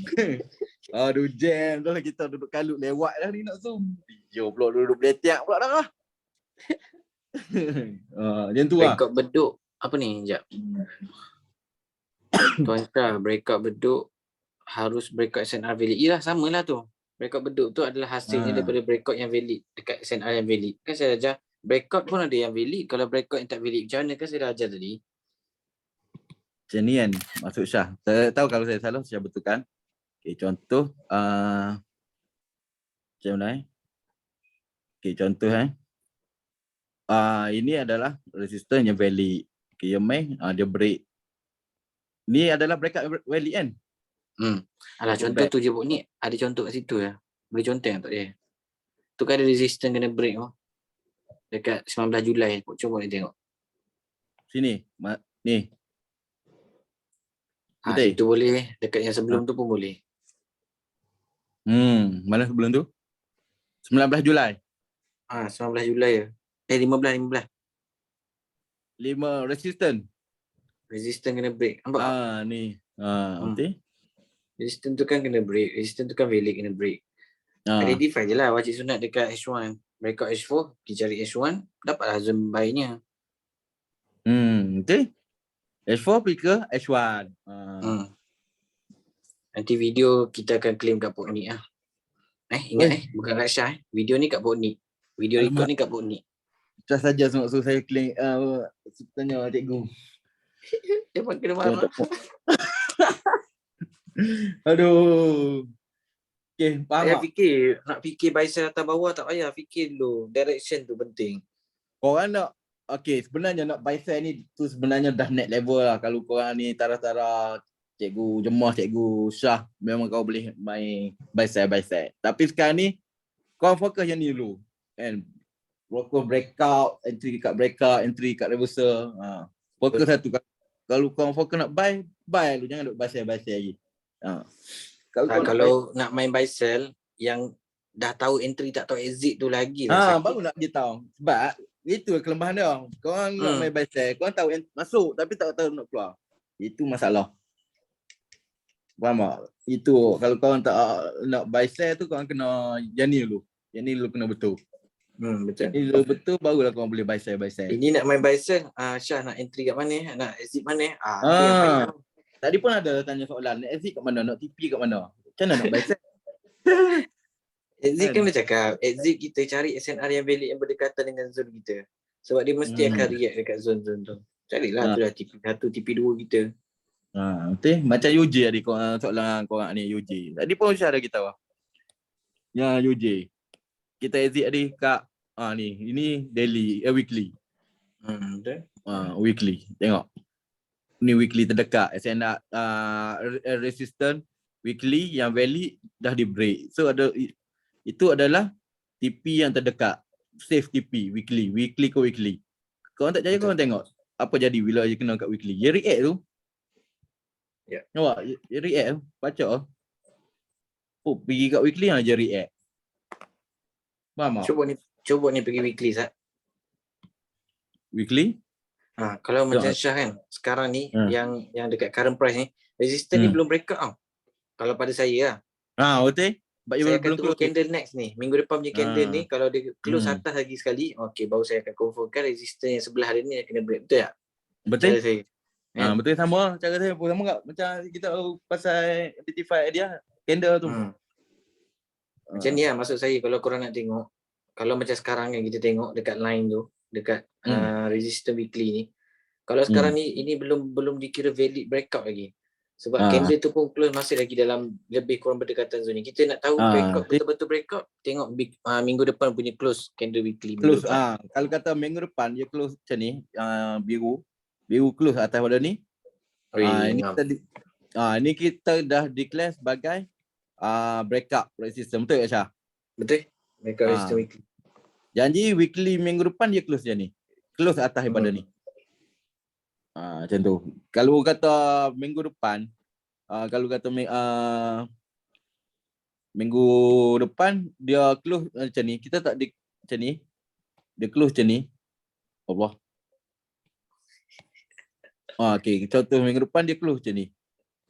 Aduh jam tu lah kita duduk kalut lewat dah ni nak Zoom. Video pula duduk beletiak pula dah. Macam tu lah. Breakout beduk. Apa ni? Sekejap. Tuan Syah, breakout beduk harus breakout SNR valid. Yelah, samalah tu. Breakout beduk tu adalah hasilnya daripada breakout yang valid dekat SNR yang valid. Kan saya ajar breakout pun ada yang valid. Kalau breakout yang tak valid, macam mana kan saya dah ajar tadi. Macam ni kan maksud Syah. Saya tahu kalau saya salah, saya betulkan. Okay, contoh macam mana contoh ini adalah resistance yang valid. Okay, yang main dia break. Ni adalah breakout valid kan? Alah contoh tu je ni. Ada contoh kat situ ya. Boleh contoh yang tak dia. Tu kan ada resistance kena break dekat 19 Julai. Cuba ni tengok. Sini. Ni. Betul? Itu boleh. Dekat yang sebelum tu pun boleh. Mana sebelum tu? 19 Julai. 19 Julai ya. 15. 5 resistance. Resistance kena break. Nampak tak? Ni. Hmm. Betul. Resistance tu kan kena break. Resistance tu kan valid kena break. Identify je lah wajib sunat dekat H1. Breakout H4, pergi cari H1, dapatlah zone buy-nya. Betul. H4 pergi ke H1. Nanti video kita akan claim kat Poknik lah. Ingat bukan kat Syah. Video ni kat Poknik. Video record ni kat Poknik. Just saja maksud saya claim tanya cikgu. Dia pun kena marah. Aduh. Okay, faham Payah tak? fikir. Nak fikir buy sell atas bawah tak payah. Fikir dulu. Direction tu penting. Korang nak sebenarnya nak buy sell ni tu sebenarnya dah net level lah. Kalau korang ni tara-tara cikgu Jemah, cikgu Syah, memang kau boleh main buy sell. Tapi sekarang ni korang fokus yang ni dulu. Kan? Fokus breakout, entry kat breakout, entry kat reversal. Fokus satu. Kalau korang fokus nak buy dulu. Jangan duk buy sell lagi. Kalau nak main buy sell yang dah tahu entry tak tahu exit tu lagi lah sakit. Baru nak dia tahu. Sebab itu kelemahan dia. Korang nak main buy sell, korang tahu masuk tapi tak tahu nak keluar. Itu masalah. Faham tak? Itu kalau korang tak nak buy sell tu korang kena yang ni dulu. Yang ni dulu kena betul. Betul. Yang ni dulu betul barulah korang boleh buy sell. Ini nak main buy sell, Syah nak entry kat mana? Nak exit mana? Tu yang payah. Tadi pun ada tanya soalan, nak exit kat mana? Nak TP kat mana? Macam mana nak buy sell? Exit kan dia cakap, exit kita cari SNR yang valid yang berdekatan dengan zone kita. Sebab dia mesti akan react dekat zone-zone tu. Carilah tu dah TP1, TP2 kita. Betul. Macam UJ tadi soalan korang ni UJ. Tadi pun Syah dah kita tahu. Ya UJ. Kita exit tadi kat ni. Ini daily, weekly. Betul. Weekly. Tengok. Ni weekly terdekat. SNR resistant weekly yang valid dah di break. So itu adalah TP yang terdekat. Safe TP weekly ke weekly. Korang tak percaya korang tengok apa jadi bila dia kena kat weekly. Dia react tu. Ya. Nampak? Dia react tu. Baca. Pergi kat weekly dia react. Faham tak? Cuba ni pergi weekly Sat. Weekly? Kalau macam Syah kan, sekarang ni yang dekat current price ni, resistance ni belum breakout tau. Kalau pada saya lah. Betul. Saya akan tunggu candle next ni. Minggu depan punya candle ni, kalau dia close atas lagi sekali, baru saya akan confirmkan resistance yang sebelah hari ni kena break. Betul tak? Betul. Cara saya. Betul sama. Cara saya pun sama tak? Macam kita tahu pasal identify dia, candle tu. Macam ni lah maksud saya, kalau korang nak tengok, kalau macam sekarang yang kita tengok dekat line tu, dekat resistance weekly ni, kalau sekarang ni ini belum dikira valid breakout lagi. Sebab candle tu pun close masih lagi dalam lebih kurang berdekatan zone ni. Kita nak tahu breakout betul-betul breakout, tengok minggu depan punya close candle weekly. Close kalau kata minggu depan dia close macam ni, biru close atas pada ni. Ini kita dah declare sebagai breakout resistance. Betul tak Syah? Betul. Breakout resistance weekly. Janji weekly minggu depan dia close je ni. Close atas daripada ni. Macam tu. Kalau kata minggu depan, kalau kata minggu depan dia close macam ni, kita tak macam ni. Dia close macam ni. Allah. Okay, contoh minggu depan dia close macam ni.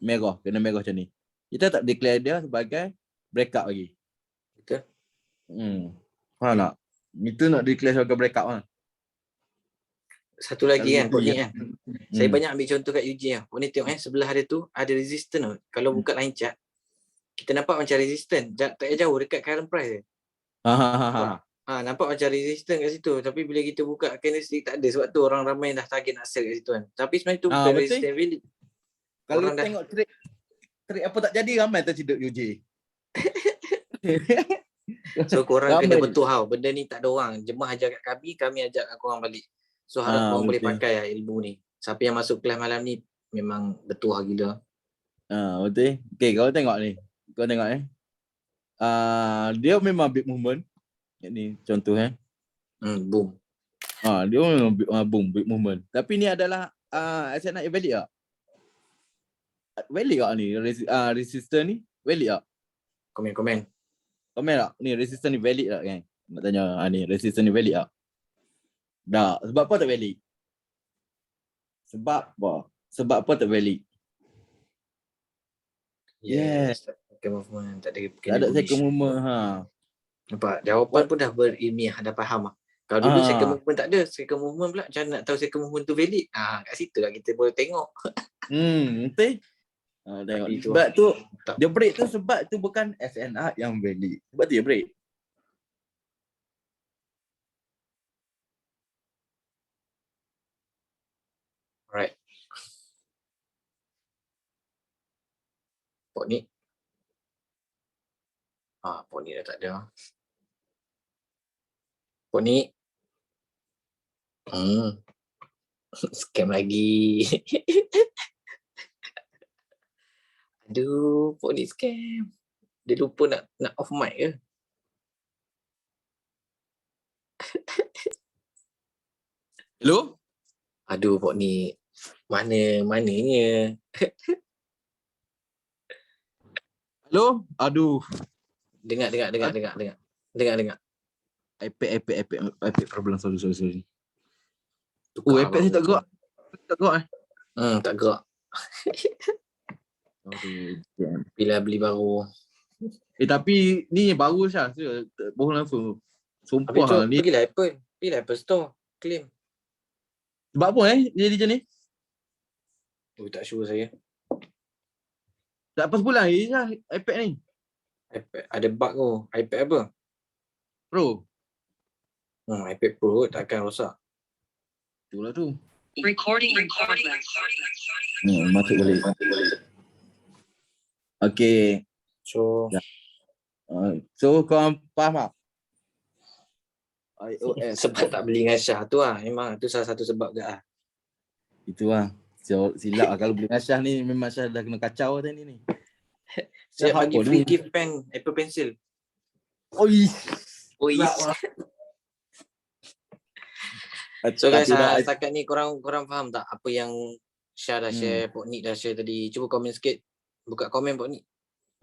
Merah, kena merah macam ni. Kita tak declare dia sebagai breakout lagi. Betul. Faham tak? Itu nak declare sebagai breakout lah. Satu lagi kan, Pok ni kan. Saya banyak ambil contoh kat UJ lah. Pok ni tengok sebelah dia tu ada resistance tau. Kalau buka line chart, kita nampak macam resistance. Tak jauh dekat current price je. Nampak macam resistance kat situ. Tapi bila kita buka candlestick tak ada. Sebab tu orang ramai dah target nak sell kat situ kan. Tapi sebenarnya tu bukan resistance valid. Kalau orang tengok trade apa tak jadi, ramai terciduk UJ. So korang kena betul benda ni tak ada orang. Jemaah ajar kat kami ajar kat korang balik. So harap korang boleh pakai lah ilmu ni. Siapa yang masuk kelas malam ni memang betul gila. Betul. Okay, kau tengok ni. Kau tengok dia memang big movement. Ni contoh Boom. Dia memang boom, big movement. Tapi ni adalah SNR valid tak? Valid tak ni? Resistance ni valid tak? Komen tak? Ni resistance ni valid tak kan? Nak tanya ni resistance ni valid tak? Tak. Sebab apa tak valid? Sebab apa? Sebab apa tak valid? Yes. Second movement tak ada Tak kena ada guna second movement. Ha. Nampak? Jawapan pun dah berilmiah, dah faham lah. Kalau dulu second movement tak ada, second movement pula macam mana nak tahu second movement tu valid? Kat situ lah kita boleh tengok. Betul. Tengok. Tapi tu Sebab tu tak. dia break tu sebab tu bukan SNR yang valid. Sebab tu dia break. Alright. Pok ni. Pok ni dah tak ada. Pok ni. Scam lagi. Aduh, Pok ni scam. Dia lupa nak off mic ke? Hello? Aduh, Pok ni. Mananya. Hello? Aduh. Dengar. iPad problem. Sorry. Tukar iPad ni tak gerak. Tak gerak tak gerak. Aduh. Bila beli baru. Tapi ni baru Syah. Bohong langsung. Habis tu Sumpah ni. pergilah Apple Store. Claim. Sebab apa dia jadi macam ni? Tak sure saya. Tak pas bulan lagi Syah iPad ni. iPad ada bug tu. iPad apa? Pro. iPad Pro takkan rosak. Itulah tu. Recording in progress. Masuk balik. Okay. So, So korang faham tak? iOS. sebab tak beli dengan Syah tu lah. Memang tu salah satu sebab ke lah. Itu lah. So, silap lah kalau beli dengan Syah ni memang Syah dah kena kacau tadi ni. Saya Syah bagi apa free ni? gift pen, Apple Pencil. Oi. So guys, Tapi dah- setakat ni korang faham tak apa yang Syah dah share, Pok Nick dah share tadi. Cuba komen sikit. Buka komen Pok Nick.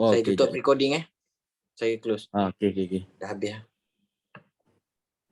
Oh, Saya okay, tutup recording Saya close. Okay. Dah habis lah.